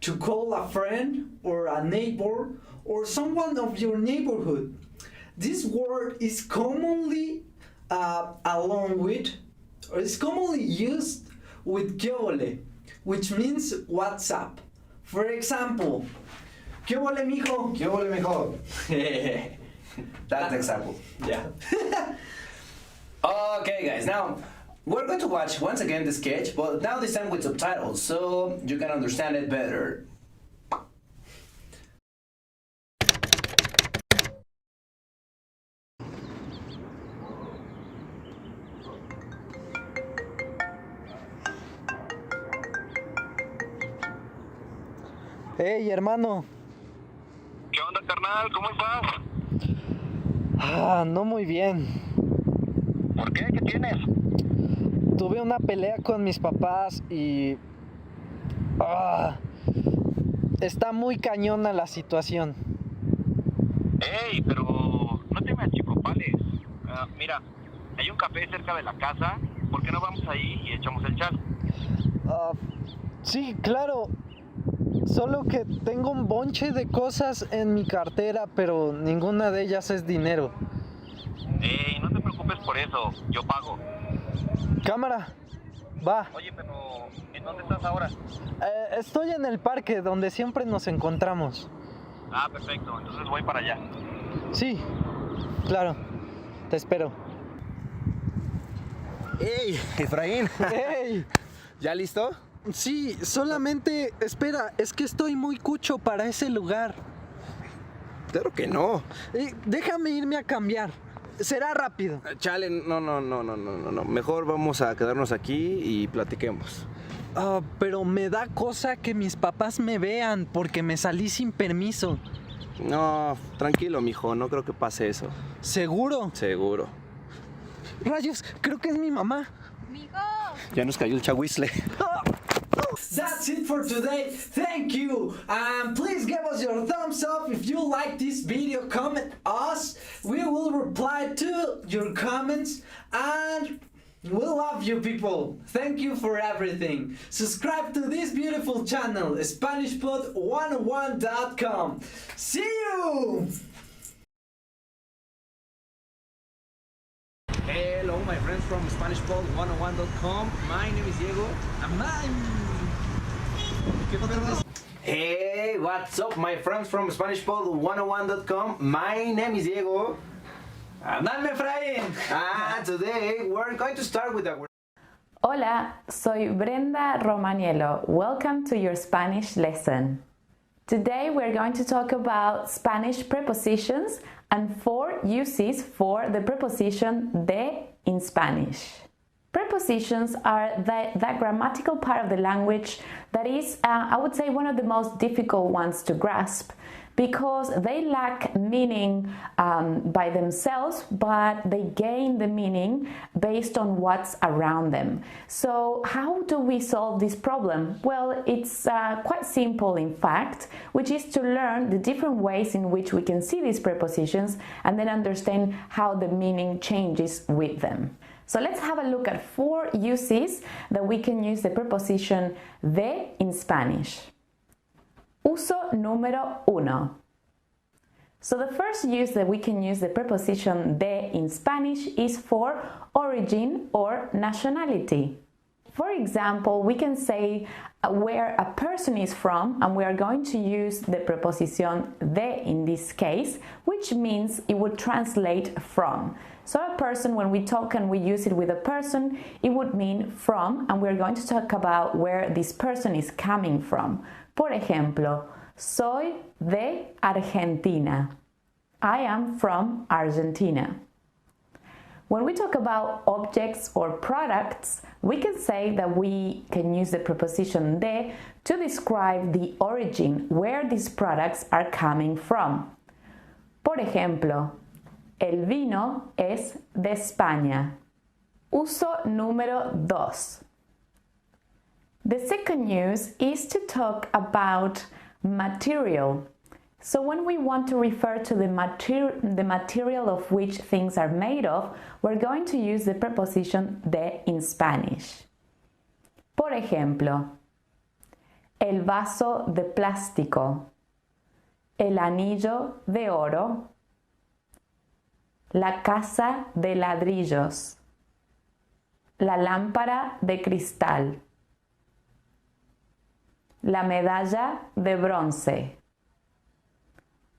to call a friend or a neighbor or someone of your neighborhood. This word is commonly used with ¿qué ole?, which means what's up. For example, ¿qué ole, mijo? ¿Qué ole, mijo? That's the example. Yeah. Okay, guys, now we're going to watch once again the sketch, but now this time with subtitles, so you can understand it better. Hey, hermano. ¿Qué onda, carnal? ¿Cómo estás? No muy bien. ¿Por qué? ¿Qué tienes? Tuve una pelea con mis papás y... está muy cañona la situación. Ey, pero no te me achicopales. Mira, hay un café cerca de la casa. ¿Por qué no vamos ahí y echamos el chat? Sí, claro. Solo que tengo un bonche de cosas en mi cartera, pero ninguna de ellas es dinero. Ey, no te preocupes por eso. Yo pago. Cámara, va. Oye, pero ¿en dónde estás ahora? Estoy en el parque donde siempre nos encontramos. Ah, perfecto. Entonces voy para allá. Sí, claro. Te espero. ¡Ey, Efraín! ¡Ey! ¿Ya listo? Sí, solamente... Espera, es que estoy muy cucho para ese lugar. Claro que no. Déjame irme a cambiar. Será rápido. Chale, no. Mejor vamos a quedarnos aquí y platiquemos. Pero me da cosa que mis papás me vean porque me salí sin permiso. No, tranquilo, mijo, no creo que pase eso. ¿Seguro? Seguro. Rayos, creo que es mi mamá. ¡Mijo! Ya nos cayó el chahuizle. That's it for today. Thank you. Please give us your thumbs up if you like this video. Comment us. We will reply to your comments. And we love you people. Thank you for everything. Subscribe to this beautiful channel, SpanishPod101.com. See you! Hello, my friends from SpanishPod101.com. My name is Diego. And Hey, what's up, my friends from SpanishPod101.com? My name is Diego. And I'm Efraín. Today we're going to start with our... Hola, soy Brenda Romaniello. Welcome to your Spanish lesson. Today we're going to talk about Spanish prepositions and 4 uses for the preposition de in Spanish. Prepositions are that grammatical part of the language that is, I would say, one of the most difficult ones to grasp because they lack meaning by themselves, but they gain the meaning based on what's around them. So how do we solve this problem? Well, it's quite simple in fact, which is to learn the different ways in which we can see these prepositions and then understand how the meaning changes with them. So let's have a look at 4 uses that we can use the preposition de in Spanish. Uso número 1. So the first use that we can use the preposition de in Spanish is for origin or nationality. For example, we can say where a person is from, and we are going to use the preposition de in this case, which means it would translate from. So a person, when we talk and we use it with a person, it would mean from, and we're going to talk about where this person is coming from. Por ejemplo, soy de Argentina. I am from Argentina. When we talk about objects or products, we can say that we can use the preposition de to describe the origin, where these products are coming from. Por ejemplo, el vino es de España. Uso número 2. The second use is to talk about material. So when we want to refer to the material of which things are made of, we're going to use the preposition de in Spanish. Por ejemplo, el vaso de plástico, el anillo de oro, la casa de ladrillos, la lámpara de cristal, la medalla de bronce.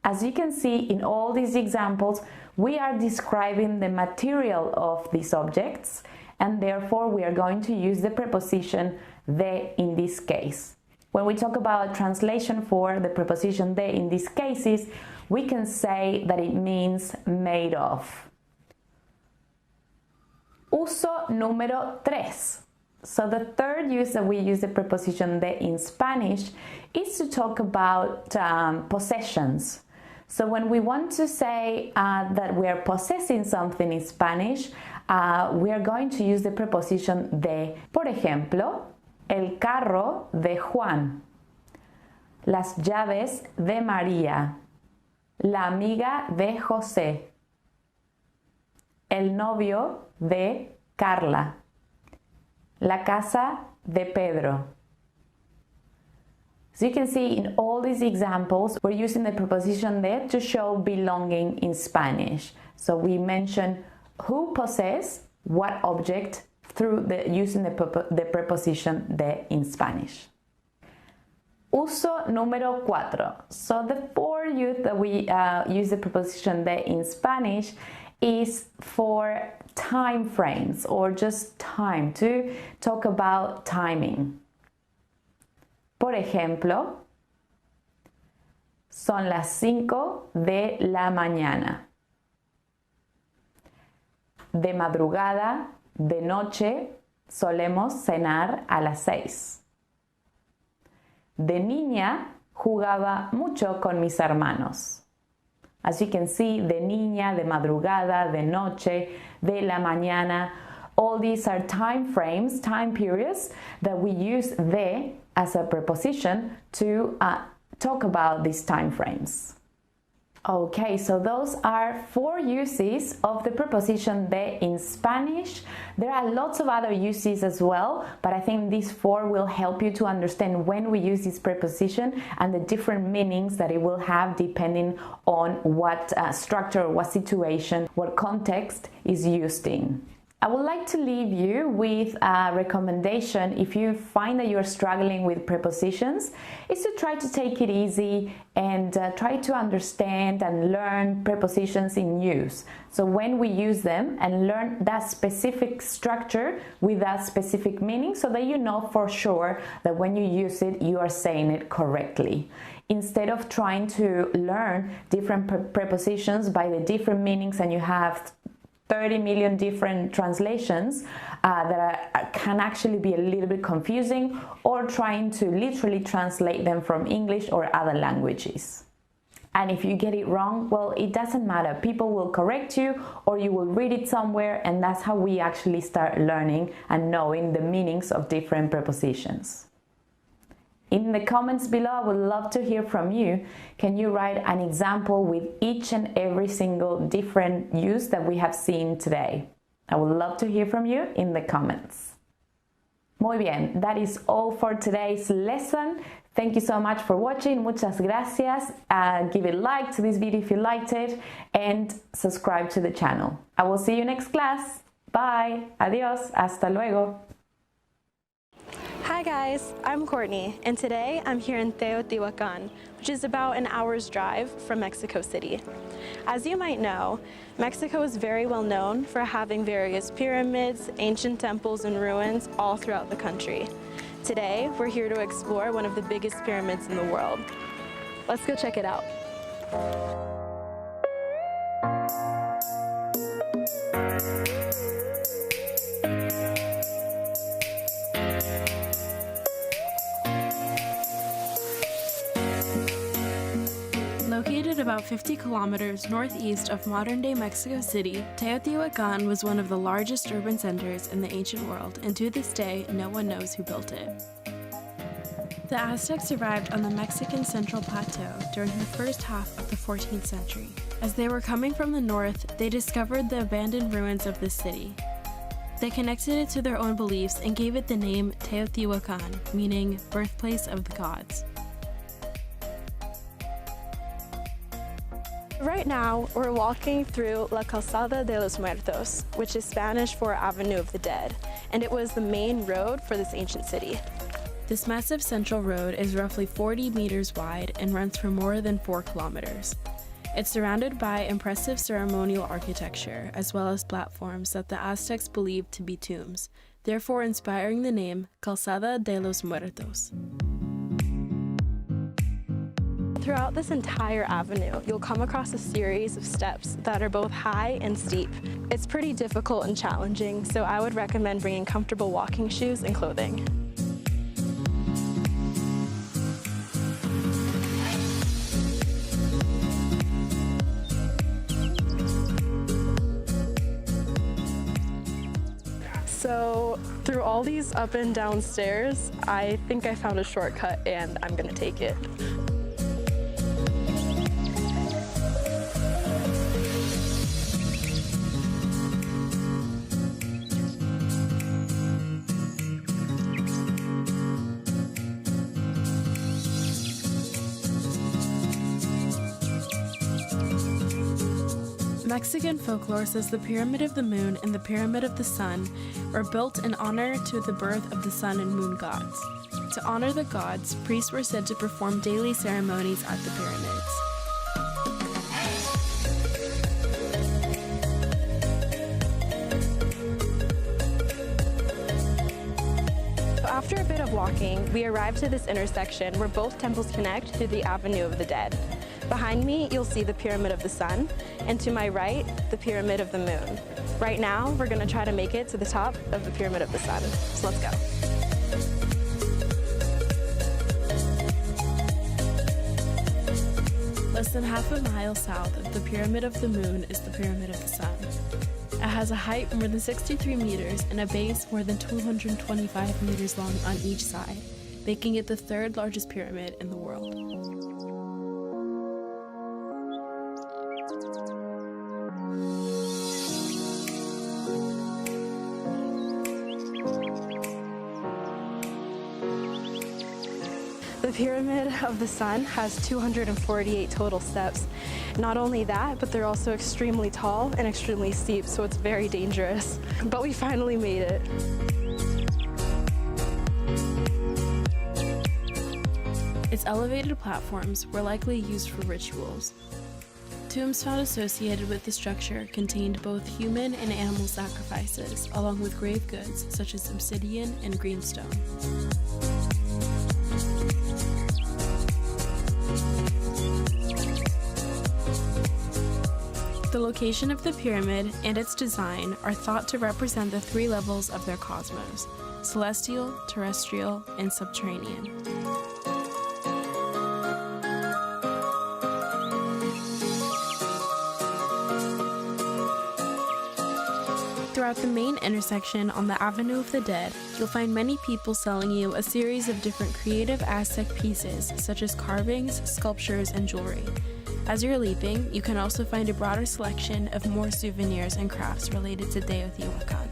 As you can see in all these examples, we are describing the material of these objects, and therefore we are going to use the preposition de in this case. When we talk about translation for the preposition de in these cases, we can say that it means made of. Uso número 3. So the third use that we use the preposition de in Spanish is to talk about possessions. So when we want to say that we are possessing something in Spanish, we are going to use the preposition de. Por ejemplo, el carro de Juan, las llaves de María, la amiga de José, el novio de Carla, la casa de Pedro. So you can see in all these examples, we're using the preposition de to show belonging in Spanish. So we mention who possess what object through using the preposition de in Spanish. Uso número 4. So the fourth use that we use the preposition de in Spanish is for time frames or just time, to talk about timing. Por ejemplo, son las 5 de la mañana. De madrugada, de noche, solemos cenar a las 6. De niña, jugaba mucho con mis hermanos. As you can see, de niña, de madrugada, de noche, de la mañana, all these are time frames, time periods that we use de as a preposition to talk about these time frames. Okay, so those are 4 uses of the preposition de in Spanish. There are lots of other uses as well, but I think these 4 will help you to understand when we use this preposition and the different meanings that it will have depending on what structure, what situation, what context is used in. I would like to leave you with a recommendation if you find that you're struggling with prepositions, is to try to take it easy and try to understand and learn prepositions in use. So when we use them and learn that specific structure with that specific meaning so that you know for sure that when you use it, you are saying it correctly. Instead of trying to learn different prepositions by the different meanings and you have 30 million different translations can actually be a little bit confusing, or trying to literally translate them from English or other languages. And if you get it wrong, well, it doesn't matter. People will correct you or you will read it somewhere, and that's how we actually start learning and knowing the meanings of different prepositions. In the comments below, I would love to hear from you. Can you write an example with each and every single different use that we have seen today? I would love to hear from you in the comments. Muy bien, that is all for today's lesson. Thank you so much for watching. Muchas gracias. Give a like to this video if you liked it and subscribe to the channel. I will see you next class. Bye. Adios. Hasta luego. Hi guys, I'm Courtney, and today I'm here in Teotihuacan, which is about an hour's drive from Mexico City. As you might know, Mexico is very well known for having various pyramids, ancient temples, and ruins all throughout the country. Today, we're here to explore one of the biggest pyramids in the world. Let's go check it out. Located about 50 kilometers northeast of modern-day Mexico City, Teotihuacan was one of the largest urban centers in the ancient world, and to this day, no one knows who built it. The Aztecs arrived on the Mexican Central Plateau during the first half of the 14th century. As they were coming from the north, they discovered the abandoned ruins of this city. They connected it to their own beliefs and gave it the name Teotihuacan, meaning birthplace of the gods. Right now, we're walking through La Calzada de los Muertos, which is Spanish for Avenue of the Dead, and it was the main road for this ancient city. This massive central road is roughly 40 meters wide and runs for more than 4 kilometers. It's surrounded by impressive ceremonial architecture, as well as platforms that the Aztecs believed to be tombs, therefore inspiring the name Calzada de los Muertos. Throughout this entire avenue, you'll come across a series of steps that are both high and steep. It's pretty difficult and challenging, so I would recommend bringing comfortable walking shoes and clothing. So through all these up and down stairs, I think I found a shortcut and I'm gonna take it. Mexican folklore says the Pyramid of the Moon and the Pyramid of the Sun were built in honor to the birth of the sun and moon gods. To honor the gods, priests were said to perform daily ceremonies at the pyramids. After a bit of walking, we arrived to this intersection where both temples connect through the Avenue of the Dead. Behind me, you'll see the Pyramid of the Sun, and to my right, the Pyramid of the Moon. Right now, we're going to try to make it to the top of the Pyramid of the Sun. So let's go. Less than half a mile south of the Pyramid of the Moon is the Pyramid of the Sun. It has a height more than 63 meters and a base more than 225 meters long on each side, making it the third largest pyramid in the world. The Pyramid of the Sun has 248 total steps. Not only that, but they're also extremely tall and extremely steep, so it's very dangerous. But we finally made it. Its elevated platforms were likely used for rituals. Tombs found associated with the structure contained both human and animal sacrifices, along with grave goods such as obsidian and greenstone. The location of the pyramid and its design are thought to represent the 3 levels of their cosmos: celestial, terrestrial, and subterranean. Throughout the main intersection on the Avenue of the Dead, you'll find many people selling you a series of different creative Aztec pieces, such as carvings, sculptures, and jewelry. As you're leaving, you can also find a broader selection of more souvenirs and crafts related to Teotihuacan.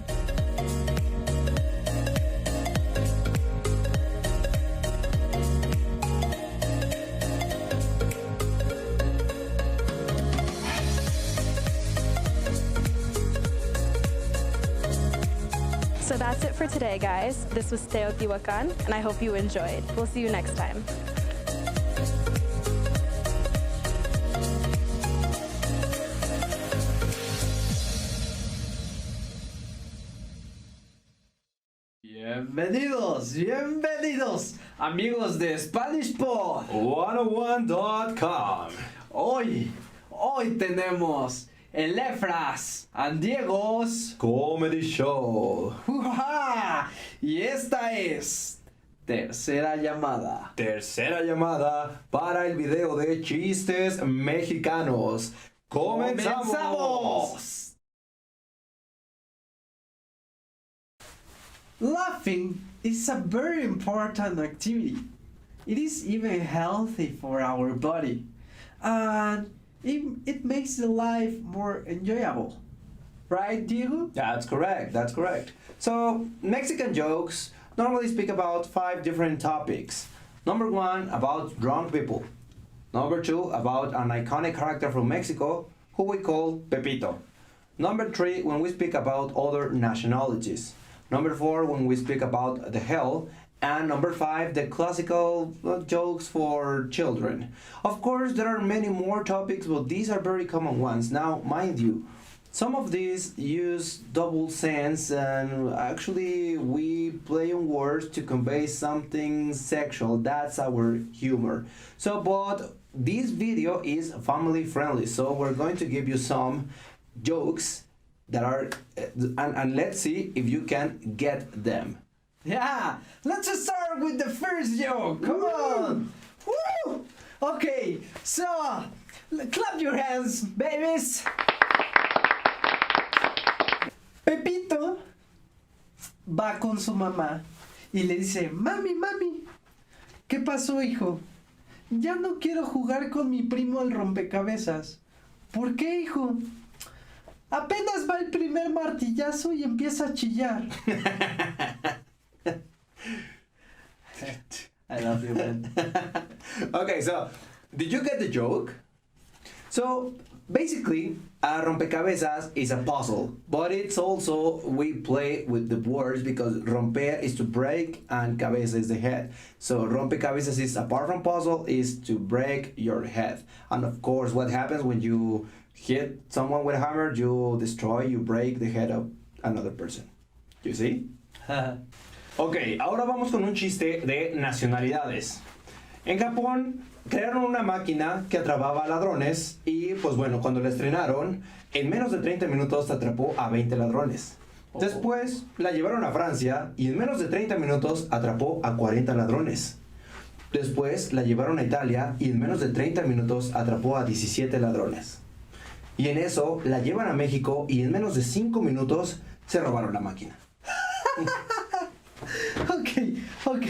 So that's it for today, guys. This was Teotihuacan, and I hope you enjoyed. We'll see you next time. Bienvenidos, bienvenidos, amigos de SpanishPod101.com. Hoy tenemos el Efras and Diego's Comedy Show. ¡Uja! Y esta es tercera llamada. Tercera llamada para el video de chistes mexicanos. ¡Comenzamos! Laughing is a very important activity. It is even healthy for our body. And it makes the life more enjoyable. Right, Diego? That's correct, that's correct. So, Mexican jokes normally speak about 5 different topics. Number 1, about drunk people. Number 2, about an iconic character from Mexico, who we call Pepito. Number 3, when we speak about other nationalities. Number 4, when we speak about the hell. And number 5, the classical jokes for children. Of course, there are many more topics, but these are very common ones. Now, mind you, some of these use double sense, and actually we play on words to convey something sexual. That's our humor. So, but this video is family friendly, so we're going to give you some jokes that are, and let's see if you can get them. Yeah, let's just start with the first joke. Come on. Woo! Okay, so clap your hands, babies. Pepito va con su mamá y le dice, mami, ¿qué pasó, hijo? Ya no quiero jugar con mi primo al rompecabezas. ¿Por qué, hijo? Apenas va el primer martillazo y empieza a chillar. I love you, man. Okay, so did you get the joke? So basically, a rompecabezas is a puzzle, but it's also we play with the words because romper is to break and cabeza is the head. So rompecabezas is, apart from puzzle, is to break your head. And of course, what happens when you hit someone with a hammer, you destroy, you break the head of another person. You see? Ok, ahora vamos con un chiste de nacionalidades. En Japón crearon una máquina que atrapaba a ladrones y pues bueno, cuando la estrenaron, en menos de 30 minutos atrapó a 20 ladrones. Después la llevaron a Francia y en menos de 30 minutos atrapó a 40 ladrones. Después la llevaron a Italia y en menos de 30 minutos atrapó a 17 ladrones. Y en eso la llevan a México y en menos de 5 minutos se robaron la máquina. Ok,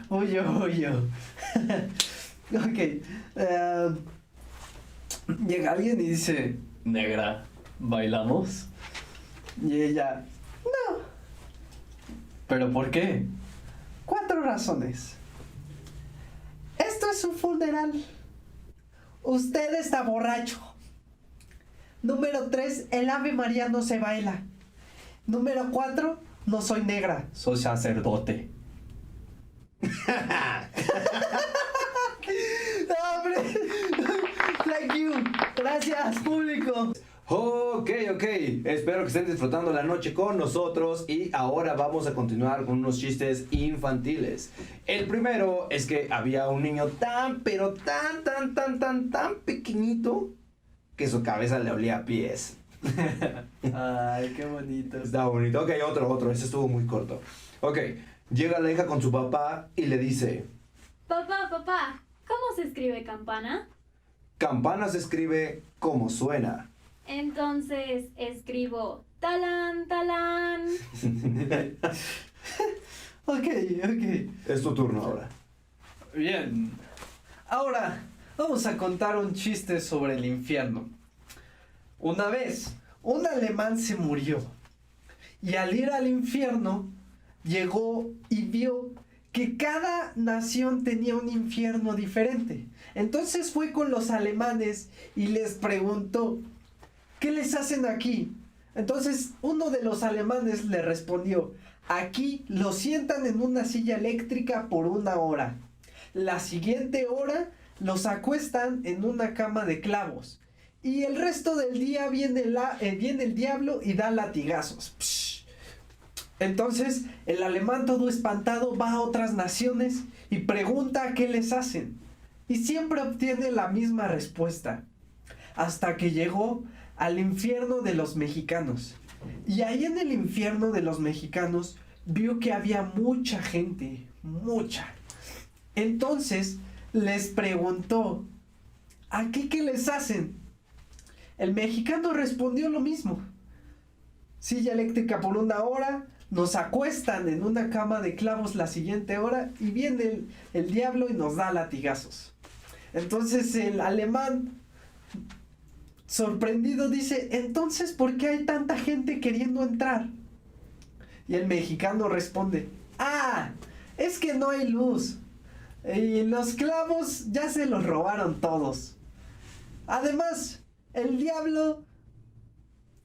oye. Ok, llega alguien y dice, negra, ¿bailamos? Y ella, no. ¿Pero por qué? 4 razones. Esto es un funeral. Usted está borracho. Número 3, el Ave María no se baila. Número 4, no soy negra, soy sacerdote. ¡Hombre! Thank you. Gracias, público. Ok, espero que estén disfrutando la noche con nosotros y ahora vamos a continuar con unos chistes infantiles. El primero es que había un niño tan pequeñito que su cabeza le olía a pies. Ay, qué bonito. Está bonito. Ok, otro, ese estuvo muy corto. Ok, llega la hija con su papá y le dice, Papá, ¿cómo se escribe campana? campana se escribe como suena. Entonces escribo talán, talán. Ok. Es tu turno ahora. Bien. Ahora vamos a contar un chiste sobre el infierno. Una vez, un alemán se murió. Y al ir al infierno, llegó y vio que cada nación tenía un infierno diferente. Entonces fue con los alemanes y les preguntó, ¿qué les hacen aquí? Entonces uno de los alemanes le respondió, aquí los sientan en una silla eléctrica por 1 hora. La siguiente hora los acuestan en una cama de clavos. Y el resto del día viene el diablo y da latigazos. Psh. Entonces el alemán todo espantado va a otras naciones y pregunta qué les hacen. Y siempre obtiene la misma respuesta. Hasta que llegó al infierno de los mexicanos. Y ahí en el infierno de los mexicanos vio que había mucha gente, mucha. Entonces les preguntó, ¿aquí qué les hacen? El mexicano respondió lo mismo. Silla eléctrica por 1 hora, nos acuestan en una cama de clavos la siguiente hora y viene el diablo y nos da latigazos. Entonces el alemán, sorprendido, dice, entonces, ¿por qué hay tanta gente queriendo entrar? Y el mexicano responde, es que no hay luz. Y los clavos ya se los robaron todos. Además, el diablo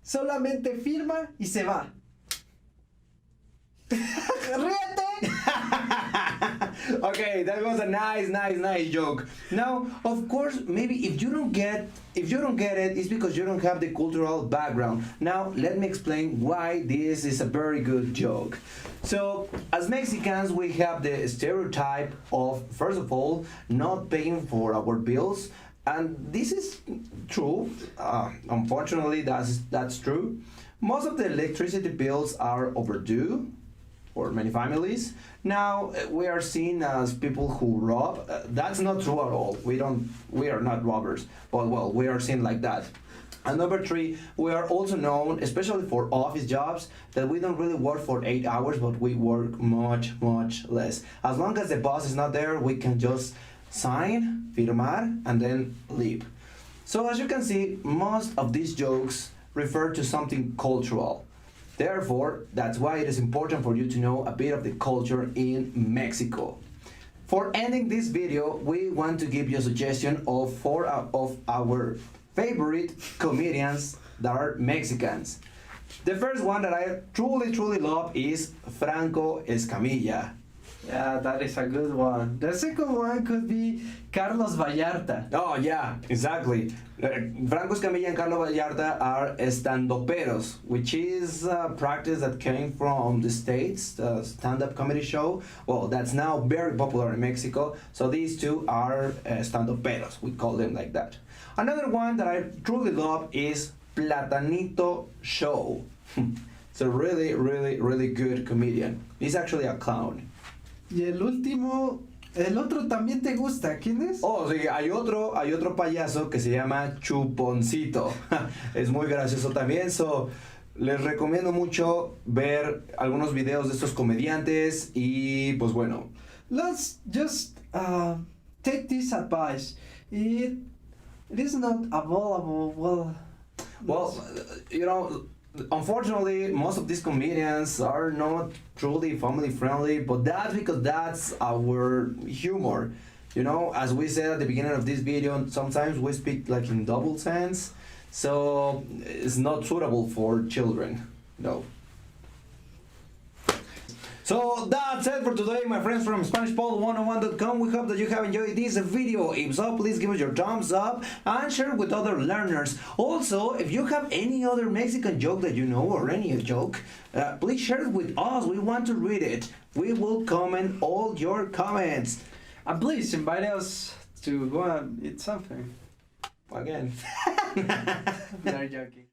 solamente firma y se va. ¡Ríete! Okay, that was a nice joke. Now, of course, maybe if you don't get it, it's because you don't have the cultural background. Now, let me explain why this is a very good joke. So, as Mexicans, we have the stereotype of, first of all, not paying for our bills, and this is true. Unfortunately, that's true. Most of the electricity bills are overdue for many families. Now we are seen as people who rob. That's not true at all. We are not robbers, but well, we are seen like that. And number 3, we are also known, especially for office jobs, that we don't really work for 8 hours, but we work much less. As long as the boss is not there, we can just sign, firmar, and then leave. So as you can see, most of these jokes refer to something cultural. Therefore, that's why it is important for you to know a bit of the culture in Mexico. For ending this video, we want to give you a suggestion of 4 of our favorite comedians that are Mexicans. The first one that I truly love is Franco Escamilla. Yeah, that is a good one. The second one could be Carlos Vallarta. Oh yeah, exactly. Franco Escamilla and Carlos Vallarta are estandoperos, which is a practice that came from the States, the stand-up comedy show. Well, that's now very popular in Mexico. So these two are estandoperos. We call them like that. Another one that I truly love is Platanito Show. It's a really good comedian. He's actually a clown. Y el otro también te gusta, ¿quién es? Oh, sí, hay otro payaso que se llama Chuponcito. Es muy gracioso también, les recomiendo mucho ver algunos videos de estos comediantes y pues bueno. Let's just take this advice. It is not available, well, you know, unfortunately, most of these comedians are not truly family friendly, but that's because that's our humor. You know, as we said at the beginning of this video, sometimes we speak like in double sense, so it's not suitable for children. No. So that's it for today, my friends from SpanishPod101.com. We hope that you have enjoyed this video. If so, please give us your thumbs up and share with other learners. Also, if you have any other Mexican joke that you know or any joke, please share it with us. We want to read it. We will comment all your comments. And please invite us to go and eat something. Again. No joking.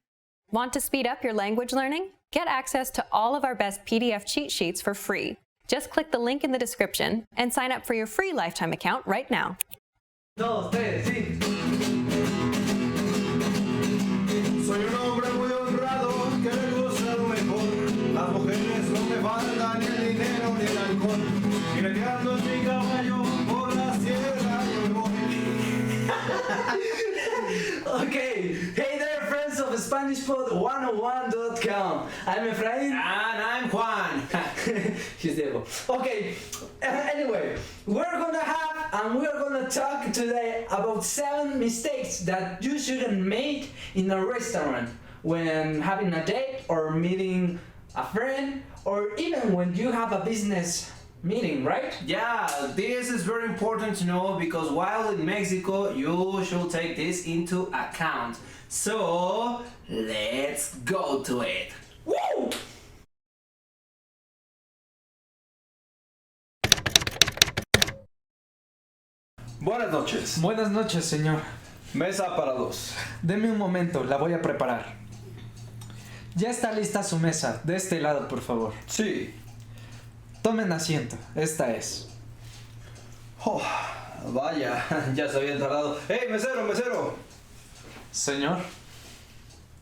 Want to speed up your language learning? Get access to all of our best PDF cheat sheets for free. Just click the link in the description and sign up for your free lifetime account right now. 2, 3, sí. Soy EnglishPod101.com. I'm Efrain. And I'm Juan. He's Diego. Okay, anyway, we're gonna talk today about 7 mistakes that you shouldn't make in a restaurant when having a date or meeting a friend, or even when you have a business meeting, right? Yeah, this is very important to know because while in Mexico, you should take this into account. So, let's go to it. Woo! Buenas noches. Buenas noches, señor. Mesa para 2. Deme un momento, la voy a preparar. Ya está lista su mesa. De este lado, por favor. Sí. Tomen asiento. Esta es. Oh, vaya, ya se habían tardado. ¡Hey, mesero, mesero! Señor.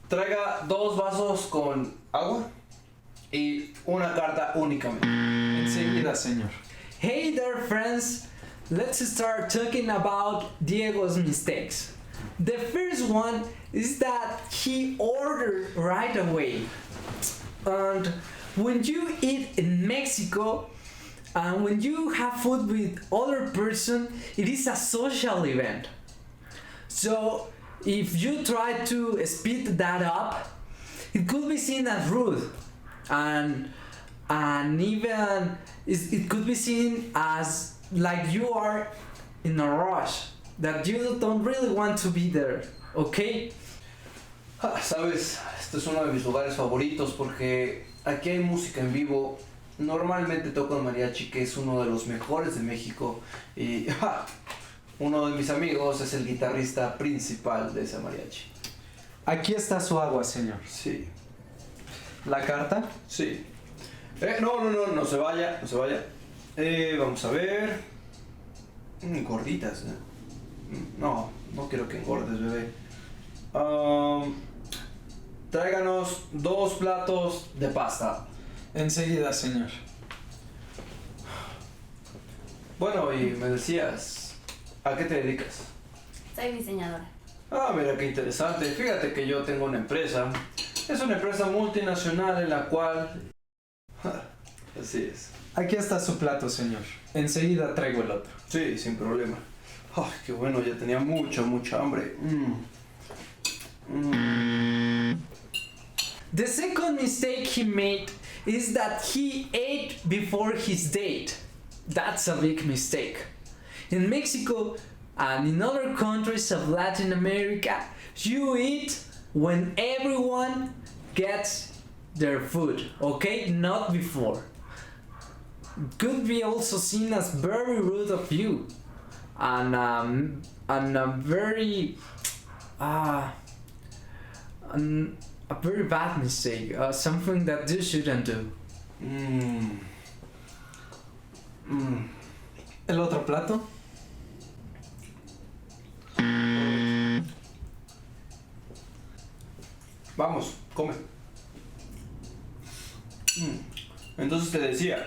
Traiga 2 vasos con agua y una carta únicamente. Enseguida, señor. Hey there, friends. Let's start talking about Diego's mistakes. The first one is that he ordered right away. And when you eat in Mexico, and when you have food with other person, it is a social event. So if you try to speed that up, it could be seen as rude, and even it could be seen as like you are in a rush, that you don't really want to be there, okay? Sabes, este es uno de mis lugares favoritos porque aquí hay música en vivo. Normalmente toco el mariachi, que es uno de los mejores de México, y uno de mis amigos es el guitarrista principal de ese mariachi. Aquí está su agua, señor. Sí. ¿La carta? Sí. No se vaya, no se vaya. Vamos a ver. Gorditas, No quiero que engordes, bebé. Tráiganos 2 platos de pasta. Enseguida, señor. Bueno, y me decías, ¿a qué te dedicas? Soy diseñadora. Ah, mira qué interesante. Fíjate que yo tengo una empresa. Es una empresa multinacional en la cual... Así es. Aquí está su plato, señor. Enseguida traigo el otro. Sí, sin problema. Ay, qué bueno, ya tenía mucha hambre. The second mistake he made is that he ate before his date. That's a big mistake. In Mexico and in other countries of Latin America, you eat when everyone gets their food, okay? Not before. Could be also seen as very rude of you, and a very a very bad mistake, something that you shouldn't do. El otro plato. Vamos, come. Entonces te decía,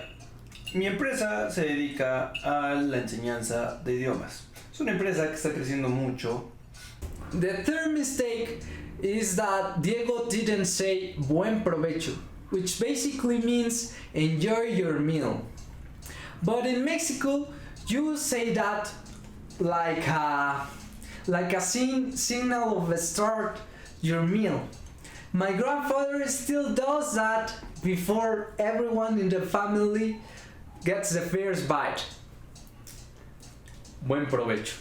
mi empresa se dedica a la enseñanza de idiomas. Es una empresa que está creciendo mucho. The third mistake is that Diego didn't say buen provecho, which basically means enjoy your meal. But in Mexico, you say that like a signal of start your meal. My grandfather still does that before everyone in the family gets the first bite. Buen provecho.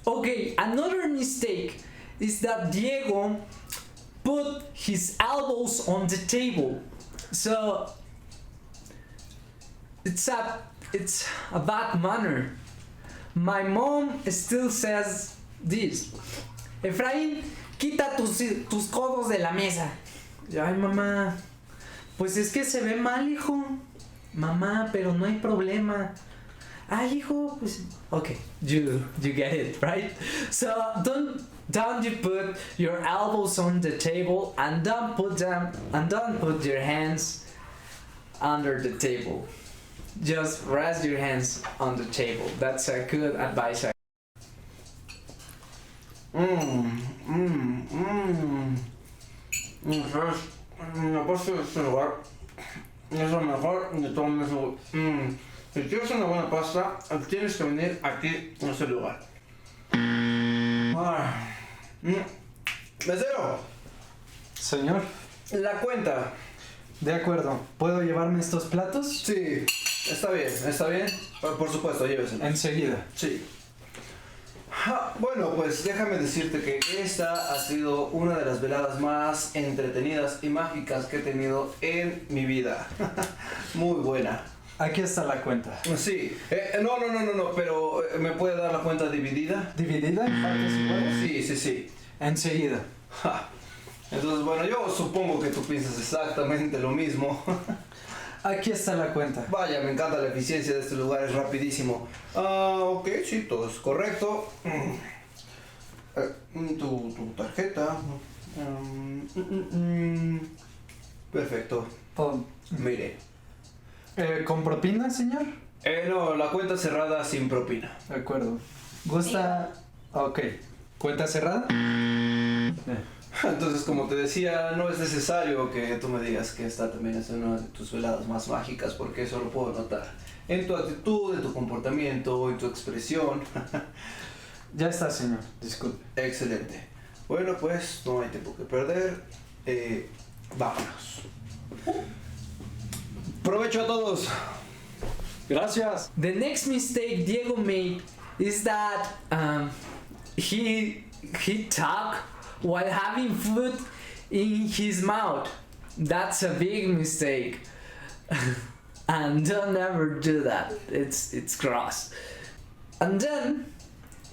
Okay, another mistake is that Diego put his elbows on the table. So it's a bad manner. My mom still says this. Efraín, quita tus codos de la mesa. Ay, mamá, pues es que se ve mal, hijo. Mamá, pero no hay problema. Ay, hijo, pues... Okay, you get it, right? So don't you put your elbows on the table and don't put your hands under the table. Just rest your hands on the table. That's a good advice. La pasta de este lugar es lo mejor de todo México. Si quieres una buena pasta, tienes que venir aquí a este lugar. Mesero. Señor. La cuenta. De acuerdo. ¿Puedo llevarme estos platos? Sí. Está bien, está bien. Por supuesto, lléveselo. Enseguida. Sí. Bueno, pues déjame decirte que esta ha sido una de las veladas más entretenidas y mágicas que he tenido en mi vida. Muy buena. Aquí está la cuenta. Sí. No, pero ¿me puede dar la cuenta dividida? ¿Dividida en partes iguales? Sí. Enseguida. Entonces, bueno, yo supongo que tú piensas exactamente lo mismo. Aquí está la cuenta. Vaya, me encanta la eficiencia de este lugar, es rapidísimo. Ok, sí, todo es correcto. Tu tarjeta. Perfecto. Mire. ¿Con propina, señor? No, la cuenta cerrada sin propina. De acuerdo. ¿Gusta? Ok. ¿Cuenta cerrada? Entonces, como te decía, no es necesario que tú me digas que esta también es una de tus veladas más mágicas, porque eso lo puedo notar en tu actitud, en tu comportamiento, en tu expresión. Ya está, señor. Disculpe. Excelente. Bueno, pues no hay tiempo que perder. Vámonos. Provecho a todos. Gracias. The next mistake Diego made is that he talked while having food in his mouth. That's a big mistake. And don't ever do that. It's gross. And then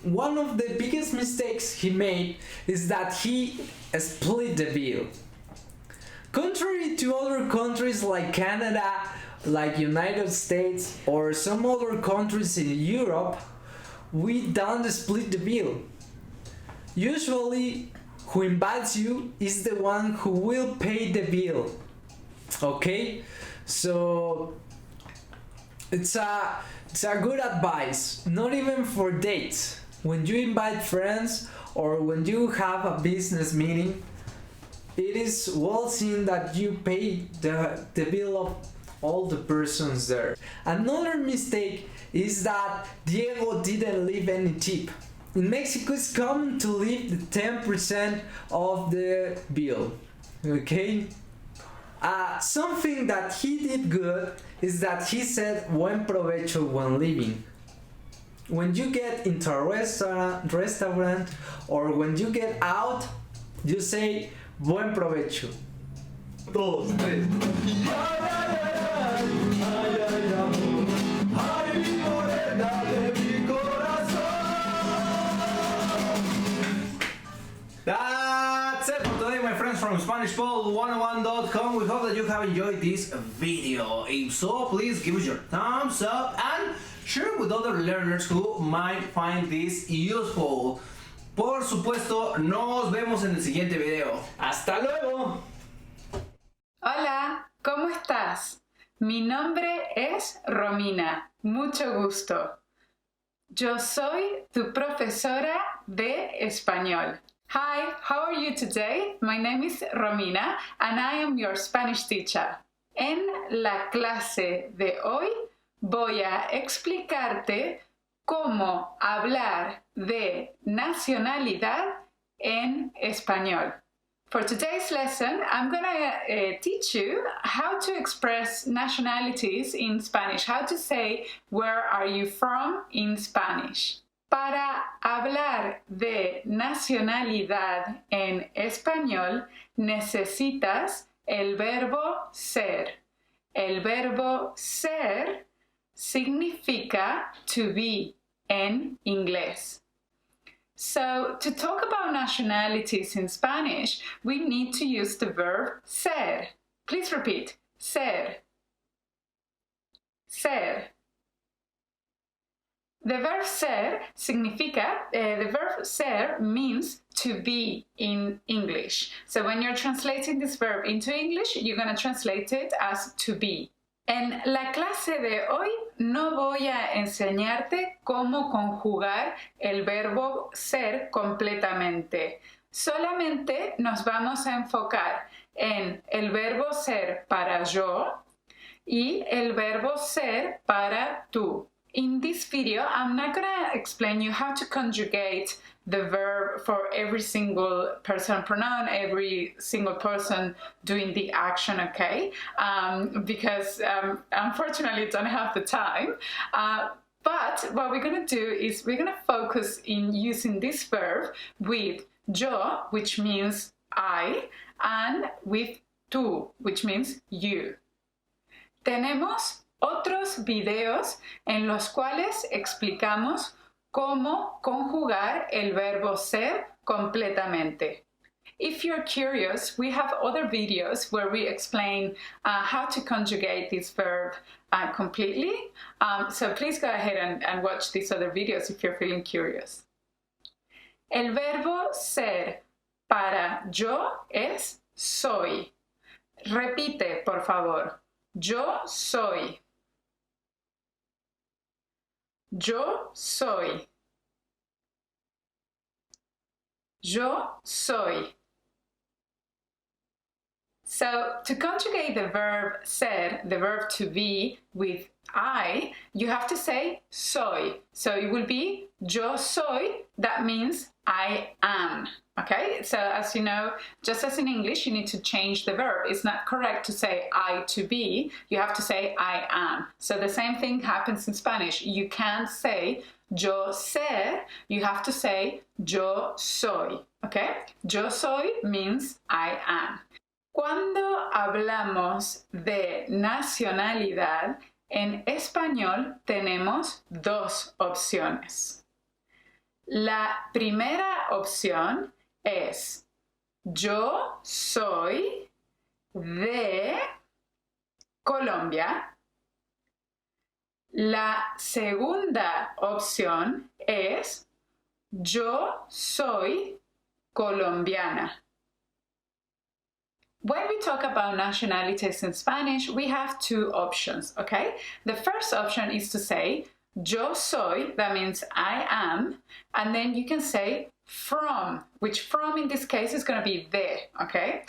one of the biggest mistakes he made is that he split the bill. Contrary to other countries like Canada, like United States, or some other countries in Europe, we don't split the bill. Usually, who invites you is the one who will pay the bill. Okay? So it's a good advice, not even for dates. When you invite friends or when you have a business meeting, it is well seen that you pay the bill of all the persons there. Another mistake is that Diego didn't leave any tip. In Mexico, it's common to leave the 10% of the bill. Okay? Something that he did good is that he said buen provecho when leaving. When you get into a restaurant or when you get out, you say buen provecho. Dos, tres. That's it for today, my friends, from SpanishPod101.com. We hope that you have enjoyed this video. If so, please give us your thumbs up and share with other learners who might find this useful. Por supuesto, nos vemos en el siguiente video. ¡Hasta luego! Hola, ¿cómo estás? Mi nombre es Romina. Mucho gusto. Yo soy tu profesora de español. Hi, how are you today? My name is Romina and I am your Spanish teacher. En la clase de hoy voy a explicarte cómo hablar de nacionalidad en español. For today's lesson, I'm going to teach you how to express nationalities in Spanish, how to say where are you from in Spanish. Para hablar de nacionalidad en español, necesitas el verbo ser. El verbo ser significa to be en inglés. So, to talk about nationalities in Spanish, we need to use the verb ser. Please repeat. Ser. Ser. The verb ser the verb ser means to be in English. So when you're translating this verb into English, you're going to translate it as to be. En la clase de hoy no voy a enseñarte cómo conjugar el verbo ser completamente. solamente nos vamos a enfocar en el verbo ser para yo y el verbo ser para tú. In this video, I'm not going to explain you how to conjugate the verb for every single personal pronoun, every single person doing the action, okay? Because unfortunately, I don't have the time. But what we're going to do is we're going to focus in using this verb with yo, which means I, and with tú, which means you. Tenemos otros videos en los cuales explicamos cómo conjugar el verbo ser completamente. If you're curious, we have other videos where we explain how to conjugate this verb completely. So please go ahead and watch these other videos if you're feeling curious. El verbo ser para yo es soy. Repite, por favor. Yo soy. Yo soy. Yo soy. So to conjugate the verb ser, the verb to be, with I, you have to say soy. So it will be yo soy. That means I am. Okay, so as you know, just as in English, you need to change the verb. It's not correct to say I to be. You have to say I am. So the same thing happens in Spanish. You can't say yo sé. You have to say yo soy. Okay, yo soy means I am. Cuando hablamos de nacionalidad, en español tenemos dos opciones. La primera opción es yo soy de Colombia. La segunda opción es yo soy colombiana. When we talk about nationalities in Spanish, we have two options, okay? The first option is to say yo soy, that means I am, and then you can say from, which from in this case is going to be de, okay?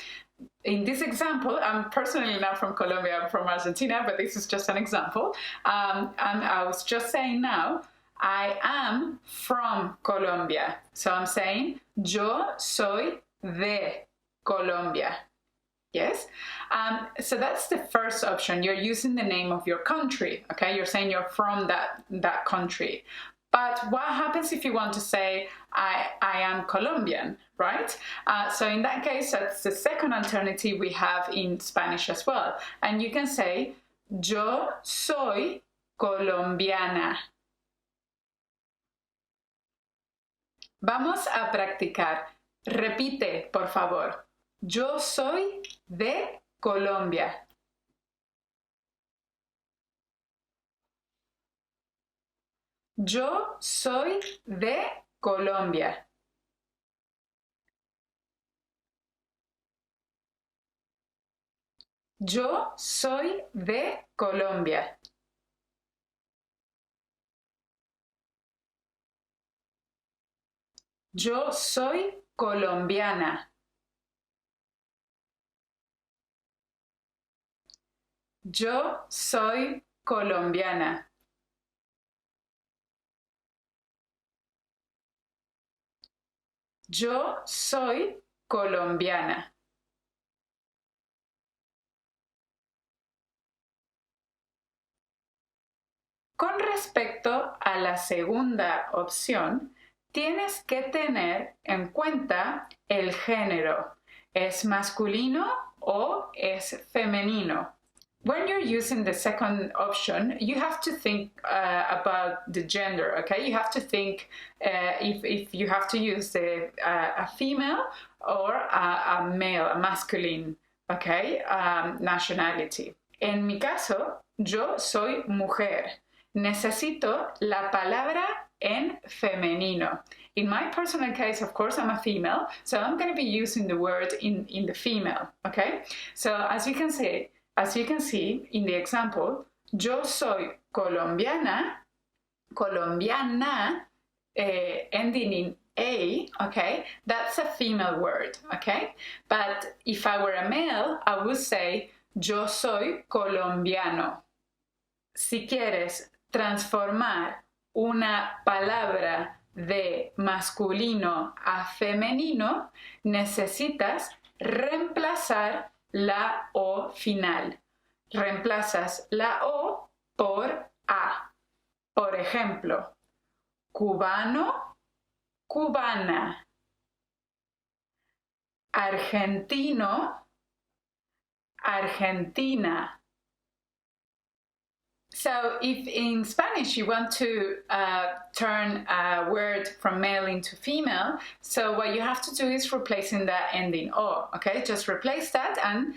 In this example, I'm personally not from Colombia, I'm from Argentina, but this is just an example. And I was just saying now, I am from Colombia. So I'm saying yo soy de Colombia. Yes, so that's the first option. You're using the name of your country, okay? You're saying you're from that country. But what happens if you want to say, I am Colombian, right? So in that case, that's the second alternative we have in Spanish as well. And you can say, yo soy colombiana. Vamos a practicar. Repite, por favor. Yo soy de Colombia. Yo soy de Colombia. Yo soy de Colombia. Yo soy colombiana. Yo soy colombiana. Yo soy colombiana. Con respecto a la segunda opción, tienes que tener en cuenta el género. ¿Es masculino o es femenino? When you're using the second option, you have to think about the gender, okay? You have to think if you have to use a female or a male, a masculine, okay, nationality. En mi caso, yo soy mujer. Necesito la palabra en femenino. In my personal case, of course, I'm a female, so I'm going to be using the word in the female, okay? So as you can see in the example, yo soy colombiana, colombiana, ending in A, okay, that's a female word, okay? But if I were a male, I would say, yo soy colombiano. Si quieres transformar una palabra de masculino a femenino, necesitas reemplazar la O final. Reemplazas la O por A. Por ejemplo, cubano, cubana. Argentino, argentina. So if in Spanish you want to turn a word from male into female, so what you have to do is replacing that ending O, okay? Just replace that and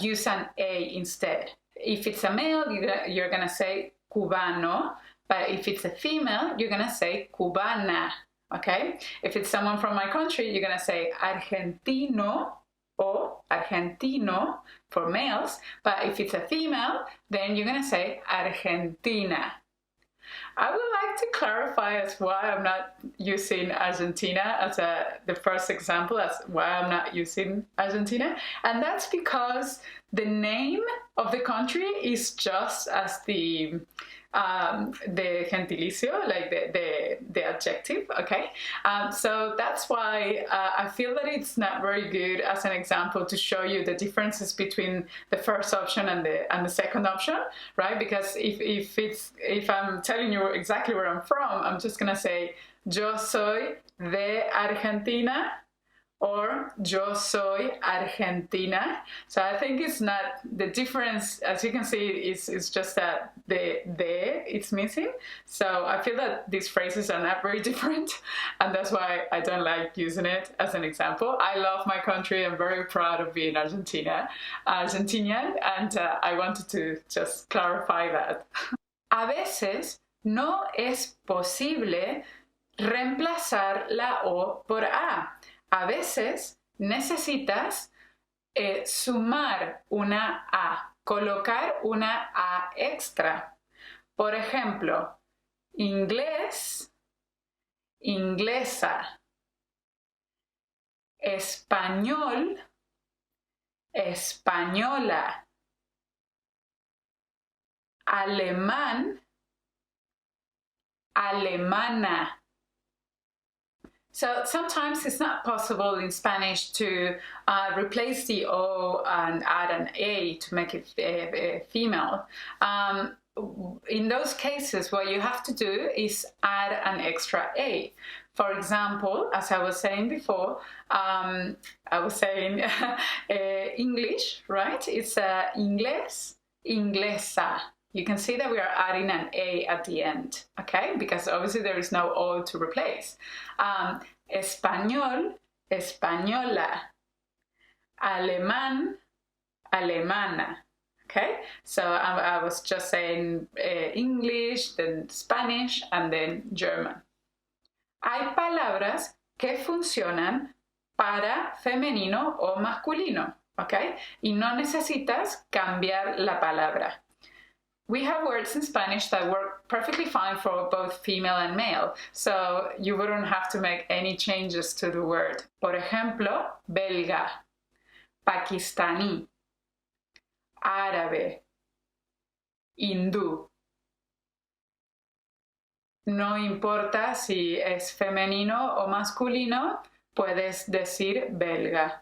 use an A instead. If it's a male, you're gonna say cubano, but if it's a female, you're gonna say cubana, okay? If it's someone from my country, you're gonna say argentino or argentino for males, but if it's a female, then you're gonna say Argentina. I would like to clarify as why I'm not using Argentina as the first example, as why I'm not using Argentina, and that's because the name of the country is just as the gentilicio, like the adjective, okay? So that's why I feel that it's not very good as an example to show you the differences between the first option and the second option, right? Because if I'm telling you exactly where I'm from, I'm just gonna say yo soy de Argentina or yo soy Argentina. So I think it's not, the difference, as you can see, is just that it's missing. So I feel that these phrases are not very different, and that's why I don't like using it as an example. I love my country. I'm very proud of being Argentinian, and I wanted to just clarify that. A veces no es posible reemplazar la O por A. A veces necesitas sumar una A, colocar una A extra. Por ejemplo, inglés, inglesa. Español, española. Alemán, alemana. So sometimes it's not possible in Spanish to replace the O and add an A to make it female. In those cases, what you have to do is add an extra A. For example, as I was saying before, I was saying English, right? It's inglés, inglesa. You can see that we are adding an A at the end, okay? Because obviously there is no O to replace. Español, española. Alemán, alemana. Okay? So I was just saying English, then Spanish, and then German. Hay palabras que funcionan para femenino o masculino, okay? Y no necesitas cambiar la palabra. We have words in Spanish that work perfectly fine for both female and male, so you wouldn't have to make any changes to the word. Por ejemplo, belga, pakistaní, árabe, hindú. No importa si es femenino o masculino, puedes decir belga.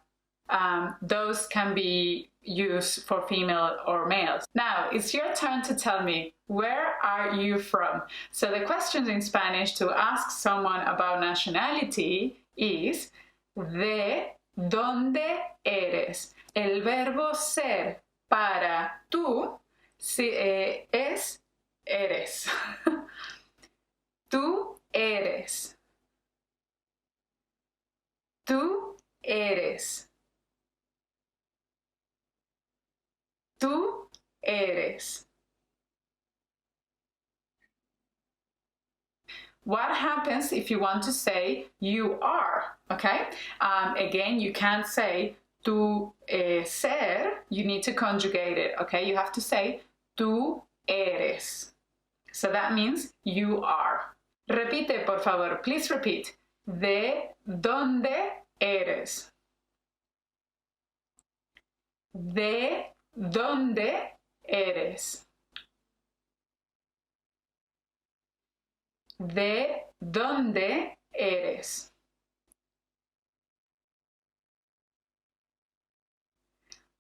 Those can be used for female or males. Now, it's your turn to tell me, where are you from? So the question in Spanish to ask someone about nationality is, ¿de dónde eres? El verbo ser para tú es eres. Tú eres. Tú eres. Tú eres. What happens if you want to say you are? Okay? Again, you can't say tú ser. You need to conjugate it. Okay? You have to say tú eres. So that means you are. Repite, por favor. Please repeat. ¿De dónde eres? ¿De dónde eres? ¿De dónde eres?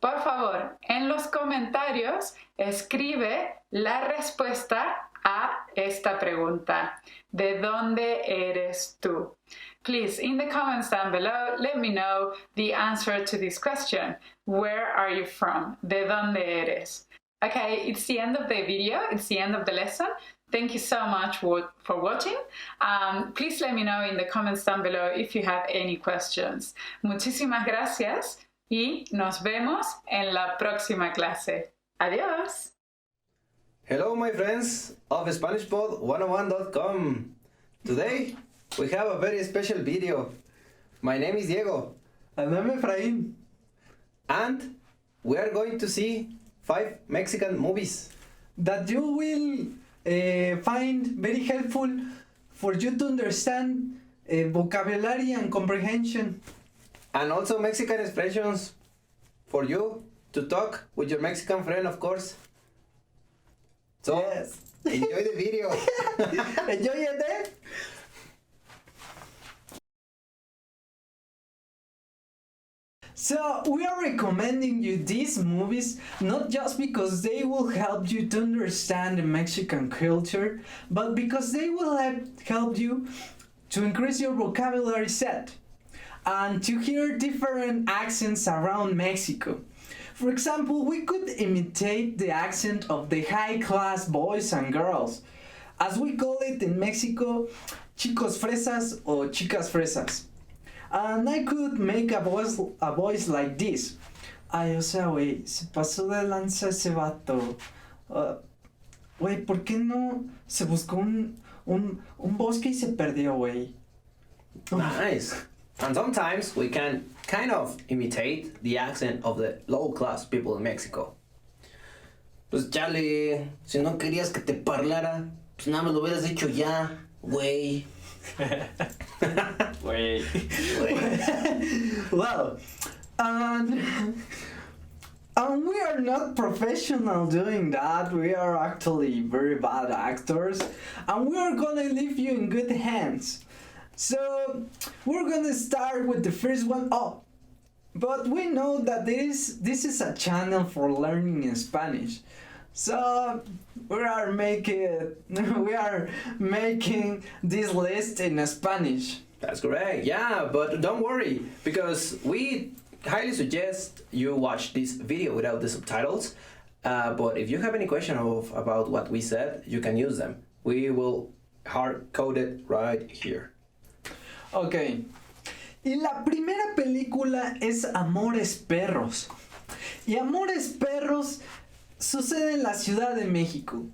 Por favor, en los comentarios escribe la respuesta a esta pregunta. ¿De dónde eres tú? Please, in the comments down below, let me know the answer to this question. Where are you from? ¿De dónde eres? Okay, it's the end of the video. It's the end of the lesson. Thank you so much for watching. Please let me know in the comments down below if you have any questions. Muchísimas gracias y nos vemos en la próxima clase. Adiós. Hello, my friends of SpanishPod101.com. Today we have a very special video. My name is Diego. And I'm Efraín. And we are going to see 5 Mexican movies that you will find very helpful for you to understand vocabulary and comprehension. And also Mexican expressions for you to talk with your Mexican friend, of course. So, yes. Enjoy the video. Enjoy it, eh? So, we are recommending you these movies not just because they will help you to understand the Mexican culture, but because they will help you to increase your vocabulary set and to hear different accents around Mexico. For example, we could imitate the accent of the high-class boys and girls, as we call it in Mexico, chicos fresas or chicas fresas. And I could make a voice like this. Ay, o sea, güey, se pasó de lanza ese vato. Güey, ¿por qué no se buscó un bosque y se perdió, güey? Nice. And sometimes we can kind of imitate the accent of the low-class people in Mexico. Pues chale, si no querías que te parlara, pues nada más lo hubieras dicho ya, güey. Güey. Well, and we are not professional doing that. We are actually very bad actors, and we are gonna leave you in good hands. So we're gonna start with the first one. Oh, but we know that this is a channel for learning in Spanish. So we are making this list in Spanish. That's correct. Yeah, but don't worry, because we highly suggest you watch this video without the subtitles. But if you have any question about what we said, you can use them. We will hard code it right here. Ok. Y la primera película es Amores Perros. Y Amores Perros sucede en la Ciudad de México.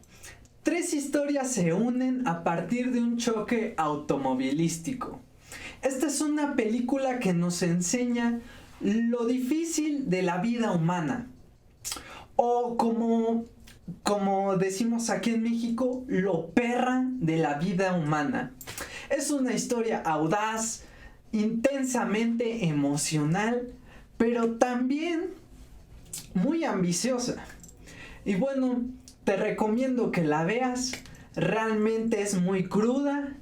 3 historias se unen a partir de un choque automovilístico. Esta es una película que nos enseña lo difícil de la vida humana. O como decimos aquí en México, lo perra de la vida humana. Es una historia audaz, intensamente emocional, pero también muy ambiciosa. Y bueno, te recomiendo que la veas. Realmente es muy cruda,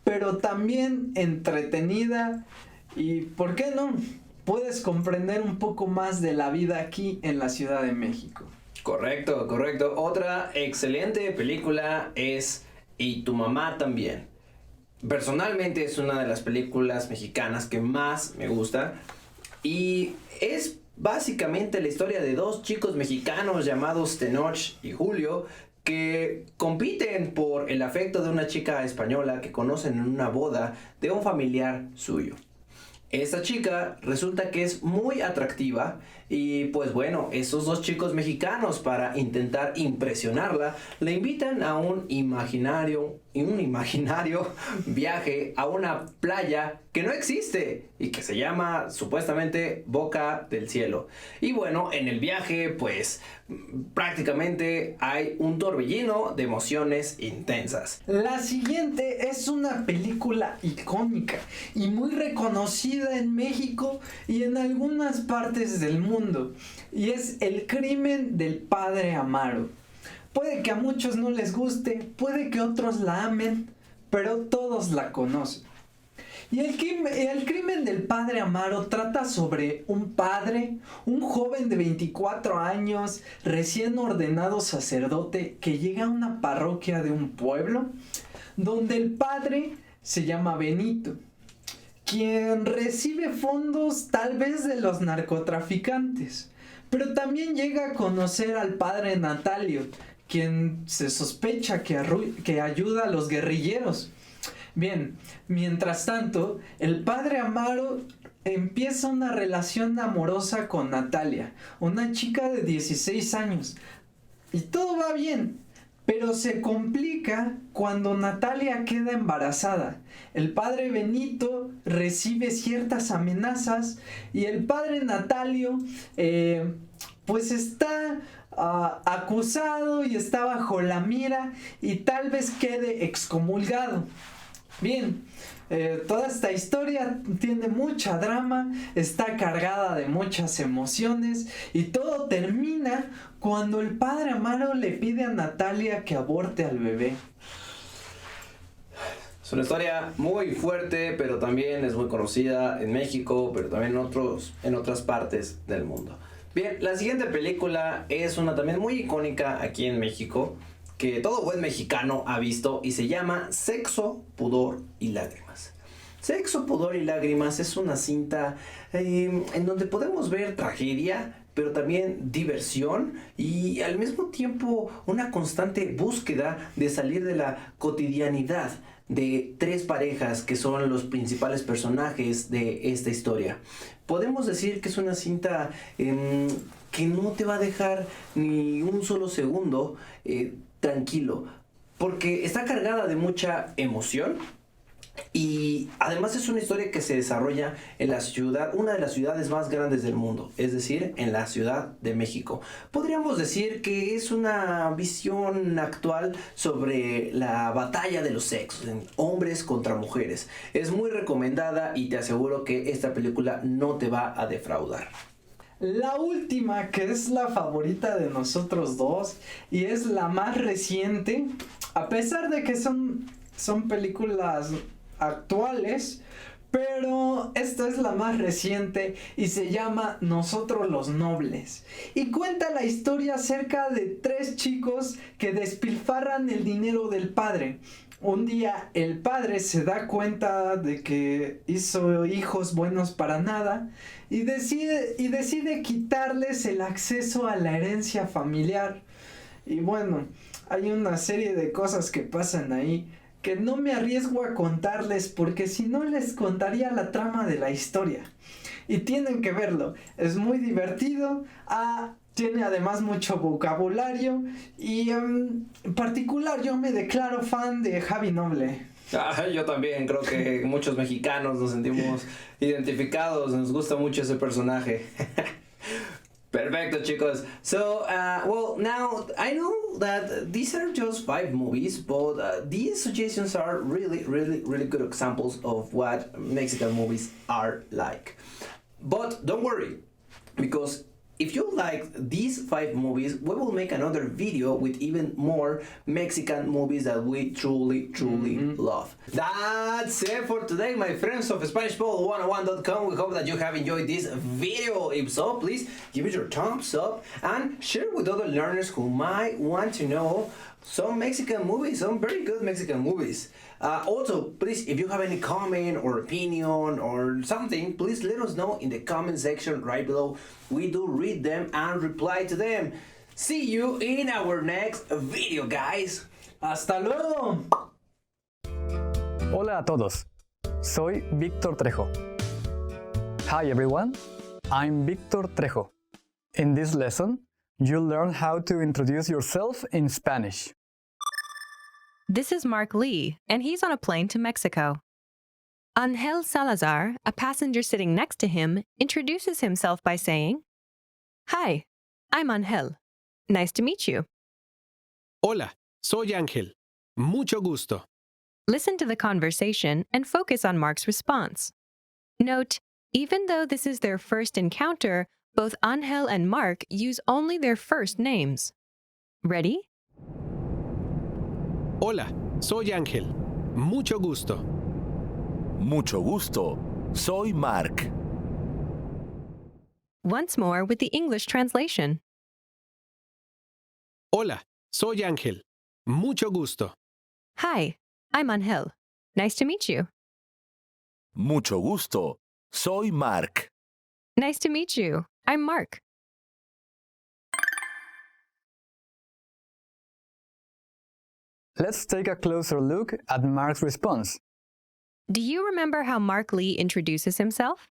pero también entretenida. Y ¿por qué no? Puedes comprender un poco más de la vida aquí en la Ciudad de México. Correcto, correcto. Otra excelente película es Y tu mamá también. Personalmente es una de las películas mexicanas que más me gusta. Y es básicamente la historia de 2 chicos mexicanos llamados Tenoch y Julio que compiten por el afecto de una chica española que conocen en una boda de un familiar suyo. Esta chica resulta que es muy atractiva Y pues bueno, esos dos chicos mexicanos, para intentar impresionarla, le invitan a un imaginario viaje a una playa que no existe y que se llama supuestamente Boca del Cielo. Y bueno, en el viaje pues prácticamente hay un torbellino de emociones intensas. La siguiente es una película icónica y muy reconocida en México y en algunas partes del mundo, y es El crimen del padre Amaro. Puede que a muchos no les guste, puede que otros la amen, pero todos la conocen. Y el crimen del padre Amaro trata sobre un padre, un joven de 24 años, recién ordenado sacerdote, que llega a una parroquia de un pueblo, donde el padre se llama Benito, quien recibe fondos tal vez de los narcotraficantes, pero también llega a conocer al padre Natalio, quien se sospecha que ayuda a los guerrilleros. Bien, mientras tanto, el padre Amaro empieza una relación amorosa con Natalia, una chica de 16 años, y todo va bien, pero se complica cuando Natalia queda embarazada. El padre Benito recibe ciertas amenazas y el padre Natalio pues está acusado y está bajo la mira y tal vez quede excomulgado. Bien, toda esta historia tiene mucha drama, está cargada de muchas emociones y todo termina cuando el padre Amaro le pide a Natalia que aborte al bebé. Es una historia muy fuerte, pero también es muy conocida en México, pero también en otras partes del mundo. Bien, la siguiente película es una también muy icónica aquí en México, que todo buen mexicano ha visto, y se llama Sexo, Pudor y Lágrimas. Sexo, Pudor y Lágrimas es una cinta en donde podemos ver tragedia, pero también diversión y al mismo tiempo una constante búsqueda de salir de la cotidianidad de tres parejas que son los principales personajes de esta historia. Podemos decir que es una cinta que no te va a dejar ni un solo segundo tranquilo, porque está cargada de mucha emoción. Y además es una historia que se desarrolla en la ciudad, una de las ciudades más grandes del mundo, es decir, en la Ciudad de México. Podríamos decir que es una visión actual sobre la batalla de los sexos, en hombres contra mujeres. Es muy recomendada y te aseguro que esta película no te va a defraudar. La última, que es la favorita de nosotros dos y es la más reciente, a pesar de que son películas actuales, pero esta es la más reciente y se llama Nosotros los Nobles, y cuenta la historia acerca de tres chicos que despilfarran el dinero del padre. Un día el padre se da cuenta de que hizo hijos buenos para nada y decide quitarles el acceso a la herencia familiar. Y bueno, hay una serie de cosas que pasan ahí que no me arriesgo a contarles porque si no les contaría la trama de la historia. Y tienen que verlo, es muy divertido, tiene además mucho vocabulario y en particular yo me declaro fan de Javi Noble. Yo también creo que muchos mexicanos nos sentimos identificados, nos gusta mucho ese personaje. Perfecto, chicos. So, well, now I know that these are just 5 movies, but these suggestions are really, really, really good examples of what Mexican movies are like. But don't worry, because if you like these 5 movies, we will make another video with even more Mexican movies that we truly, truly love. That's it for today, my friends of SpanishPod101.com. We hope that you have enjoyed this video. If so, please give it your thumbs up and share with other learners who might want to know some Mexican movies, some very good Mexican movies. Also, please, if you have any comment or opinion or something, please let us know in the comment section right below. We do read them and reply to them. See you in our next video, guys. ¡Hasta luego! Hola a todos. Soy Víctor Trejo. Hi everyone. I'm Víctor Trejo. In this lesson, you'll learn how to introduce yourself in Spanish. This is Mark Lee, and he's on a plane to Mexico. Angel Salazar, a passenger sitting next to him, introduces himself by saying, "Hi, I'm Angel. Nice to meet you." Hola, soy Ángel. Mucho gusto. Listen to the conversation and focus on Mark's response. Note, even though this is their first encounter, both Angel and Mark use only their first names. Ready? Hola, soy Ángel. Mucho gusto. Mucho gusto. Soy Mark. Once more with the English translation. Hola, soy Ángel. Mucho gusto. Hi, I'm Angel. Nice to meet you. Mucho gusto. Soy Mark. Nice to meet you. I'm Mark. Let's take a closer look at Mark's response. Do you remember how Mark Lee introduces himself?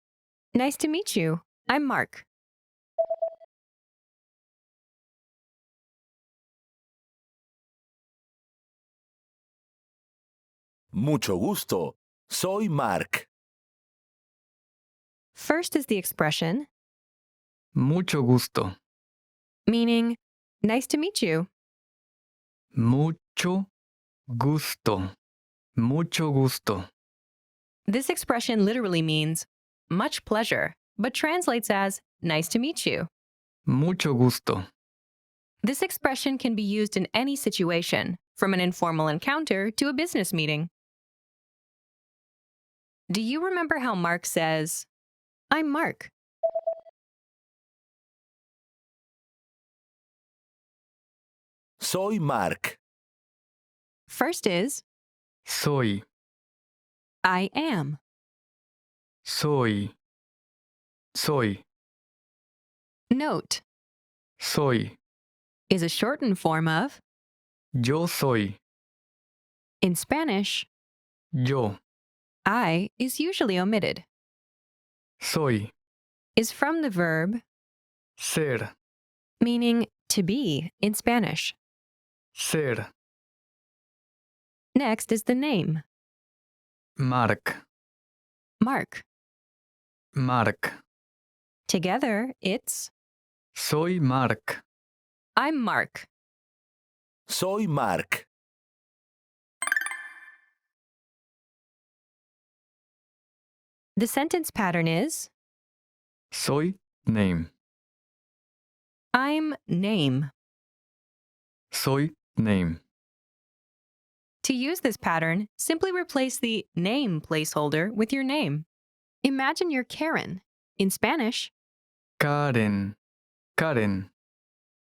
Nice to meet you. I'm Mark. Mucho gusto. Soy Mark. First is the expression Mucho gusto. meaning nice to meet you. Mucho gusto. Mucho gusto. This expression literally means much pleasure, but translates as nice to meet you. Mucho gusto. This expression can be used in any situation, from an informal encounter to a business meeting. Do you remember how Mark says, "I'm Mark"? Soy Mark. First is Soy. I am. Soy. Soy. Note, Soy. is a shortened form of Yo soy. in Spanish. Yo. I is usually omitted. Soy. Is from the verb Ser. meaning to be in Spanish. Ser. Next is the name, Mark. Mark. Mark. Together, it's Soy Mark. I'm Mark. Soy Mark. The sentence pattern is Soy name. I'm name. Soy name. To use this pattern, simply replace the name placeholder with your name. Imagine you're Karen. In Spanish, Karen. Karen.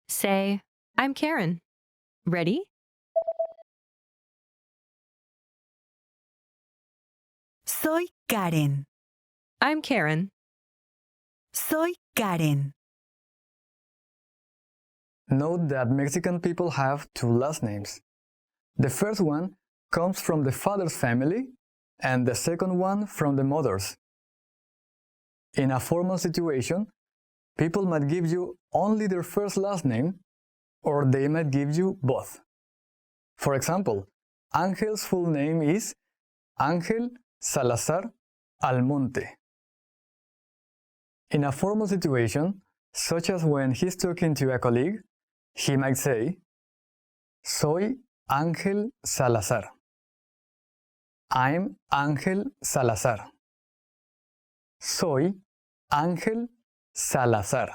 say, I'm Karen. Ready? Soy Karen. I'm Karen. Soy Karen. Note that Mexican people have two last names. The first one comes from the father's family, and the second one from the mother's. In a formal situation, people might give you only their first last name, or they might give you both. For example, Angel's full name is Ángel Salazar Almonte. In a formal situation, such as when he's talking to a colleague, he might say, Soy Ángel Salazar. I'm Ángel Salazar. Soy Ángel Salazar.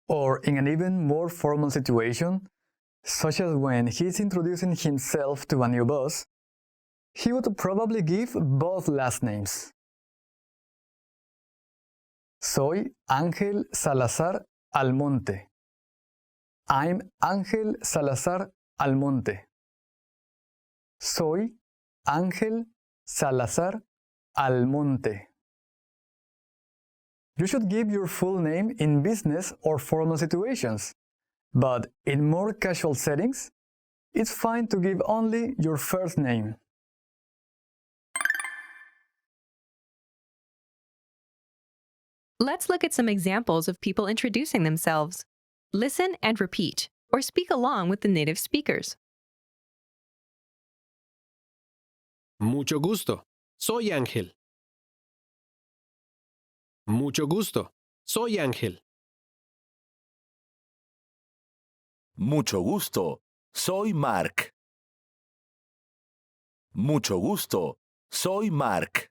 Or in an even more formal situation, such as when he's introducing himself to a new boss, he would probably give both last names. Soy Ángel Salazar Almonte. I'm Ángel Salazar Almonte. Soy Ángel Salazar Almonte. You should give your full name in business or formal situations, but in more casual settings, it's fine to give only your first name. Let's look at some examples of people introducing themselves. Listen and repeat, or speak along with the native speakers. Mucho gusto. Soy Ángel. Mucho gusto. Soy Ángel. Mucho gusto. Soy Mark. Mucho gusto. Soy Mark.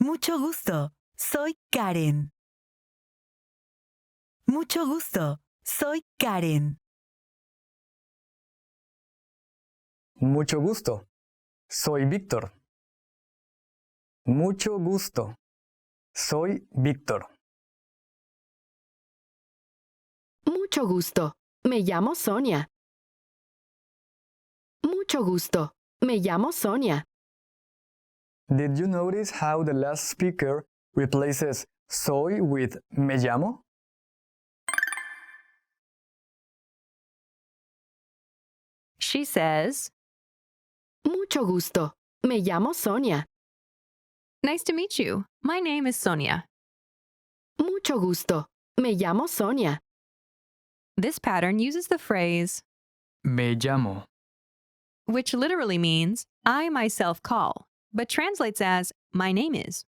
Mucho gusto. Soy Karen. Mucho gusto. Soy Karen. Mucho gusto. Soy Víctor. Mucho gusto. Soy Víctor. Mucho gusto. Me llamo Sonia. Mucho gusto. Me llamo Sonia. Did you notice how the last speaker replaces soy with me llamo? She says, Mucho gusto. Me llamo Sonia. Nice to meet you. My name is Sonia. Mucho gusto. Me llamo Sonia. This pattern uses the phrase Me llamo. which literally means I myself call, but translates as my name is.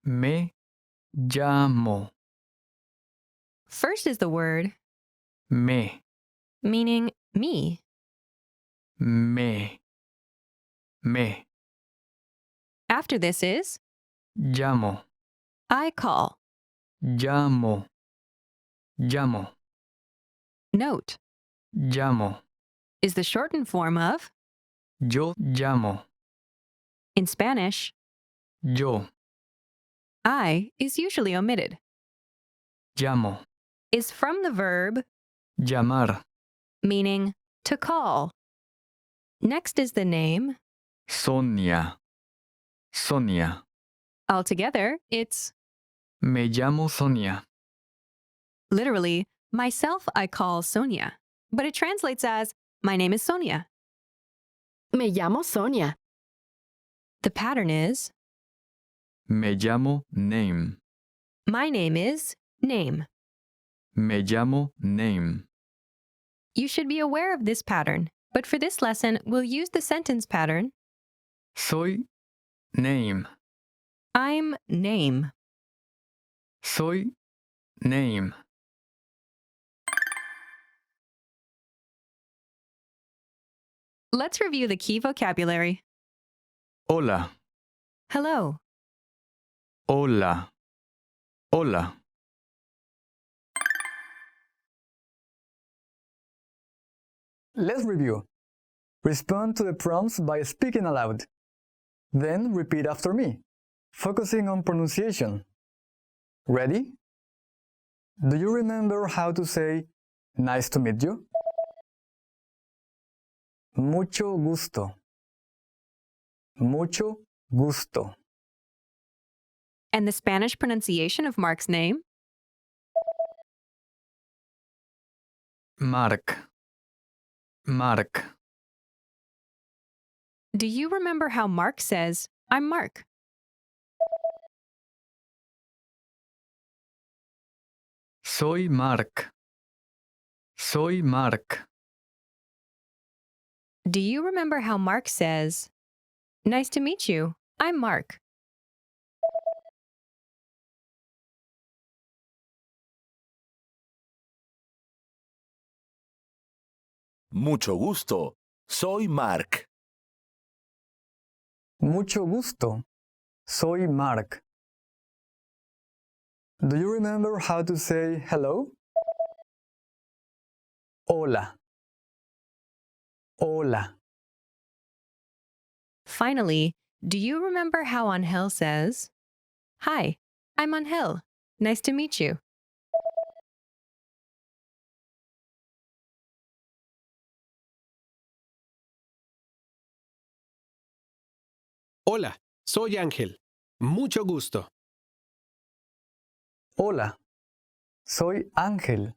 Me llamo. First is the word Me. meaning me. Me. After this is Llamo. I call. Llamo. Llamo. Note Llamo. is the shortened form of Yo llamo. in Spanish. Yo I is usually omitted. llamo. Is from the verb Llamar. meaning to call. Next is the name. Sonia. Sonia. Altogether, it's Me llamo Sonia. literally myself I call Sonia, but it translates as my name is Sonia. Me llamo Sonia. The pattern is Me llamo name. my name is name. Me llamo name. You should be aware of this pattern, but for this lesson, we'll use the sentence pattern Soy name. I'm name. Soy name. Let's review the key vocabulary. Hola. Hello, Hola. Hola. Let's review. Respond to the prompts by speaking aloud. Then repeat after me, focusing on pronunciation. Ready? Do you remember how to say, nice to meet you? Mucho gusto. Mucho gusto. and the Spanish pronunciation of Mark's name? Mark. Mark. Do you remember how Mark says, I'm Mark? Soy Mark. Soy Mark. Do you remember how Mark says, nice to meet you, I'm Mark? Mucho gusto. Soy Mark. Mucho gusto. Soy Mark. Do you remember how to say hello? Hola. Hola. Finally, do you remember how Angel says, hi, I'm Angel. Nice to meet you. Hola, soy Ángel. Mucho gusto. Hola. Soy Ángel.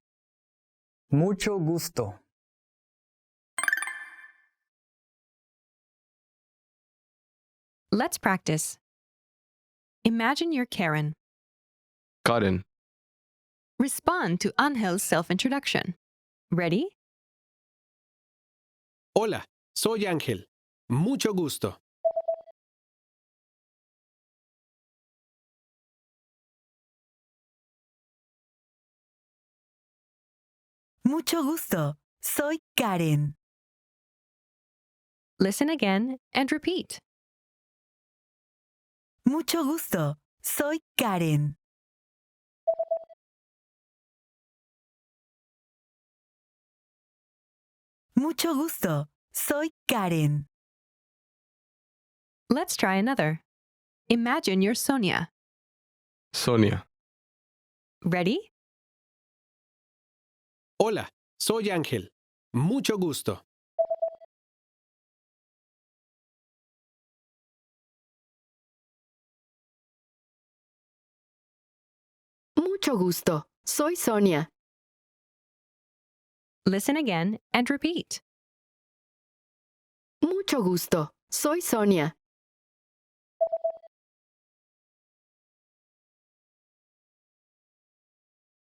Mucho gusto. Let's practice. Imagine you're Karen. Karen. Respond to Angel's self-introduction. Ready? Hola, soy Ángel. Mucho gusto. Mucho gusto. Soy Karen. Listen again and repeat. Mucho gusto. Soy Karen. Mucho gusto. Soy Karen. Let's try another. Imagine you're Sonia. Sonia. Ready? Hola, soy Ángel. Mucho gusto. Mucho gusto. Soy Sonia. Listen again and repeat. Mucho gusto. Soy Sonia.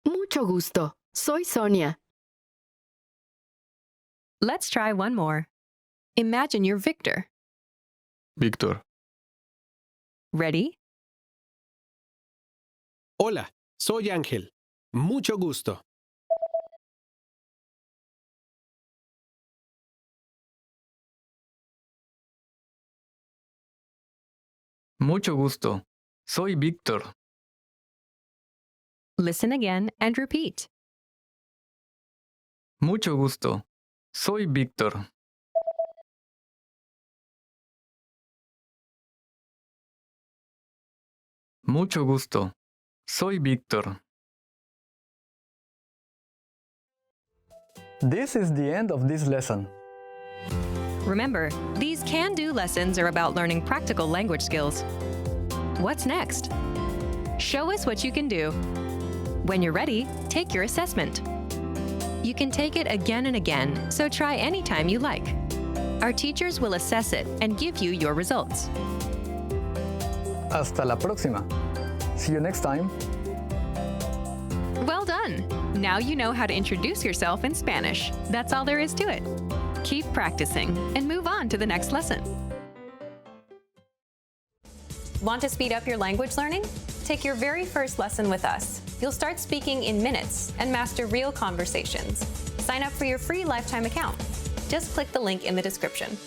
Mucho gusto. Soy Sonia. Let's try one more. Imagine you're Victor. Víctor. Ready? Hola, soy Ángel. Mucho gusto. Mucho gusto. Soy Víctor. Listen again and repeat. Mucho gusto. Soy Víctor. Mucho gusto. Soy Víctor. This is the end of this lesson. Remember, these can-do lessons are about learning practical language skills. What's next? Show us what you can do. When you're ready, take your assessment. You can take it again and again, so try anytime you like. Our teachers will assess it and give you your results. Hasta la próxima. See you next time. Well done! Now you know how to introduce yourself in Spanish. That's all there is to it. Keep practicing and move on to the next lesson. Want to speed up your language learning? Take your very first lesson with us. You'll start speaking in minutes and master real conversations. Sign up for your free lifetime account. Just click the link in the description.